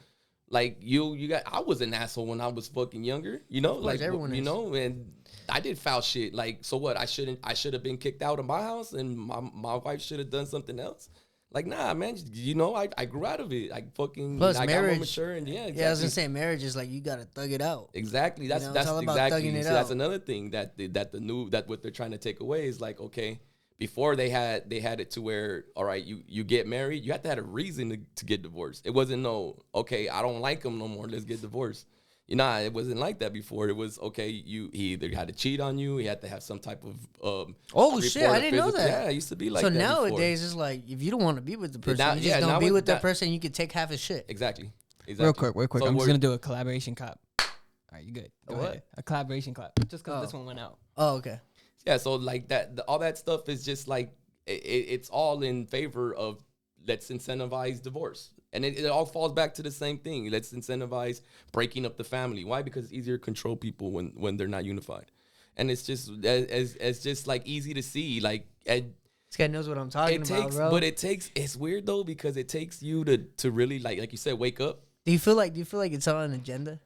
like I was an asshole when I was fucking younger, you know, like everyone you know, and I did foul shit. Like, so what? I should have been kicked out of my house, and my wife should have done something else. Like, nah, man, you know, I grew out of it. I fucking, plus I marriage, got more mature, and exactly. Yeah, I was gonna say marriage is like you gotta thug it out. Exactly. That's all about exactly. thugging it See, out. that's another thing that what they're trying to take away is like, okay, before they had it to where, all right, you get married, you have to have a reason to get divorced. It wasn't okay, I don't like him no more, let's get divorced. You know, it wasn't like that before. It was, okay, he either had to cheat on you, he had to have some type of oh shit, I didn't know that. Yeah, it used to be like so that. So nowadays it's like if you don't want to be with the person, you just don't be with that person, you can take half his shit. Exactly. Real quick. So I'm just gonna do a collaboration clap. All right, you good. Go what? ahead. A collaboration clap. Just because this one went out. Oh, okay. Yeah, so like that, all that stuff is just like, it's all in favor of let's incentivize divorce. And it all falls back to the same thing. Let's incentivize breaking up the family. Why? Because it's easier to control people when they're not unified. And it's just it's just like easy to see. Like, this guy knows what I'm talking about, bro. But it's weird though, because it takes you to really like you said, wake up. Do you feel like it's on an agenda?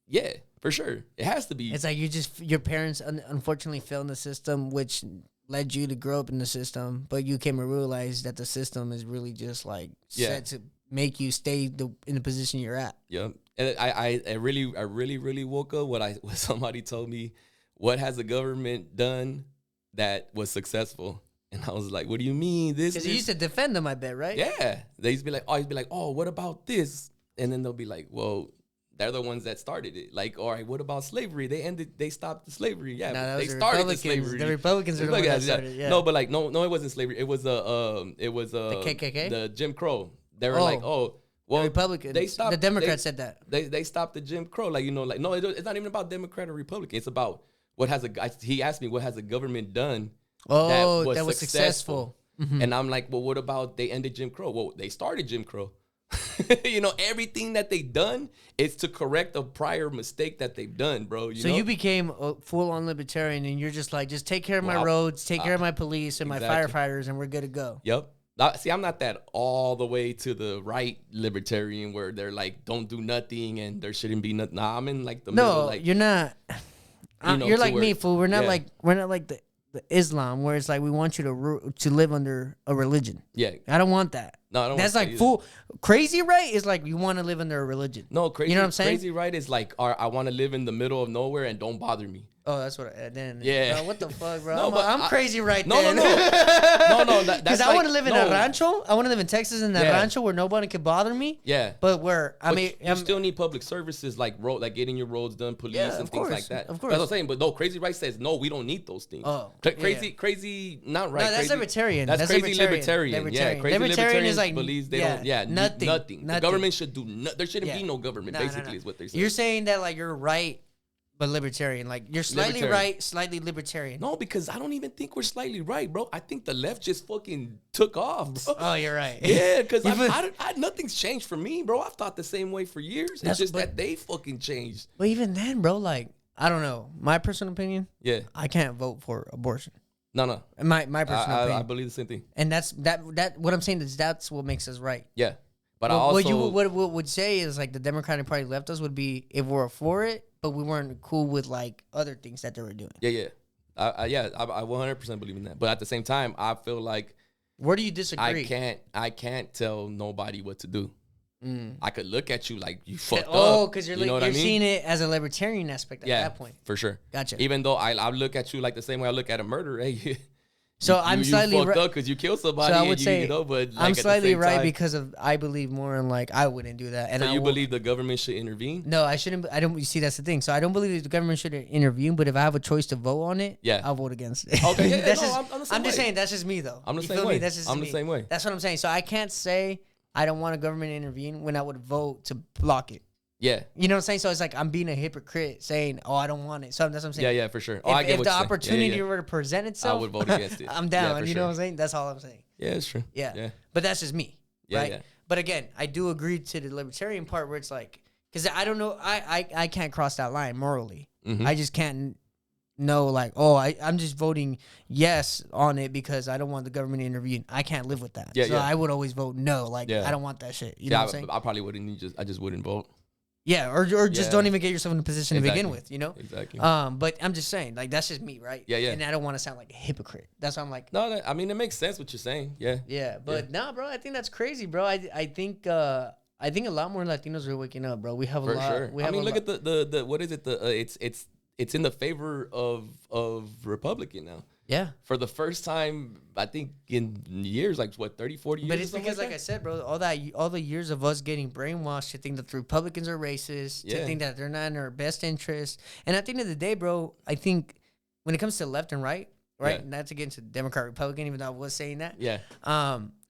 Yeah, for sure. It has to be. It's like your parents unfortunately fell in the system, which led you to grow up in the system, but you came to realize that the system is really just like set to make you stay in the position you're at. Yeah, and I really woke up when somebody told me, what has the government done that was successful? And I was like, what do you mean? Because you used to defend them, I bet, right? Yeah, they used to be like, oh, what about this? And then they'll be like, well, they're the ones that started it. Like, all right, what about slavery? They stopped the slavery. Yeah, no, they started the slavery. The Republicans are the ones that started it. Yeah. No, but like, no, it wasn't slavery. It was the KKK, the Jim Crow. They were like, oh, well, the Republicans. They stopped. The Democrats said that. They stopped the Jim Crow. Like, you know, like, no, it's not even about Democrat or Republican. It's about he asked me, what has the government done that was successful? Mm-hmm. And I'm like, well, what about they ended Jim Crow? Well, they started Jim Crow. You know, everything that they've done is to correct a prior mistake that they've done, bro. You became a full-on libertarian, and you're just like, just take care of my roads, take care of my police and my firefighters, and we're good to go. Yep. See, I'm not that all the way to the right libertarian where they're like, don't do nothing and there shouldn't be nothing. Nah, I'm in like the middle. Like, you're not. You're like me, fool. We're not like the Islam, where it's like we want you to live under a religion. Yeah. I don't want that. No, I don't That's want like that full crazy right is like you want to live under a religion. No, crazy. You know what I'm saying? Crazy right is like, I want to live in the middle of nowhere and don't bother me. Oh, that's what I then. Yeah. Bro, what the fuck, bro? No, I'm crazy right No, then. no, no. No, that's Because I want to live in a rancho. I want to live in Texas in a rancho where nobody can bother me. Yeah. But where, I mean. you still need public services like getting your roads done, police and things like that. Of course. That's what I'm saying. But no, crazy right says, no, we don't need those things. Oh. Crazy, not right. No, that's crazy, libertarian. That's crazy libertarian. Yeah, crazy libertarian is like believes they don't. Yeah, nothing. The government should do nothing. There shouldn't be no government. Basically, is what they're saying. You're saying that like you're right, but libertarian. Like you're slightly right, slightly libertarian. No, because I don't even think we're slightly right, bro. I think the left just fucking took off, bro. Oh, you're right. Yeah, because nothing's changed for me, bro. I've thought the same way for years. It's just that they fucking changed. But even then, bro, like I don't know. My personal opinion. Yeah. I can't vote for abortion. No. My personal opinion. I believe the same thing. And that's what I'm saying is that's what makes us right. Yeah. But what you would say is like the Democratic Party left us would be if we're for it, but we weren't cool with like other things that they were doing. Yeah. I 100% believe in that. But at the same time, I feel like where do you disagree? I can't tell nobody what to do. I could look at you like you fucked up. Oh, because you're know what I mean? seeing it as a libertarian aspect at that point. For sure. Gotcha. Even though I look at you like the same way I look at a murderer. Hey, so I'm slightly fucked up because you killed somebody. So I would say, but like I'm slightly right time, because of I believe more in like I wouldn't do that. And so you believe the government should intervene? No, I shouldn't. I don't. You see, that's the thing. So I don't believe the government should intervene. But if I have a choice to vote on it, I'll vote against it. Okay, yeah, I'm just saying that's just me though. I'm the same way. That's just I'm the same way. That's what I'm saying. So I can't say I don't want a government to intervene when I would vote to block it. Yeah. You know what I'm saying? So it's like I'm being a hypocrite saying, oh, I don't want it. So that's what I'm saying. Yeah, for sure. If the opportunity were to present itself, I would vote against it. I'm down. You know what I'm saying? That's all I'm saying. Yeah, it's true. Yeah. But that's just me. Right? Yeah. But again, I do agree to the libertarian part where it's like, because I don't know, I can't cross that line morally. Mm-hmm. I just can't know like, oh, I'm just voting yes on it because I don't want the government to intervene. I can't live with that. So I would always vote no. Like, I don't want that shit. You know what I'm saying? I probably wouldn't. I just wouldn't vote. Yeah, or just don't even get yourself in a position to begin with, you know? Exactly. But I'm just saying, like, that's just me, right? Yeah. And I don't want to sound like a hypocrite. That's why I'm like... No, I mean, it makes sense what you're saying. Yeah. Yeah, but nah, bro, I think that's crazy, bro. I think a lot more Latinos are waking up, bro. We have a lot... For sure. I mean, look at the what is it? It's in the favor of Republican now. Yeah. For the first time, I think in years, like what, 30, 40 years? But it's because, like I said, bro, all the years of us getting brainwashed to think that the Republicans are racist, to think that they're not in our best interest. And at the end of the day, bro, I think when it comes to left and right, not to get into Democrat, Republican, even though I was saying that. Yeah.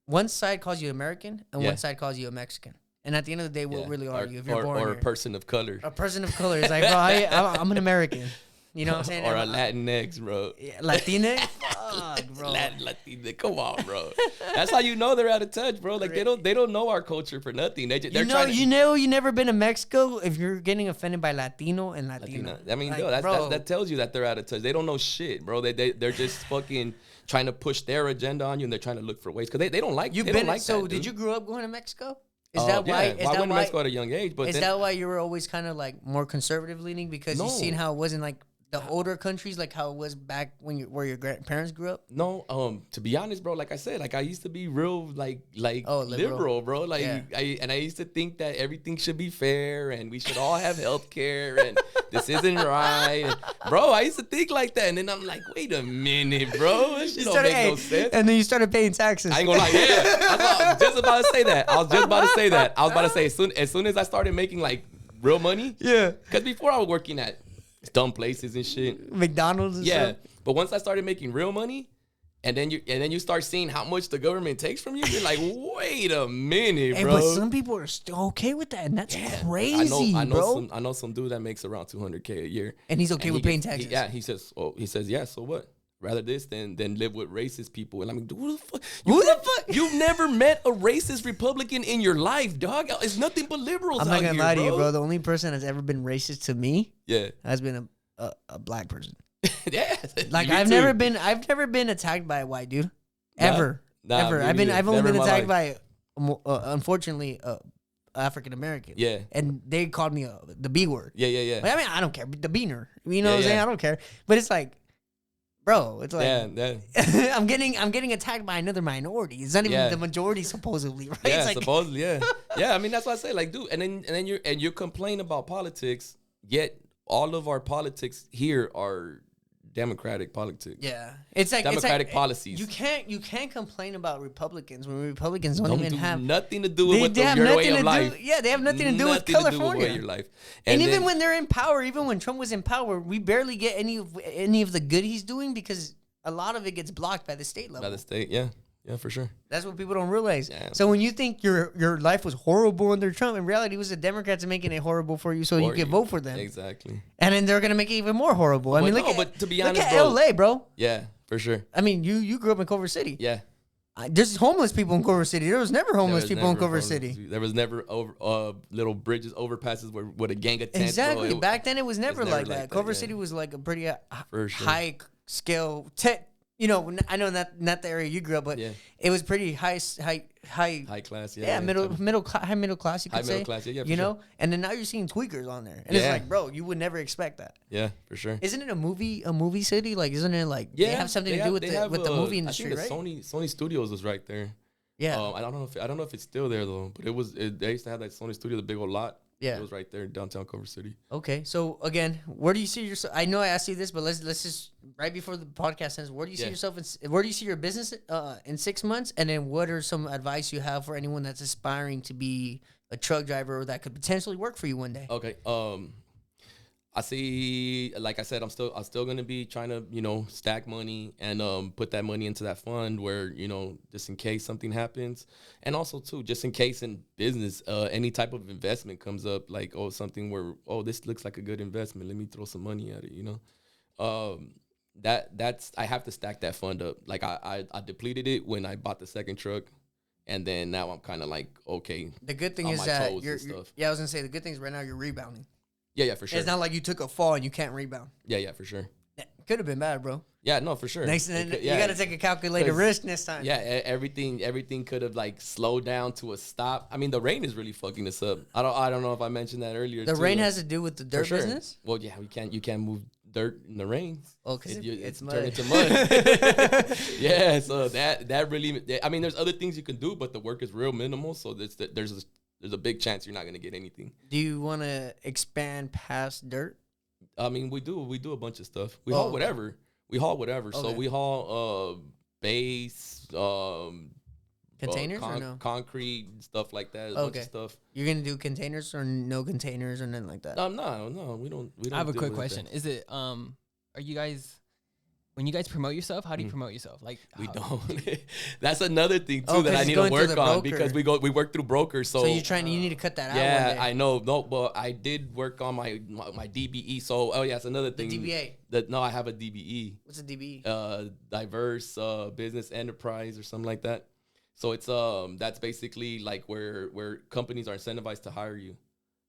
One side calls you American and one side calls you a Mexican. And at the end of the day, what really are you if you're born or here? a person of color. A person of color is like, bro, I'm an American. You know what I'm saying? Or a Latinx, bro. Yeah, Latinx? Fuck, bro. Latinx. Come on, bro. That's how you know they're out of touch, bro. Like they don't know our culture for nothing. You never been to Mexico if you're getting offended by Latino and Latina. I mean, like, that tells you that they're out of touch. They don't know shit, bro. They're just fucking trying to push their agenda on you, and they're trying to look for ways because they don't like. So did you grow up going to Mexico? Is that why? I went to Mexico at a young age, but is that why you were always kind of like more conservative leaning because you seen how it wasn't like the older countries, like how it was back when where your grandparents grew up? No, to be honest, bro, like I said, like I used to be real like liberal, bro. Like I used to think that everything should be fair and we should all have health care and this isn't right. And, bro, I used to think like that. And then I'm like, wait a minute, bro. This shit don't make no sense. And then you started paying taxes. I ain't gonna lie, I was just about to say that. I was about to say as soon as I started making like real money. Yeah. Because before I was working at dumb places and shit. McDonald's and stuff. But once I started making real money, and then you start seeing how much the government takes from you, you're like, wait a minute, bro. But some people are still okay with that, and that's crazy, bro. I know some dude that makes around $200K a year, and he's okay with paying taxes. He says, yeah. So what? Rather this than live with racist people. And I'm like, who the fuck? You've never met a racist Republican in your life, dog. It's nothing but liberals out here, I'm not gonna lie to you, bro. The only person that's ever been racist to me, has been a black person. Yeah, like I've never been attacked by a white dude, ever. I've only been attacked by, unfortunately, African American. Yeah, and they called me the B word. Yeah. Like, I mean, I don't care. The beaner. You know what I'm saying? I don't care. But it's like, bro, it's like yeah. I'm getting attacked by another minority. It's not even the majority supposedly, right? Yeah, It's like, supposedly, yeah. Yeah, I mean, that's what I say. Like, dude, and then you complain about politics, yet all of our politics here are Democratic politics. yeah, it's like Democratic policies. You can't complain about Republicans when Republicans don't even do have nothing to do with they have your nothing way to of life. do. Yeah, they have nothing to do with Nothing to do with California. way of your life. And then, even when they're in power, even when Trump was in power, we barely get any of the good he's doing because a lot of it gets blocked by the state level. by the state, yeah, for sure. That's what people don't realize. Yeah. So when you think your life was horrible under Trump, in reality, it was the Democrats making it horrible for you, so you could vote for them. Exactly. And then they're gonna make it even more horrible. I mean, but to be honest, look at bro, LA, bro. Yeah, for sure. I mean, you grew up in Culver City. Yeah. There's homeless people in Culver City. There was never homeless people in Culver homeless. City. There was never little bridges, overpasses with a gang of tents. Exactly. Bro. Back then, it was never like that. Culver yeah. City was like a pretty For sure. high scale. You know, I know not the area you grew up, but Yeah. it was pretty high class. yeah, middle class. You could High say. middle class. Yeah, for you sure. know, and then now you're seeing tweakers on there, and it's Yeah. like, bro, you would never expect that. Yeah, for sure. Isn't it a movie city? Like, isn't it like Yeah, they have something to do with the movie industry, I think right? Sony Studios was right there. Yeah. I don't know if it's still there though, but they used to have that Sony Studio, the big old lot. Yeah. It was right there in downtown Culver City. Okay, so again, where do you see yourself? I know I asked you this, but let's just right before the podcast ends. Where do you see yourself? Where do you see your business in 6 months? And then, what are some advice you have for anyone that's aspiring to be a truck driver that could potentially work for you one day? Okay. I see, like I said, I'm still gonna be trying to, stack money and put that money into that fund where, just in case something happens. And also too, just in case in business, any type of investment comes up, like, something where, this looks like a good investment, let me throw some money at it, that's I have to stack that fund up. Like I depleted it when I bought the second truck. And then now I'm kind of like, okay. The good thing is that you're I was gonna say the good thing is right now you're rebounding. Yeah, for sure. It's not like you took a fall and you can't rebound. Yeah, for sure. Could have been bad, bro. Yeah, no, for sure. You got to take a calculated risk next time. Yeah, everything could have like slowed down to a stop. I mean, the rain is really fucking us up. I don't know if I mentioned that earlier. The rain has to do with the dirt business. Well, yeah, you can't move dirt in the rain. Oh, because it's mud. Turn into mud. Yeah, so that really. I mean, there's other things you can do, but the work is real minimal. So there's a big chance you're not gonna get anything. Do you want to expand past dirt? I mean, we do a bunch of stuff. We haul whatever. Okay. So we haul base, containers or no? Concrete, stuff like that. A bunch of stuff. You're gonna do containers or no containers or nothing like that? No, we don't. I have a quick question. Is it are you guys? When you guys promote yourself, how do you promote yourself? Like we don't. That's another thing too that I need to work on because we work through brokers. So you're trying. You need to cut that out. Yeah, one day. I know. No, but I did work on my DBE. So it's another thing. The DBA. I have a DBE. What's a DBE? Diverse business enterprise or something like that. So it's that's basically like where companies are incentivized to hire you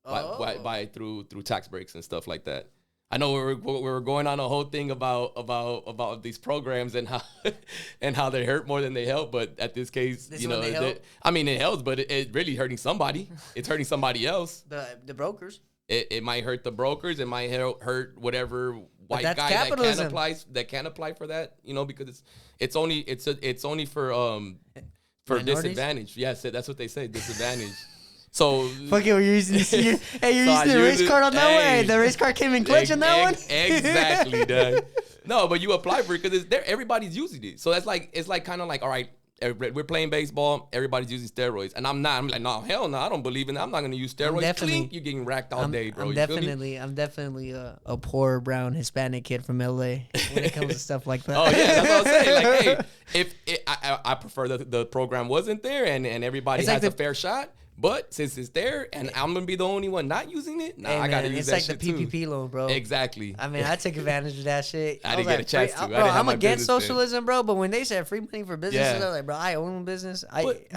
by through tax breaks and stuff like that. I know we were going on a whole thing about these programs and how they hurt more than they help, but at this case, I mean it helps, but it really hurting somebody. It's hurting somebody else. The brokers. It might hurt the brokers. It might hurt whatever white guy that can't apply for that. Because it's only for disadvantage. Yes, that's what they say, disadvantage. So fuck it, you're using you're using the race card on that one. Hey, the race card came in clutch on that one. Exactly, dog. No, but you apply for it because everybody's using it. So it's like kind of like, all right, we're playing baseball, everybody's using steroids, and I'm not. I'm like, no, hell no, I don't believe in that. I'm not gonna use steroids. Clink, you're getting racked all day, bro. I'm definitely a poor brown Hispanic kid from LA when it comes to stuff like that. Oh yeah, that's what I'm saying. Like, hey, if I prefer the program wasn't there and everybody has a fair shot. But since it's there and I'm gonna be the only one not using it, I gotta use that shit too. It's like the PPP loan, bro. Exactly. I mean, I took advantage of that shit. I didn't get a chance to. Bro, I'm against socialism, bro. But when they said free money for businesses, I was like, bro, I own a business. But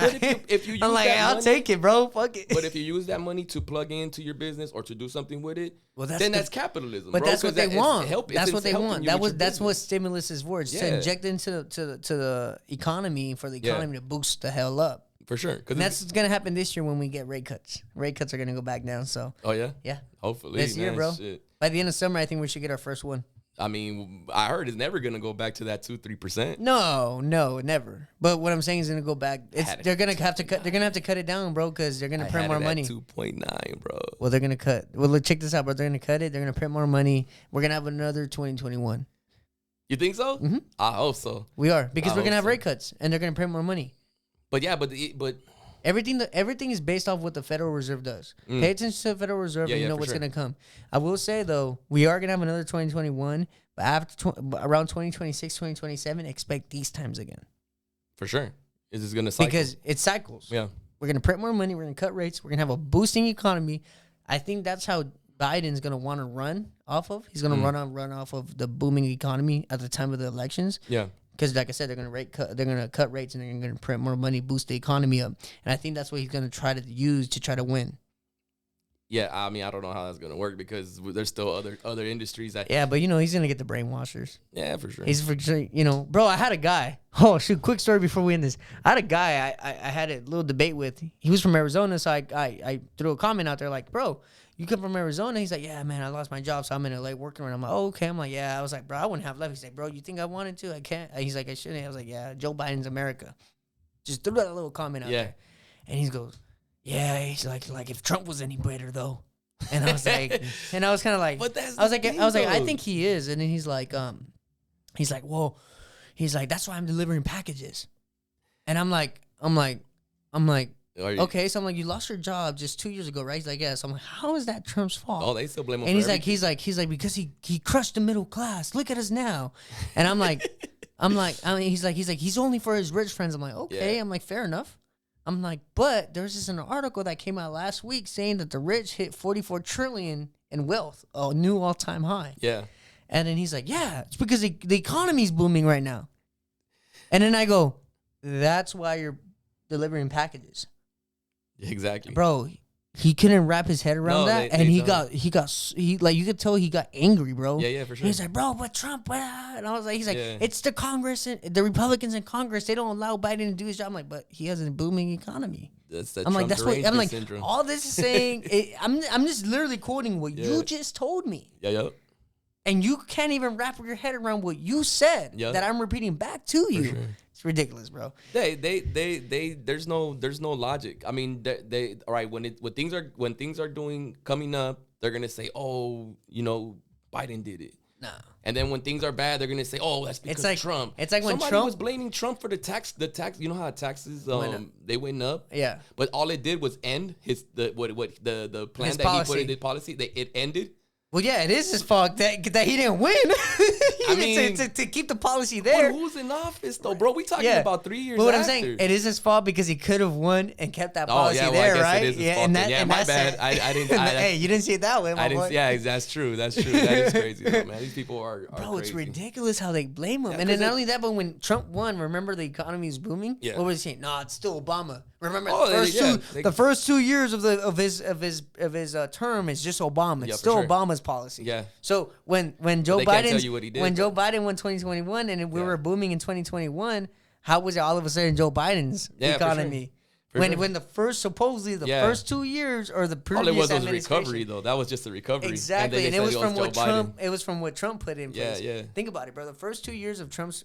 if you use I'm like, I'll take it, bro. Fuck it. But if you use that money to plug into your business or to do something with it, then that's capitalism. But bro, that's what they want. That's what they want. That's That's what stimulus is for. It's to inject into the economy for the economy to boost the hell up. For sure. And that's what's going to happen this year when we get rate cuts. Rate cuts are going to go back down. So. Oh, yeah? Yeah. Hopefully. This year, bro. Shit. By the end of summer, I think we should get our first one. I mean, I heard it's never gonna go back to that 2-3%. No, never. But what I'm saying is gonna go back. They're gonna have to cut. They're gonna have to cut it down, bro, because they're gonna print more money. 2.9, bro. Well, they're gonna cut. Well, look, check this out, bro. They're gonna cut it. They're gonna print more money. We're gonna have another 2021. You think so? Mm-hmm. I hope so. We are because we're gonna have so. rate cuts, and they're gonna print more money. But yeah, but Everything is based off what the Federal Reserve does. Pay attention to the Federal Reserve, and you know what's gonna come. I will say though, we are gonna have another 2021. But after around 2026, 2027, expect these times again. For sure. Is this going to cycle? Because it cycles. Yeah. We're going to print more money. We're going to cut rates. We're going to have a boosting economy. I think that's how Biden's going to want to run off of. He's going to run off of the booming economy at the time of the elections. Yeah. Because like I said, they're going to cut rates and they're going to print more money, boost the economy up. And I think that's what he's going to try to use to try to win. Yeah, I mean, I don't know how that's gonna work because there's still other industries that. Yeah, but he's gonna get the brainwashers. Yeah, for sure. He's for sure. Bro, I had a guy. Oh shoot! Quick story before we end this. I had a guy I had a little debate with. He was from Arizona, so I threw a comment out there like, bro, you come from Arizona? He's like, yeah, man, I lost my job, so I'm in LA working. And I'm like, oh, okay. I'm like, yeah. I was like, bro, I wouldn't have left. He's like, bro, you think I wanted to? I can't. He's like, I shouldn't. I was like, yeah, Joe Biden's America. Just threw that little comment out there, and he goes, yeah. He's like if Trump was any better though. And I was like, and I was kind of like, but that's I was like, I think he is. And then he's like, well, that's why I'm delivering packages. And I'm like, okay. So I'm like, you lost your job just 2 years ago, right? He's like, yes. I'm like, how is that Trump's fault? Oh, they still blame him. And he's like, because he crushed the middle class. Look at us now. And I'm like, he's like, he's only for his rich friends. I'm like, okay. Yeah. I'm like, fair enough. I'm like, but there's just an article that came out last week saying that the rich hit 44 trillion in wealth, a new all-time high. Yeah. And then he's like, yeah, it's because the economy's booming right now. And then I go, that's why you're delivering packages. Exactly. Bro, he couldn't wrap his head around that. And he you could tell he got angry, bro. Yeah, for sure. He's like, bro, but Trump, and I was like, it's the Congress and the Republicans in Congress. They don't allow Biden to do his job. I'm like, but he has a booming economy. I'm like, that's what I'm like. Syndrome. All this is saying, I'm just literally quoting what you just told me. Yeah. And you can't even wrap your head around what you said that I'm repeating back to you. Sure. It's ridiculous, bro. There's no logic. I mean, they all right when things are coming up, they're gonna say, oh, Biden did it. No. And then when things are bad, they're gonna say, oh, that's because Trump. It's like when somebody Trump was blaming Trump for the tax. You know how taxes they went up. Yeah. But all it did was end the plan his that policy. he put in the policy. It ended. Well, yeah, it is his fault that he didn't win. to keep the policy there. Well, who's in office though, bro? We talking about 3 years. But what after. I'm saying, it is his fault because he could have won and kept that policy there, I guess right? It is his fault. My bad. I didn't. Hey, you didn't see it that way, my boy. Yeah, that's true. That is crazy, though, man. These people are bro, crazy. It's ridiculous how they blame him. And then not only that, but when Trump won, remember the economy is booming. Yeah. What was he saying? Nah, it's still Obama. Remember the first 2 years of his term is just Obama. It's still Obama's policy. Yeah. So when Joe Biden won 2021 and we were booming in 2021, how was it all of a sudden Joe Biden's economy? When the first supposedly first 2 years or the previous all it was administration, recovery though. That was just a recovery. Exactly, and it was from what Trump. It was from what Trump put in place. Yeah. Think about it, bro. The first 2 years of Trump's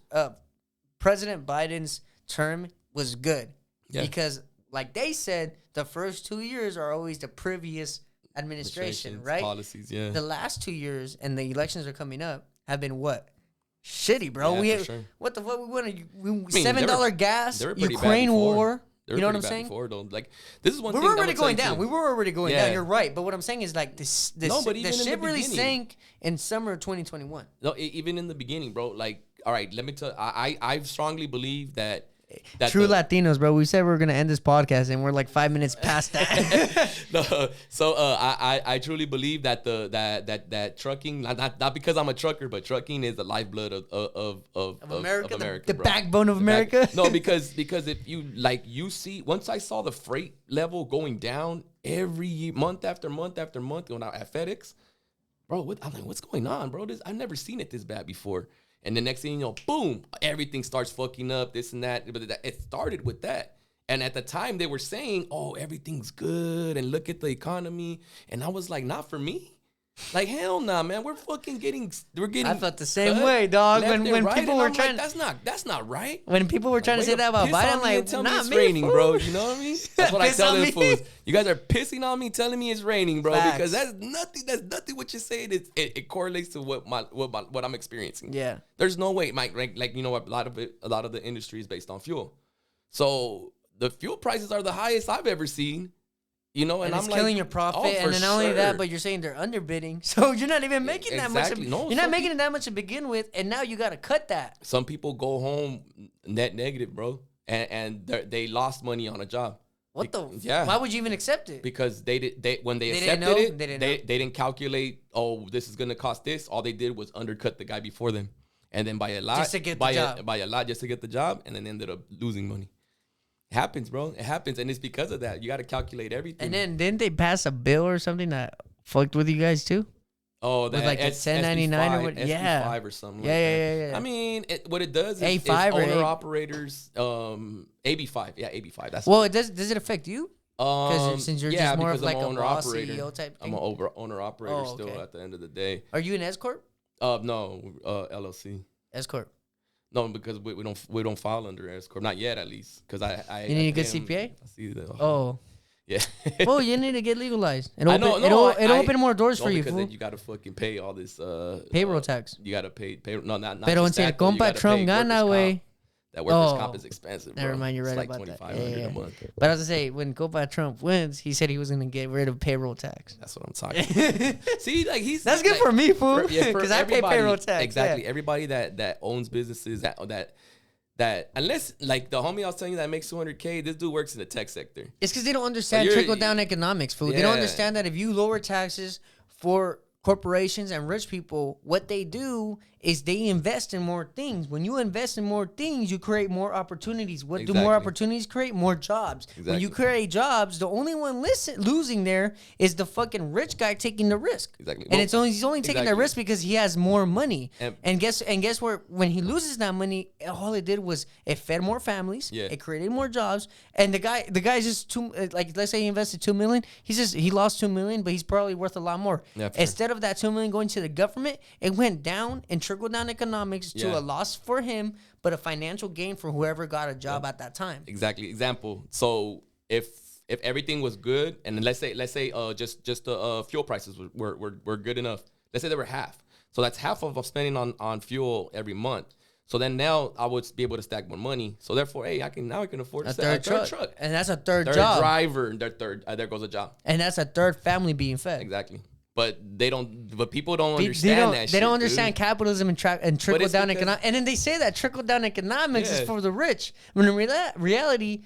President Biden's term was good because, like they said, the first 2 years are always the previous administration, right? Policies, yeah. The last 2 years and the elections are coming up have been what? Shitty, bro. What the fuck? We want $7 gas, Ukraine war. You know what I'm saying? Before, though. Like, this is one we thing were already going down. We were already going down. You're right. But what I'm saying is like the shit really sank in summer of 2021. No, even in the beginning, bro. Like, all right, let me tell you, I strongly believe that true Latinos, bro. We said we were gonna end this podcast, and we're like 5 minutes past that. I truly believe that that trucking, not because I'm a trucker, but trucking is the lifeblood of America, the bro. backbone of America. No, because if you see, once I saw the freight level going down every year, month after month after month, going out at FedEx, bro. I'm like, what's going on, bro? I've never seen it this bad before. And the next thing you know, boom, everything starts fucking up, this and that. But it started with that. And at the time, they were saying, oh, everything's good, and look at the economy. And I was like, not for me. Like, hell nah, man. We're getting. I felt the same way, dog. When right, people were I'm trying, like, that's not right. when people were trying to say that about Biden, I'm like, tell me not it's me, raining, fool. bro. You know what I mean? That's what I Piss tell on them me. fools. You guys are pissing on me, telling me it's raining, bro. Facts. Because that's nothing. That's nothing. What you're saying, it correlates to what I'm experiencing. Yeah. There's no way, Mike. Like you know, a lot of the industry is based on fuel. So the fuel prices are the highest I've ever seen. You know, and it's I'm killing like, your profit, oh, and then not only that, but you're saying they're underbidding, so you're not even making that much. No, you're not making it that much to begin with, and now you got to cut that. Some people go home net negative, bro, and they lost money on a job. What the? Yeah. Why would you even accept it? Because when they didn't accepted know? it, They they didn't calculate. Oh, this is gonna cost this. All they did was undercut the guy before them, and then by a lot, Just to get the job. by a lot, just to get the job, and then ended up losing money. It happens, bro. It happens, and it's because of that. You got to calculate everything. And then didn't they pass a bill or something that fucked with you guys too? Oh, that with like a 1099 or what? Yeah, SB5 or something. Yeah. I mean, what it does is A5 or owner operators, AB5. Yeah, AB5. That's well, does it affect you? Since you're just more of like a raw CEO type thing. I'm an owner operator still at the end of the day. Are you an S corp? No, LLC. S corp. No, because we don't file under S corp, not yet at least. Because I you need a good CPA. I see that. Oh. Yeah. Well, you need to get legalized. It'll open more doors for you. Because then you got to fucking pay all this payroll tax. You got to pay payroll. No, not Pero just si el that, though. You compa gotta Trump pay gana, workers' güey. comp. That workers' comp is expensive, bro. Never mind, you're right it's about like that. $2,500 a month. But I was gonna say, when Compa Trump wins, he said he was gonna get rid of payroll tax. That's what I'm talking. See, like that's good for me, fool. Because I pay payroll tax. Exactly. Yeah. Everybody that owns businesses that unless like the homie I was telling you that makes $200K, this dude works in the tech sector. It's because they don't understand trickle down economics, fool. They don't understand that if you lower taxes for corporations and rich people, what they do is they invest in more things. When you invest in more things, you create more opportunities. What do more opportunities create? More jobs. When you create jobs, the only one losing there is the fucking rich guy taking the risk. Exactly. And he's only taking the risk because he has more money. And guess where when he loses that money, all it did was it fed more families. Yeah. It created more jobs. And the guy's just let's say he invested $2 million. He lost $2 million, but he's probably worth a lot more. Yeah, Instead of that $2 million going to the government, it went down and trickled down economics to a loss for him, but a financial gain for whoever got a job at that time. Exactly. Example. So if everything was good, and let's say just the fuel prices were good enough. Let's say they were half. So that's half of spending on fuel every month. So then now I would be able to stack more money. So therefore, hey, I can afford a third truck. And that's a third job. Driver, and there goes a job. And that's a third family being fed. Exactly. But people don't understand that shit. They don't understand capitalism and trickle down economics. And then they say that trickle down economics is for the rich. When in reality,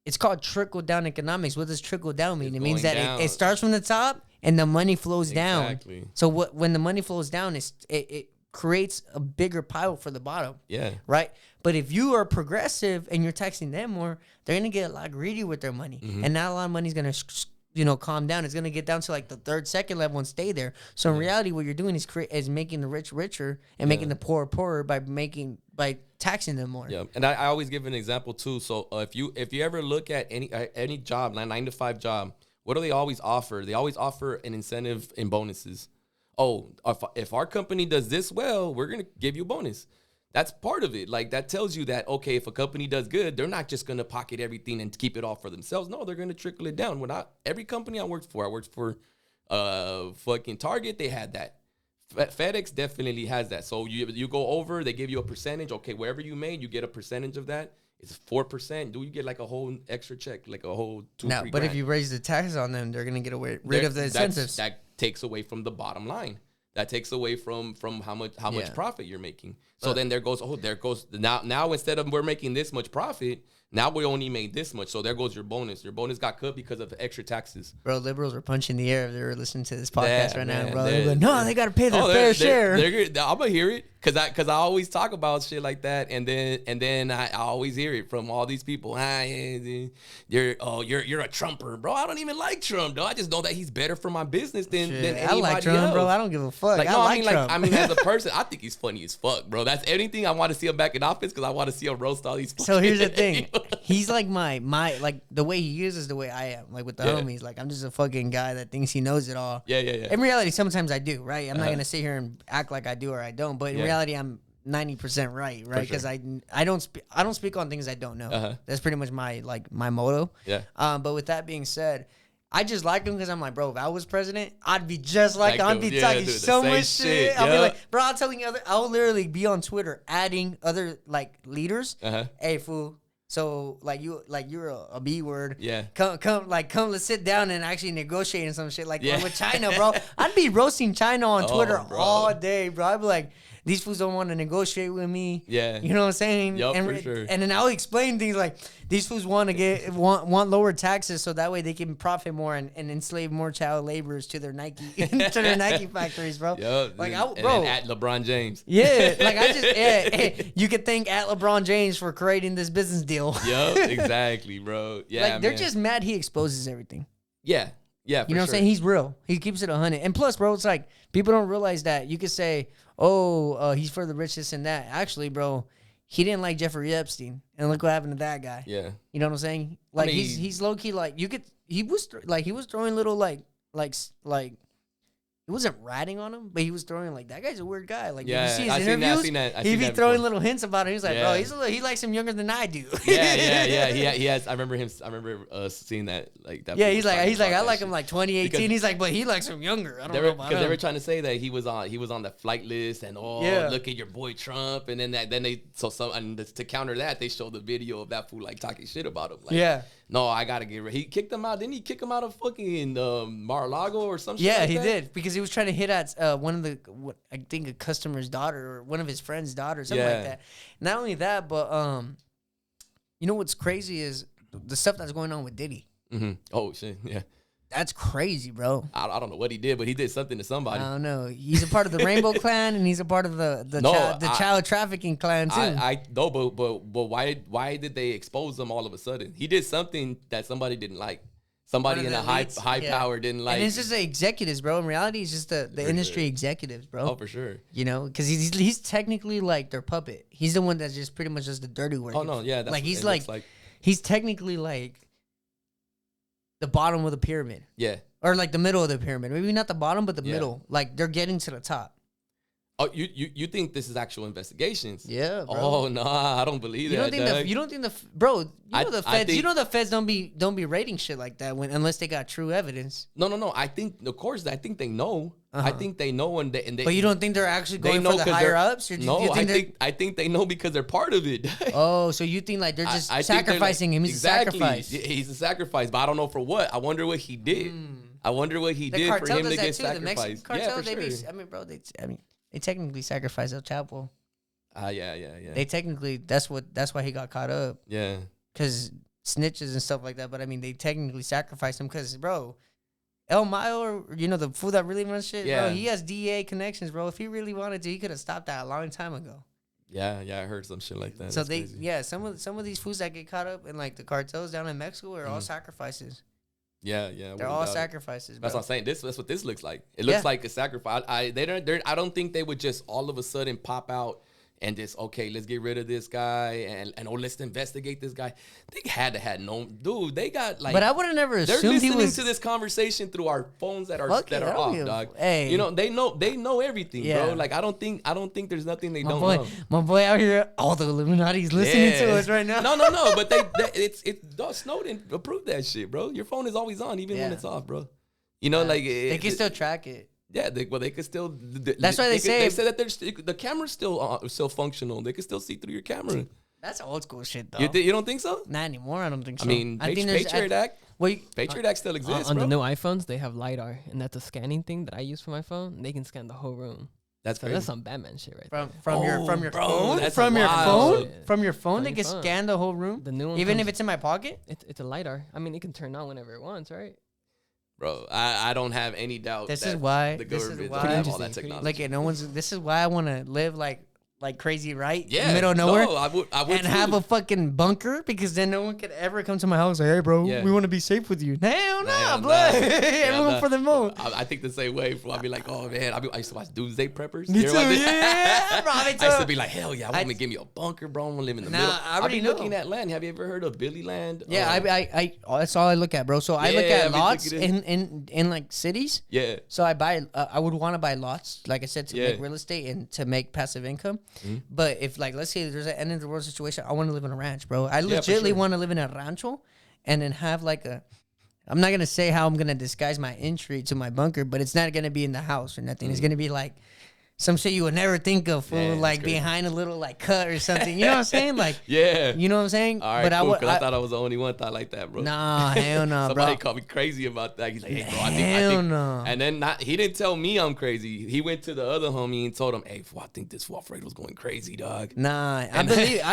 it's called trickle down economics. What does trickle down mean? It means that it starts from the top and the money flows down. So when the money flows down, it creates a bigger pile for the bottom. Yeah. Right? But if you are progressive and you're taxing them more, they're going to get a lot greedy with their money. And not a lot of money is going to calm down. It's going to get down to like the third, second level and stay there. So in reality, what you're doing is making the rich richer and making the poor poorer by taxing them more. Yeah. And I always give an example too. So if you ever look at any job, 9-to-5 job, what do they always offer? They always offer an incentive in bonuses. Oh, if our company does this well, we're going to give you a bonus. That's part of it. Like, that tells you that, okay, if a company does good, they're not just going to pocket everything and keep it all for themselves. No, they're going to trickle it down. Every company I worked for fucking Target, they had that. FedEx definitely has that. So you go over, they give you a percentage. Okay, wherever you made, you get a percentage of that. It's 4%. Do you get like a whole extra check, like a whole $2-3 but if you raise the taxes on them, they're going to get rid of the incentives. That takes away from the bottom line. That takes away from how much profit you're making. So then there goes now instead of we're making this much profit, now we only made this much. So there goes your bonus. Your bonus got cut because of extra taxes. Bro, liberals are punching the air if they were listening to this podcast now, bro. They're like, no, they got to pay their fair share. I'm gonna hear it because I always talk about shit like that, and then I always hear it from all these people. You're a Trumper, bro. I don't even like Trump, though. I just know that he's better for my business than anybody else. I like Trump, bro. I don't give a fuck. I mean, as a person, I think he's funny as fuck, bro. That's anything I want to see him back in office because I want to see him roast all these. So here's the thing. he's like my like the way he is the way I am. Like with the homies, like I'm just a fucking guy that thinks he knows it all. Yeah. In reality, sometimes I do, right? I'm not gonna sit here and act like I do or I don't, but in reality, I'm 90% right? Because I don't speak on things I don't know. That's pretty much my motto. Yeah. But with that being said, I just like him because I'm like, bro, if I was president, I'd be just like him. I'd be talking so much shit. I'll be like, bro, I'll literally be on Twitter adding other like leaders. Hey, fool. So you're a B word. Yeah. Come, let's sit down and actually negotiate and some shit like with China, bro. I'd be roasting China on Twitter all day, bro. I'd be like, these fools don't want to negotiate with me. Yeah. You know what I'm saying? Yup, and, for sure. And then I'll explain things like these fools want lower taxes so that way they can profit more and enslave more child laborers to their Nike factories, bro. Yup. Like and at LeBron James. Yeah. Like you could thank at LeBron James for creating this business deal. Yup, exactly, bro. Yeah. Like they're just mad he exposes everything. Yeah. Yeah. You know what I'm saying? He's real. He keeps it 100. And plus, bro, it's like people don't realize that you could say, he's for the rich, this and that. Actually, bro, he didn't like Jeffrey Epstein, and look what happened to that guy. Yeah, you know what I'm saying? Like he's low key like he was throwing little like he wasn't ratting on him, but he was throwing like that guy's a weird guy. Like if you see his interviews, he'd be throwing little hints about it. He's like, bro, he likes him younger than I do. Yeah. He has. I remember seeing that like that. Yeah, he's like I like him like 2018. Because he's like, but he likes him younger. I don't know about him. They were trying to say that he was on the flight list and look at your boy Trump, and then to counter that they showed the video of that fool like talking shit about him. Like, no, I gotta get rid. He kicked him out. Didn't he kick him out of fucking Mar-a-Lago or some shit? Yeah, like he that? did because he was trying to hit at I think a customer's daughter or one of his friend's daughters, something like that. Not only that, but you know what's crazy is the stuff that's going on with Diddy. Mm-hmm. Oh shit, yeah. That's crazy, bro. I don't know what he did, but he did something to somebody. I don't know. He's a part of the Rainbow Clan, and he's a part of the child trafficking clan too. But why did they expose him all of a sudden? He did something that somebody didn't like. Somebody in a high power didn't like. And it's just the executives, bro. In reality, it's just the industry executives, bro. Oh, for sure. You know, because he's technically like their puppet. He's the one that's just pretty much just the dirty work. Oh no, yeah. That's he's technically like the bottom of the pyramid. Yeah. Or like the middle of the pyramid. Maybe not the bottom, but the middle. Like they're getting to the top. Oh, you think this is actual investigations? Yeah, bro. Oh no, I don't believe that. You don't think the bro? The feds. The feds don't be rating shit like that unless they got true evidence. No. I think they know. I think they know, and they. But you don't think they're actually going for the higher ups? Or no, I think they know because they're part of it. Oh, so you think like they're just sacrificing him? He's a sacrifice. He's a sacrifice, but I don't know for what. I wonder what he did. I wonder what he did for him to get sacrificed. The Mexican cartel, they technically sacrificed El Chapo. Yeah. They technically, that's why he got caught up. Yeah. Because snitches and stuff like that. But I mean, they technically sacrificed him because, bro, El Mayo, the fool that really runs shit, bro, he has DEA connections, bro. If he really wanted to, he could have stopped that a long time ago. Yeah, I heard some shit like that. So some of these fools that get caught up in like the cartels down in Mexico are all sacrifices. Yeah. They're all sacrifices, bro. That's what I'm saying. That's what this looks like. It looks like a sacrifice. I don't think they would just all of a sudden pop out and just, okay, let's get rid of this guy and let's investigate this guy. They had to have known, dude. They got like. But I would have never assumed they're listening to this conversation through our phones that are off, dog. Hey, they know everything, bro. Like I don't think there's nothing they don't know. My boy out here, all the Illuminati's listening to us right now. No. But Snowden approved that shit, bro. Your phone is always on, even when it's off, bro. They can still track it. Yeah, they could still. That's why they say that the camera's still functional. They can still see through your camera. That's old school shit, though. You don't think so? Not anymore. I don't think so. I mean, Patriot Act. Patriot Act still exists, on bro. the new iPhones, they have LiDAR, and that's a scanning thing that I use for my phone. They can scan the whole room. That's some Batman shit right there. From your phone. From your phone, they can scan the whole room. The new one, even if it's in my pocket. It's a LiDAR. I mean, it can turn on whenever it wants, right? Bro, I don't have any doubt. This is why the government have all that technology. This is why I want to live like like crazy, right? Yeah, middle of nowhere. No, I would and too. have a fucking bunker because then no one could ever come to my house like, hey, bro, we want to be safe with you. Hell nah, blood. Everyone for the moon. I think the same way. I'd be like, oh man, I used to watch Doomsday Preppers. Me too. Yeah, bro. I used to be like, hell yeah, I want to give me a bunker, bro. I want to live in the middle. I already be looking at land. Have you ever heard of Billy Land? Yeah, I that's all I look at, bro. So I look at lots in like cities. Yeah. So I buy. I would want to buy lots, like I said, to make real estate and to make passive income. Mm-hmm. But if like let's say there's an end of the world situation, I want to live in a ranch, bro. I legitimately want to live in a rancho, and then have like a. I'm not gonna say how I'm gonna disguise my entry to my bunker, but it's not gonna be in the house or nothing. Mm-hmm. It's gonna be like some shit you would never think of, fool. Like behind a little like cut or something. You know what I'm saying? Like you know what I'm saying? All right, but cool, I thought I was the only one thought like that, bro. Nah, hell no, bro. Somebody called me crazy about that. He's like, hey, bro, I think no. And then he didn't tell me I'm crazy. He went to the other homie and told him, hey, fool, I think this Alfredo's going crazy, dog. Nah, I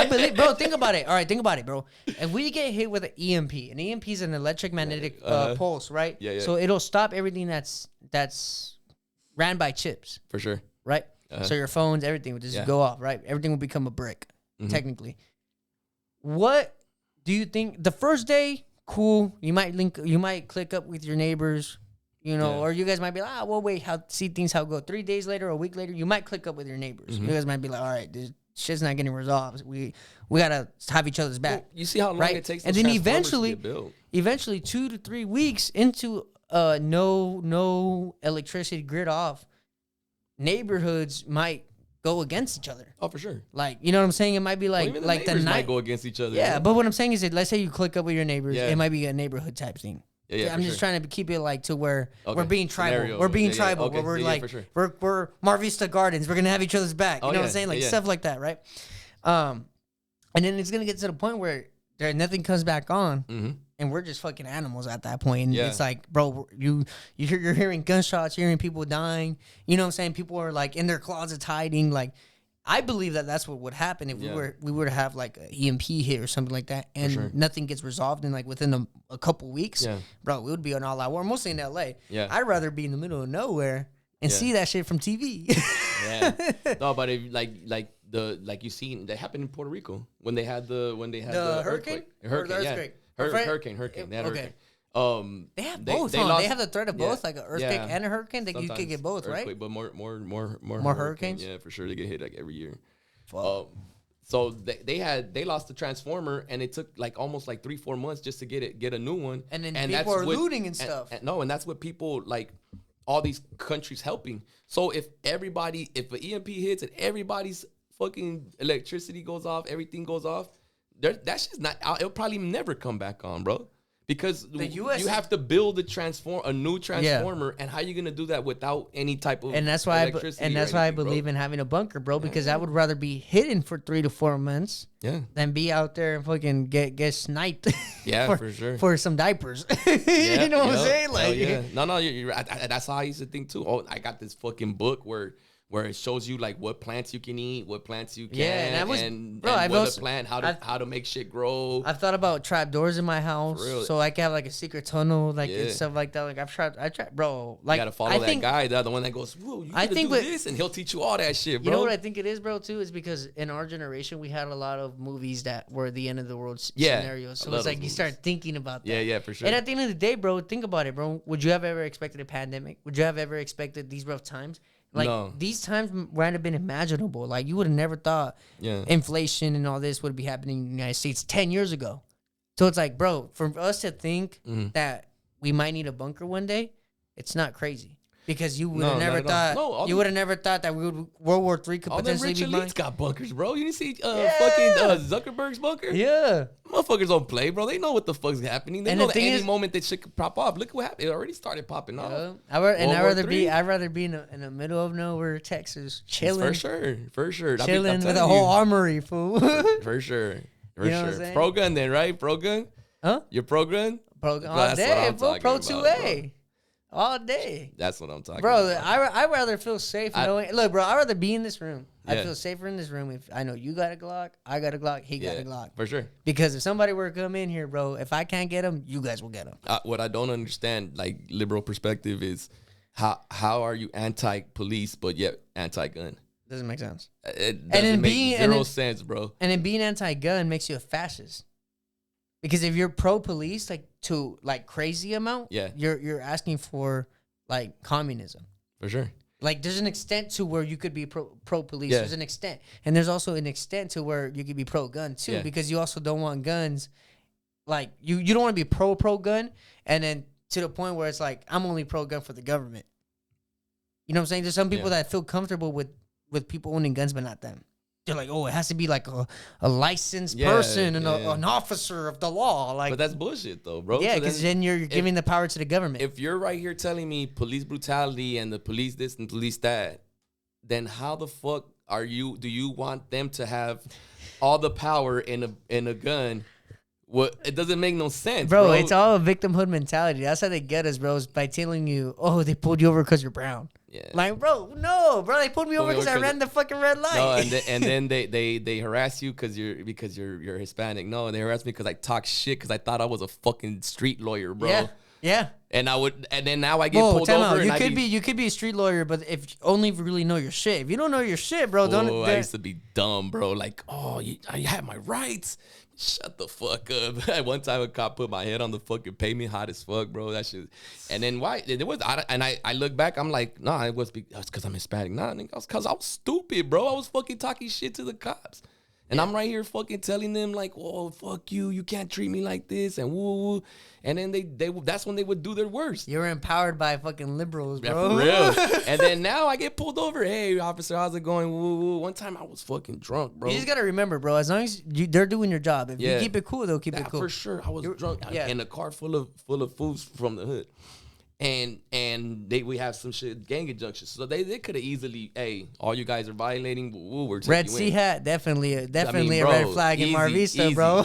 believe, bro. Think about it. All right, think about it, bro. If we get hit with an EMP is an electromagnetic pulse, right? Yeah. So it'll stop everything that's ran by chips. For sure. Right? So your phones, everything would just go off, right? Everything will become a brick, technically. What do you think? The first day, cool. You might click up with your neighbors, you know, or you guys might be like, we'll wait, see things how it go. 3 days later, a week later, you might click up with your neighbors. You guys might be like, all right, this shit's not getting resolved. We gotta have each other's back. Well, you see how long it takes, and then eventually, 2 to 3 weeks into no electricity grid off. Neighborhoods might go against each other. Oh, for sure. Like, you know what I'm saying? It might be like even like the night might go against each other. Yeah, but what I'm saying is that let's say you click up with your neighbors, it might be a neighborhood type thing. Yeah, I'm just trying to keep it like to where we're being tribal. Scenario. We're being tribal. Okay. Where we're like we're Mar Vista Gardens. We're gonna have each other's back. You know what I'm saying? Like stuff like that, right? And then it's gonna get to the point where nothing comes back on. And we're just fucking animals at that point. And it's like, bro, you're hearing gunshots, you're hearing people dying. You know what I'm saying? People are like in their closets hiding. Like, I believe that's what would happen if we were to have like an EMP hit or something like that, and nothing gets resolved in like within a couple weeks. Bro, we would be on all out war. Mostly in LA. I'd rather be in the middle of nowhere and see that shit from TV. No, but if, like you seen that happened in Puerto Rico when they had the hurricane. Hurricane. They had hurricane. They have both. They have the threat of both, like an earthquake and a hurricane. That you could get both, right? But more hurricanes. Yeah, for sure. They get hit like every year. So they lost the transformer, and it took like almost like 3-4 months just to get a new one. And then people are looting and stuff. And that's what people like. All these countries helping. So if an EMP hits and everybody's fucking electricity goes off, everything goes off. That's just not. It'll probably never come back on, bro. Because you have to build a new transformer, and how you gonna do that without any type of electricity? And that's why I believe in having a bunker, bro. Because I would rather be hidden for 3 to 4 months, than be out there and fucking get sniped. Yeah, for sure. For some diapers, you know what I'm saying? Like, no, you're right. That's how I used to think too. Oh, I got this fucking book where it shows you like what plants you can eat, what plants you can't, how to make shit grow. I've thought about trapdoors in my house, so I can have like a secret tunnel, like and stuff like that. Like I tried, bro. Like you gotta follow that guy, the other one that goes, "Whoa, you gotta do this," and he'll teach you all that shit, bro. You know what I think it is, bro? Too is because in our generation we had a lot of movies that were the end of the world scenarios. So it's like you start thinking about that. Yeah, for sure. And at the end of the day, bro, think about it, bro. Would you have ever expected a pandemic? Would you have ever expected these rough times? Like, these times might have been imaginable. Like, you would have never thought inflation and all this would be happening in the United States 10 years ago. So it's like, bro, for us to think that we might need a bunker one day, it's not crazy. Because you would have never thought you would have never thought that World War III could potentially be mine. Got bunkers, bro. You didn't see fucking Zuckerberg's bunker? Yeah. Motherfuckers don't play, bro. They know what the fuck's happening. They know that any moment that shit could pop off. Look what happened. It already started popping off. I'd rather be in the middle of nowhere, Texas, chilling. For sure. Chilling with a whole armory, fool. For sure. Pro gun then, right? Pro gun? Huh? You're pro gun? Pro gun all day, bro. Pro 2A. All day. That's what I'm talking about. Bro, I'd rather feel safe knowing. Look, bro, I'd rather be in this room. I feel safer in this room if I know you got a Glock, I got a Glock, he got a Glock. For sure. Because if somebody were to come in here, bro, if I can't get him, you guys will get him. What I don't understand, like liberal perspective, is how are you anti-police but yet anti-gun? Doesn't make sense. It doesn't make zero sense, bro. And then being anti-gun makes you a fascist. Because if you're pro-police, like to like crazy amount, you're asking for like communism. For sure. Like there's an extent to where you could be pro-police. Yeah. There's an extent. And there's also an extent to where you could be pro-gun too. Yeah. Because you also don't want guns. Like you don't want to be pro-gun and then to the point where it's like, I'm only pro-gun for the government. You know what I'm saying? There's some people that feel comfortable with people owning guns, but not them. They're like, oh, it has to be like a licensed person and an officer of the law. Like, but that's bullshit, though, bro. Yeah, because then you're giving the power to the government. If you're right here telling me police brutality and the police this and police that, then how the fuck do you want them to have all the power in a gun? What, it doesn't make no sense, bro. It's all a victimhood mentality. That's how they get us, bro, is by telling you, oh, they pulled you over because you're brown. Yeah. Like, bro, no, bro, they pulled me over because I ran the fucking red light. No, and then they harass you because you're Hispanic. No, they harass me because I talk shit because I thought I was a fucking street lawyer, bro. Yeah. And then now I get pulled over. You could be a street lawyer, but if only if you really know your shit. If you don't know your shit, bro, don't. I used to be dumb, bro. Like, I have my rights. Shut the fuck up. At one time, a cop put my head on the fucking pavement, hot as fuck, bro. That shit. And then why? It was. I look back. I'm like, nah, it was because I'm Hispanic. Nah, it was because I was stupid, bro. I was fucking talking shit to the cops. And I'm right here fucking telling them like, "Oh, fuck you! You can't treat me like this." And woo. And then they that's when they would do their worst. You're empowered by fucking liberals, bro. Yeah, for real. And then now I get pulled over. Hey, officer, how's it going? Woo. One time I was fucking drunk, bro. You just gotta remember, bro. As long as they're doing your job, if you keep it cool, they'll keep it cool. For sure. I was drunk in a car full of fools from the hood. And we have some shit gang injunctions, so they could have easily, hey, all you guys are violating. We're Red Sea hat, definitely a red flag in Mar Vista, bro.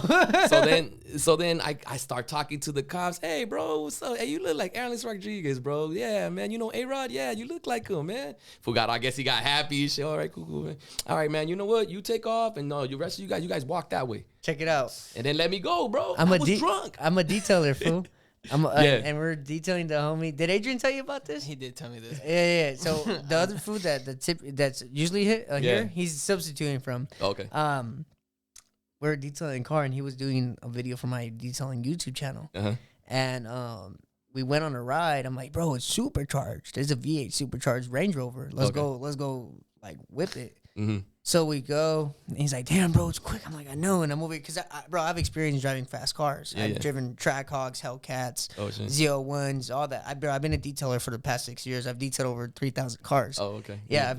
so then I start talking to the cops. Hey, bro, what's up? Hey, you look like Alex Rodriguez, bro. Yeah, man, you know A-Rod. Yeah, you look like him, man. I guess he got happy and shit. All right, cool, man. All right, man. You know what? You take off, and the rest of you guys walk that way. Check it out. And then let me go, bro. I was drunk. I'm a detailer, fool. And we're detailing the homie. Did Adrian tell you about this? He did tell me this. Yeah. So the other food that's usually hit here, he's substituting from. Okay. We're detailing car, and he was doing a video for my detailing YouTube channel. Uh-huh. And we went on a ride. I'm like, bro, it's supercharged. There's a V8 supercharged Range Rover. Let's go, like whip it. Mm-hmm. So we go, and he's like, damn, bro, it's quick. I'm like, I know. And I'm over here, because, bro, I've experienced driving fast cars. I've driven Trackhogs, Hellcats, Z01s, all that. I've been a detailer for the past 6 years. I've detailed over 3,000 cars. Oh, okay. Yeah.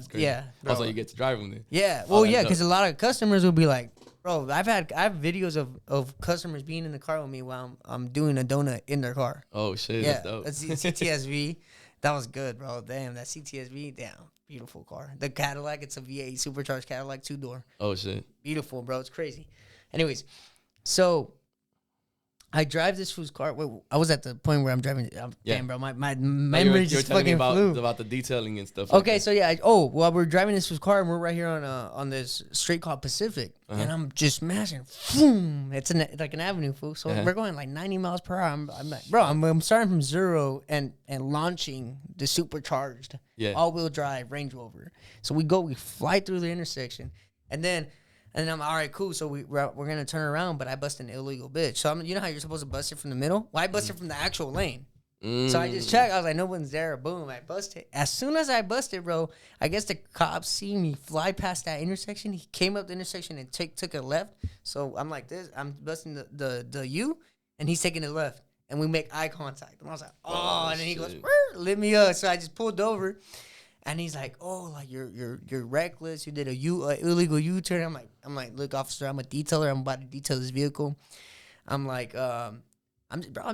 Bro. Also, you get to drive them then. Yeah. Well, because a lot of customers will be like, bro, I have videos of customers being in the car with me while I'm doing a donut in their car. Oh, shit. Yeah. That's dope. That's CTSV. That was good, bro. Damn, that CTSV, damn. Beautiful car. The Cadillac, it's a V8 supercharged Cadillac 2-door. Oh, shit. Beautiful, bro. It's crazy. Anyways, so I drive this fool's car. Wait, I was at the point where I'm driving. Damn, bro. My memory just fucking flew. About the detailing and stuff. Okay, like so yeah. We're driving this fool's car, and we're right here on this street called Pacific. Uh-huh. And I'm just smashing. Boom. It's like an avenue, fool. So we're going like 90 miles per hour. I'm like, bro, I'm starting from zero and launching the supercharged all-wheel drive Range Rover. So we fly through the intersection, and then I'm all right, cool. So we're gonna turn around, but I bust an illegal bitch. So you know how you're supposed to bust it from the middle? Well, I bust it from the actual lane. So I just checked. I was like, no one's there. Boom, I busted. As soon as I busted, bro, I guess the cops see me fly past that intersection. He came up the intersection and took a left. So I'm like this. I'm busting the U, and he's taking it left. And we make eye contact. And I was like, and then he goes, lit me up. So I just pulled over. And he's like, oh, like you're reckless. You did a illegal U-turn. I'm like, look, officer, I'm a detailer. I'm about to detail this vehicle. I'm like, I'm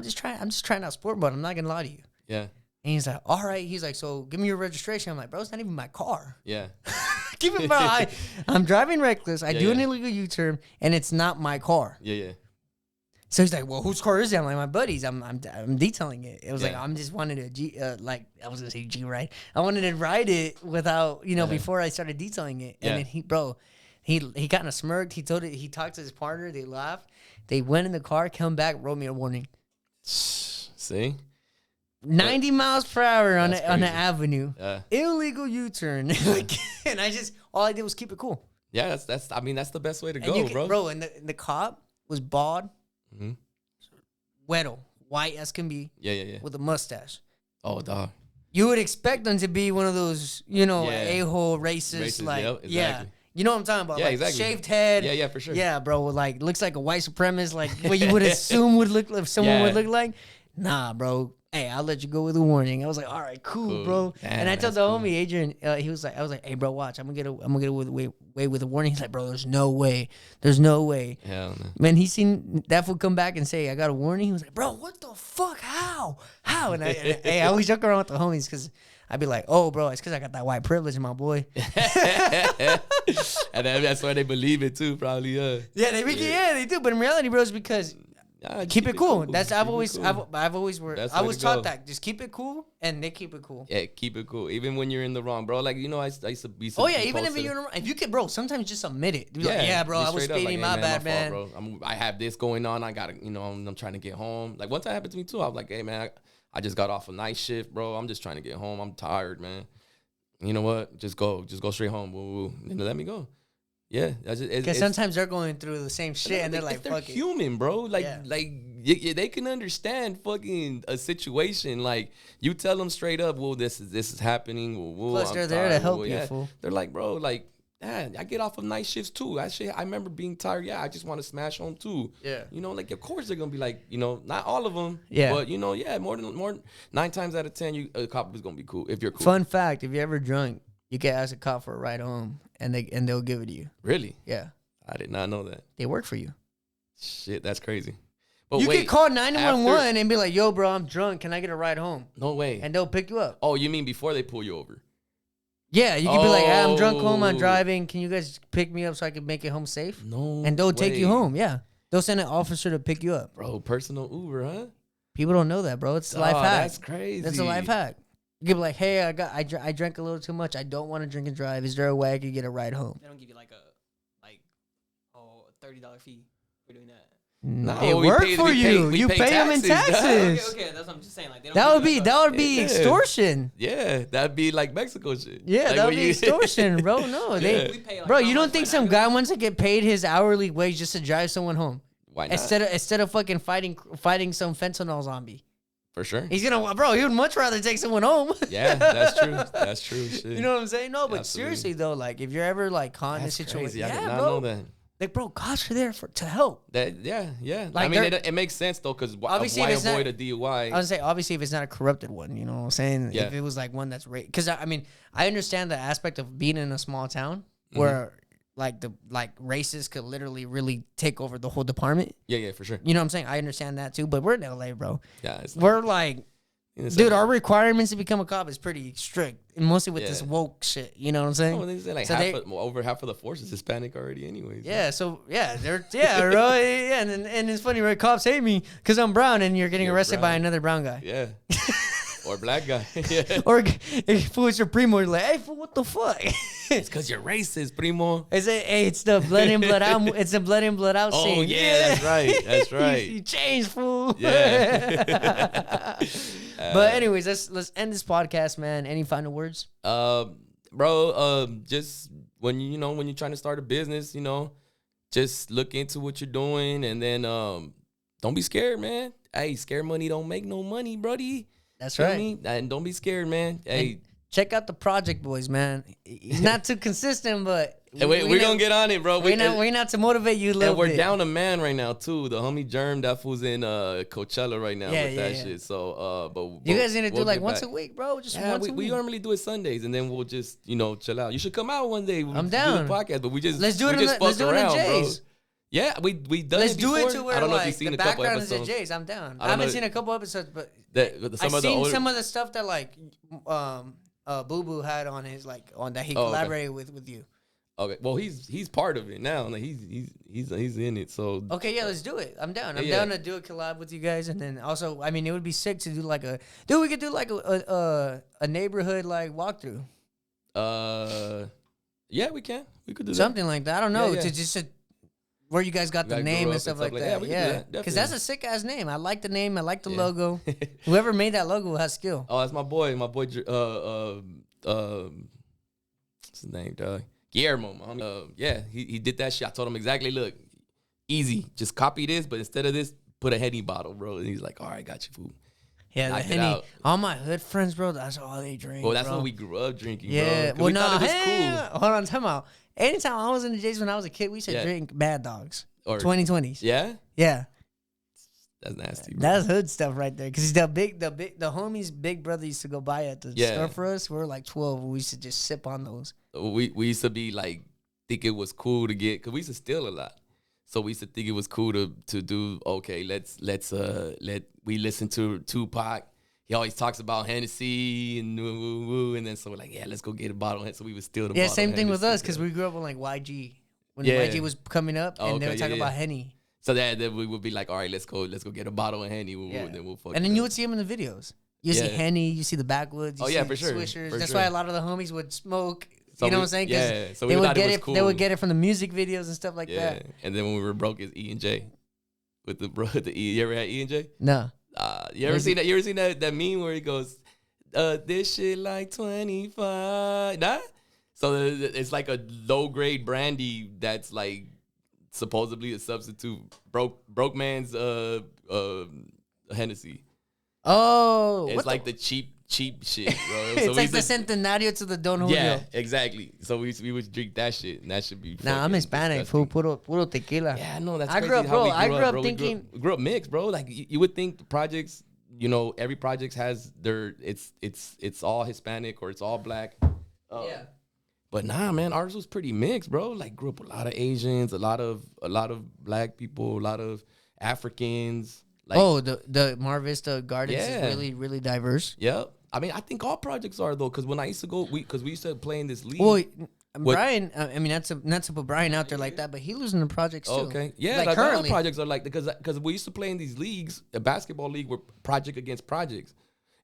just trying out sport mode. I'm not gonna lie to you. Yeah. And he's like, all right. He's like, so give me your registration. I'm like, bro, it's not even my car. Yeah. Give it, bro. I'm driving reckless. I do an illegal U-turn, and it's not my car. Yeah. So he's like, well, whose car is it? I'm like, my buddy's. I'm detailing it. It was like, I'm just wanted to G, like, I was going to say G ride. I wanted to ride it without, before I started detailing it. And then he kind of smirked. He talked to his partner. They laughed. They went in the car, come back, wrote me a warning. See? 90 miles per hour on the avenue. Illegal U-turn. And All I did was keep it cool. Yeah, that's. I mean, that's the best way to go, bro. Bro, and the cop was bald, güero, white as can be. Yeah. With a mustache. Oh, dog. You would expect them to be one of those, a-hole racist, like, yep, exactly. yeah. You know what I'm talking about? Yeah, like, exactly. Shaved head. Yeah, for sure. Yeah, bro, like, looks like a white supremacist, like, what you would assume would look like someone would look like. Nah, bro. Hey, I'll let you go with a warning. I was like, all right, cool. Bro. Damn, and I told the homie Adrian, I was like, hey, bro, watch. I'm gonna get away with a warning. He's like, bro, there's no way. Hell no. Man, he seen that fool come back and say, I got a warning. He was like, bro, what the fuck? How? And I always joke around with the homies because I'd be like, oh, bro, it's because I got that white privilege, my boy. And that's why they believe it too, probably. Yeah, they do. But in reality, bro, it's because keep it cool. That's I was taught that. Just keep it cool, and they keep it cool. Yeah, keep it cool. Even when you're in the wrong, bro. Like, I used to be. Oh yeah, even if you're in the wrong, if you can, bro. Sometimes just admit it. Be like, yeah, bro, I was speeding. Like, my bad, man. Fault, bro. I have this going on. I gotta, I'm trying to get home. Like one time happened to me too. I was like, hey man, I just got off a night shift, bro. I'm just trying to get home. I'm tired, man. You know what? Just go straight home. Woo. And let me go. Yeah, because sometimes they're going through the same shit, and they're like, they're fuck human, bro. Like they can understand fucking a situation. Like you tell them straight up, well, this is happening. Plus, they're there to help you, fool. They're like, bro, like, I get off of night shifts too. I remember being tired. Yeah, I just want to smash home too. Yeah, like of course they're gonna be like, not all of them. Yeah, but more 9 times out of 10, a cop is gonna be cool if you're cool. Fun fact: if you're ever drunk, you can ask a cop for a ride home, and they'll give it to you. Really? Yeah. I did not know that. They work for you. Shit, that's crazy. But you can call 911 and be like, yo, bro, I'm drunk. Can I get a ride home? No way. And they'll pick you up. Oh, you mean before they pull you over? Yeah, you can be like, hey, I'm drunk home. I'm driving. Can you guys pick me up so I can make it home safe? No. And they'll take you home. Yeah. They'll send an officer to pick you up. Bro, personal Uber, huh? People don't know that, bro. It's a life hack. That's crazy. That's a life hack. You can be like, hey, I drank a little too much. I don't want to drink and drive. Is there a way I could get a ride home? They don't give you like a $30 fee for doing that. No, they work for you. You pay them in taxes. Okay, that's what I'm just saying. Like, that would be extortion. Yeah, that'd be like Mexico shit. Yeah, like that would be extortion, bro. No, we pay like, bro, you don't think some guy wants to get paid his hourly wage just to drive someone home? Why not? Instead of fucking fighting some fentanyl zombie. For sure. He would much rather take someone home. Yeah, that's true. That's true. Shit. You know what I'm saying? No, but seriously though, like if you're ever like caught in a situation, crazy. I did not know that. Like, bro, cops are there to help. Yeah. Like, I mean, it makes sense though, because why avoid a DUI? I would say obviously if it's not a corrupted one, you know what I'm saying? Yeah. If it was like one that's because I mean I understand the aspect of being in a small town where like racists could literally really take over the whole department. Yeah, for sure. You know what I'm saying? I understand that too, but we're in LA, bro. Yeah, we're like. Dude, our requirements to become a cop is pretty strict, and mostly with this woke shit. You know what I'm saying? Oh, they say like over half of the force is Hispanic already, anyways. Yeah, so bro, yeah, and it's funny, right? Cops hate me because I'm brown, and you're getting arrested by another brown guy. Yeah, or black guy. Yeah. Or if it's your primo, you're like, hey, fool, what the fuck? It's because you're racist, primo. It's the blood in, blood out. It's a blood in, blood out scene. Oh yeah, that's right. That's right. you changed, fool. Yeah. But anyways, let's end this podcast, man. Any final words? Bro, just when you're trying to start a business, just look into what you're doing, and then don't be scared, man. Hey, scared money don't make no money, brody. That's right. Me? And don't be scared, man. Hey. And check out the Project Boys, man. He's not too consistent, but we're gonna get on it, bro. We're not to motivate you a little bit. And we're down a man right now too. The homie Germ, that fool's in Coachella right now with that shit. So, but you guys need to do like once a week, bro. Just once a week. We normally do it Sundays, and then we'll just chill out. You should come out one day. I'm down. Do the podcast, but let's do it in Jay's. Yeah, we done Let's it before. do it to where I don't know like if you've seen the a couple background is episodes. at Jay's. I'm down. I haven't seen a couple episodes, but I've seen some of the stuff that like Boo Boo had on his that he collaborated with you. Okay, well he's part of it now. Like he's in it. So okay, yeah, let's do it. I'm down. I'm down to do a collab with you guys, and then also, I mean, it would be sick to do we could do like a neighborhood like walkthrough. Yeah, we can. We could do something like that. I don't know. To just where you guys got the name and stuff like that. Yeah, because that's a sick ass name. I like the name. I like the logo. Whoever made that logo has skill. Oh, that's my boy. What's his name, dog? Guillermo, yeah, he did that shit. I told him exactly, look, easy, just copy this, but instead of this, put a Henny bottle, bro. And he's like, all right, got you, fool. Yeah, the Henny. All my hood friends, bro, that's all they drink. Well, that's bro. what we grew up drinking, yeah. bro. Well, we thought it was cool. Hold on, time out. Anytime I was in the J's when I was a kid, we used to drink Bad Dogs. Or 2020s. Yeah? Yeah. That's nasty, bro. That's hood stuff right there. Because the homies' big brother used to go by at the store for us. We were like 12. We used to just sip on those. We used to be like, think it was cool to get, because we used to steal a lot. So we used to think it was cool to do, okay, we listen to Tupac. He always talks about Hennessy and woo, and then so we're like, yeah, let's go get a bottle. So we would steal the bottle. Yeah, same thing with us, because we grew up with like YG. When YG was coming up, and they were talking about Henny. So then we would be like, all right, let's go get a bottle of Henny. Then we'll fuck. And then you would see them in the videos. You see Henny, you see the Backwoods. You see for sure. Swishers. For That's sure. why a lot of the homies would smoke. So you know what I'm saying? Yeah. So they would get it. Cool. They would get it from the music videos and stuff like that. And then when we were broke, it's E and J with the E. You ever had E and J? No. You ever seen that? You ever seen that meme where he goes, "This shit like 25"? Nah. So it's like a low grade brandy that's like supposedly a substitute broke man's Hennessy. Oh, it's like the cheap shit, bro. It's so like the Centenario to the Don Julio. Yeah, exactly. So we would drink that shit, and that should be. Nah, I'm Hispanic. Puro tequila. Yeah, no, that's I crazy. grew up, bro. I grew up thinking. We grew up mixed, bro. Like you would think the projects, every project has it's all Hispanic or it's all black. Yeah. But nah, man, ours was pretty mixed, bro. Like grew up with a lot of Asians, a lot of black people, a lot of Africans. Like, the Mar Vista Gardens is really, really diverse. Yep. I mean, I think all projects are though, because when I used to go, we used to play in this league. Well, Brian, I mean, not to put Brian out there like that, but he lives in the projects too. Okay, yeah, like currently projects are like because we used to play in these leagues, a basketball league were project against projects,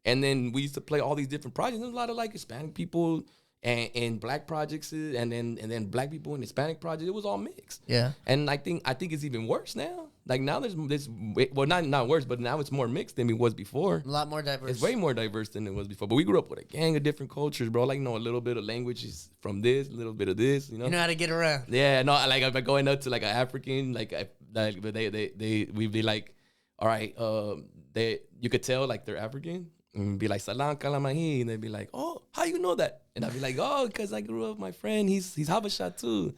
and then we used to play all these different projects. There's a lot of like Hispanic people and black projects, and then black people and Hispanic projects. It was all mixed. Yeah, and I think it's even worse now. Like now there's well not worse, but now it's more mixed than it was before. A lot more diverse. It's way more diverse than it was before. But we grew up with a gang of different cultures, bro. Like a little bit of languages from this, a little bit of this. You know how to get around. Yeah, no, like I'm going up to like an African, we'd be like, all right, you could tell like they're African. And be like, Salam Kalamahi. And they'd be like, oh, how you know that? And I'd be like, oh, because I grew up with my friend. He's Habesha too.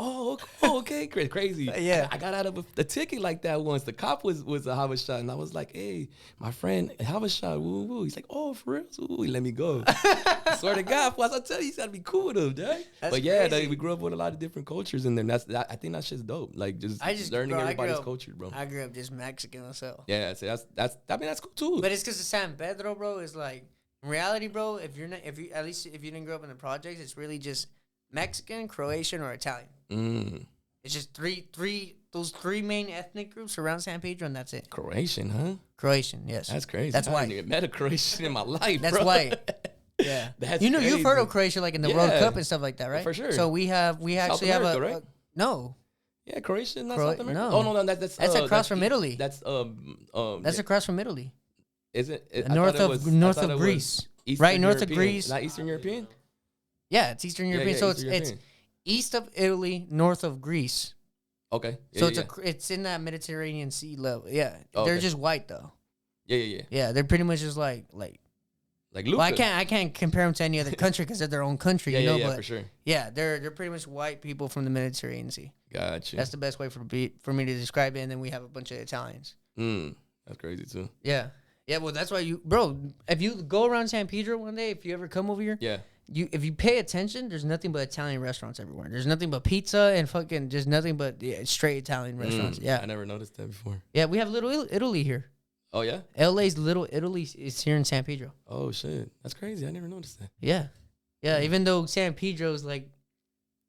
Oh, okay, crazy. Yeah. I got out of a ticket like that once. The cop was a Habesha. And I was like, hey, my friend, Habesha, woo, woo. He's like, oh, for real? Ooh, he let me go. I swear to God, once I tell you, you got to be cool with him, right? But yeah, we grew up with a lot of different cultures. And then I think that shit's dope. Like, just learning everybody's culture, bro. I grew up just Mexican myself. Yeah, so that's cool too. But it's because of San Pedro, bro, is like, in reality, bro, if you didn't grow up in the projects, it's really just Mexican, Croatian, or Italian. It's just those three main ethnic groups around San Pedro, and that's it. Croatian, huh? Croatian, yes. That's crazy. That's white. I haven't even met a Croatian in my life. That's bro. white. Yeah, that's you've crazy. heard of Croatia like in the World Cup and stuff like that, right? For sure. So we actually have right? No. Yeah, Croatia, not South America. No. Oh no, that's across from Italy. That's across from Italy. Is it north of Greece? Right, north of Greece. Not Eastern European. Yeah, it's Eastern European. So Eastern it's east of Italy, north of Greece. Okay. So it's in that Mediterranean Sea level. Yeah, they're just white though. Yeah. Yeah, they're pretty much just like Luca. Well, I can't compare them to any other country because they're their own country. Yeah, but for sure. Yeah, they're pretty much white people from the Mediterranean Sea. Gotcha. That's the best way for me to describe it. And then we have a bunch of Italians. That's crazy too. Yeah. Well, that's why if you go around San Pedro one day, if you ever come over here, if you pay attention, there's nothing but Italian restaurants everywhere. There's nothing but pizza and fucking just nothing but straight Italian restaurants. Yeah, I never noticed that before. Yeah, we have Little Italy here. Oh yeah, LA's Little Italy is here in San Pedro. Oh shit, that's crazy. I never noticed that. Yeah. Even though San Pedro's like,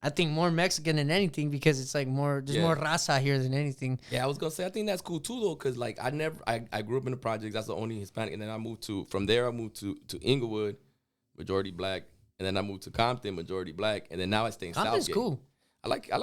I think more Mexican than anything because it's like more raza here than anything. Yeah, I was gonna say I think that's cool too though, cause like I grew up in the projects. That's the only Hispanic, and then I moved to Inglewood, majority black, and then I moved to Compton, majority black, and then now I stay in Compton's Southgate. cool. I like. You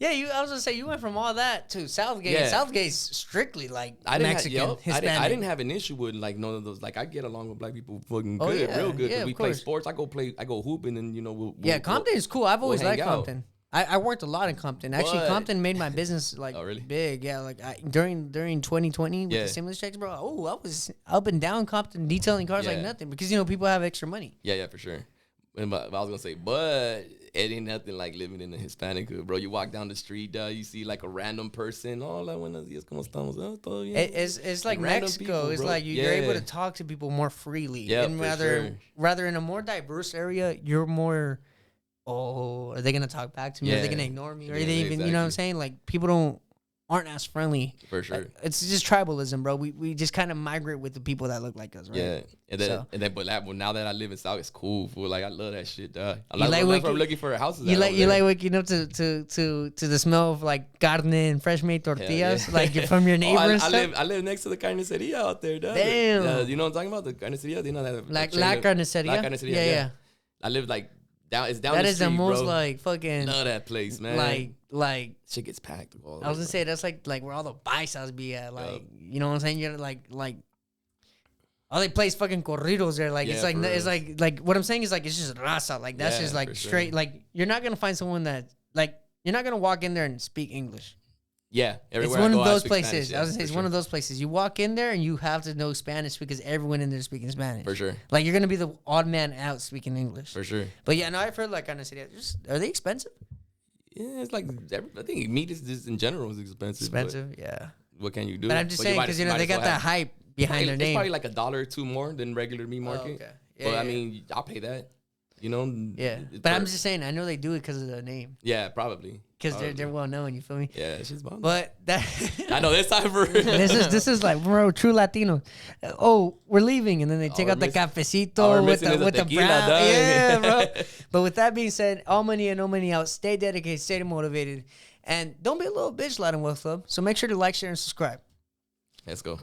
Yeah, I was gonna say you went from all that to Southgate. Yeah. Southgate's strictly like Mexican, I Hispanic. didn't have an issue with like none of those. Like I get along with black people fucking good, yeah, real good. yeah, We of play course. sports. I go hooping, and we'll Compton is cool. I've always hang liked out. Compton. I worked a lot in Compton. Actually, But- Compton made my business like really? big. Yeah, like during 2020 with the stimulus checks, bro. Oh, I was up and down Compton detailing cars like nothing because people have extra money. Yeah, for sure. But I was gonna say, but it ain't nothing like living in a Hispanic hood, bro. You walk down the street, you see like a random person. Hola, buenos días, ¿cómo estamos? Oh, todo bien. It's like Mexico. People, it's bro. like you're able to talk to people more freely. Yeah, and rather in a more diverse area, you're more. Oh, are they gonna talk back to me? Are they gonna ignore me? Or are they even? You know what I'm saying? Like people aren't as friendly. For sure. Like, it's just tribalism, bro. We just kind of migrate with the people that look like us, right? Yeah, but now that I live in South, it's cool. Fool. Like I love that shit, dog. I'm looking for houses. You like waking up to the smell of like carne and fresh made tortillas, like you're from your neighbor and stuff. I live next to the carniceria out there, dog. Damn. You know what I'm talking about? The carniceria. You know that like La Carniceria. La Carniceria. Yeah. I live like down. It's down that the is street, the most bro. like fucking. Love that place, man. Like shit gets packed. I was gonna say that's like where all the paisas be at. Like you know what I'm saying? You're like all they play is fucking corridos there. Like it's like what I'm saying is like it's just raza. Like that's just like straight. Sure. Like you're not gonna find someone that like you're not gonna walk in there and speak English. Yeah, everywhere it's one of those places. Spanish, I was gonna say it's one of those places. You walk in there and you have to know Spanish because everyone in there is speaking Spanish. For sure. Like you're gonna be the odd man out speaking English. For sure. But yeah, no, I've heard like carniceria. Are they expensive? Yeah, it's like I think meat is just in general is expensive. Yeah. What can you do? But I'm just saying because they got that hype behind their name. It's probably like $1 or $2 more than regular meat market. Oh, okay. Yeah, but I mean, I'll pay that. You know. Yeah. But I'm just saying, I know they do it because of the name. Yeah, probably. Because they're well known. You feel me? Yeah, it's just bomb. But that I know this time for this is like bro, true Latino. Oh, we're leaving, and then they take out the cafecito with the brown. Yeah, bro. But with that being said, all money and no money out. Stay dedicated, stay motivated, and don't be a little bitch, Latin Wealth Club. So make sure to like, share, and subscribe. Let's go.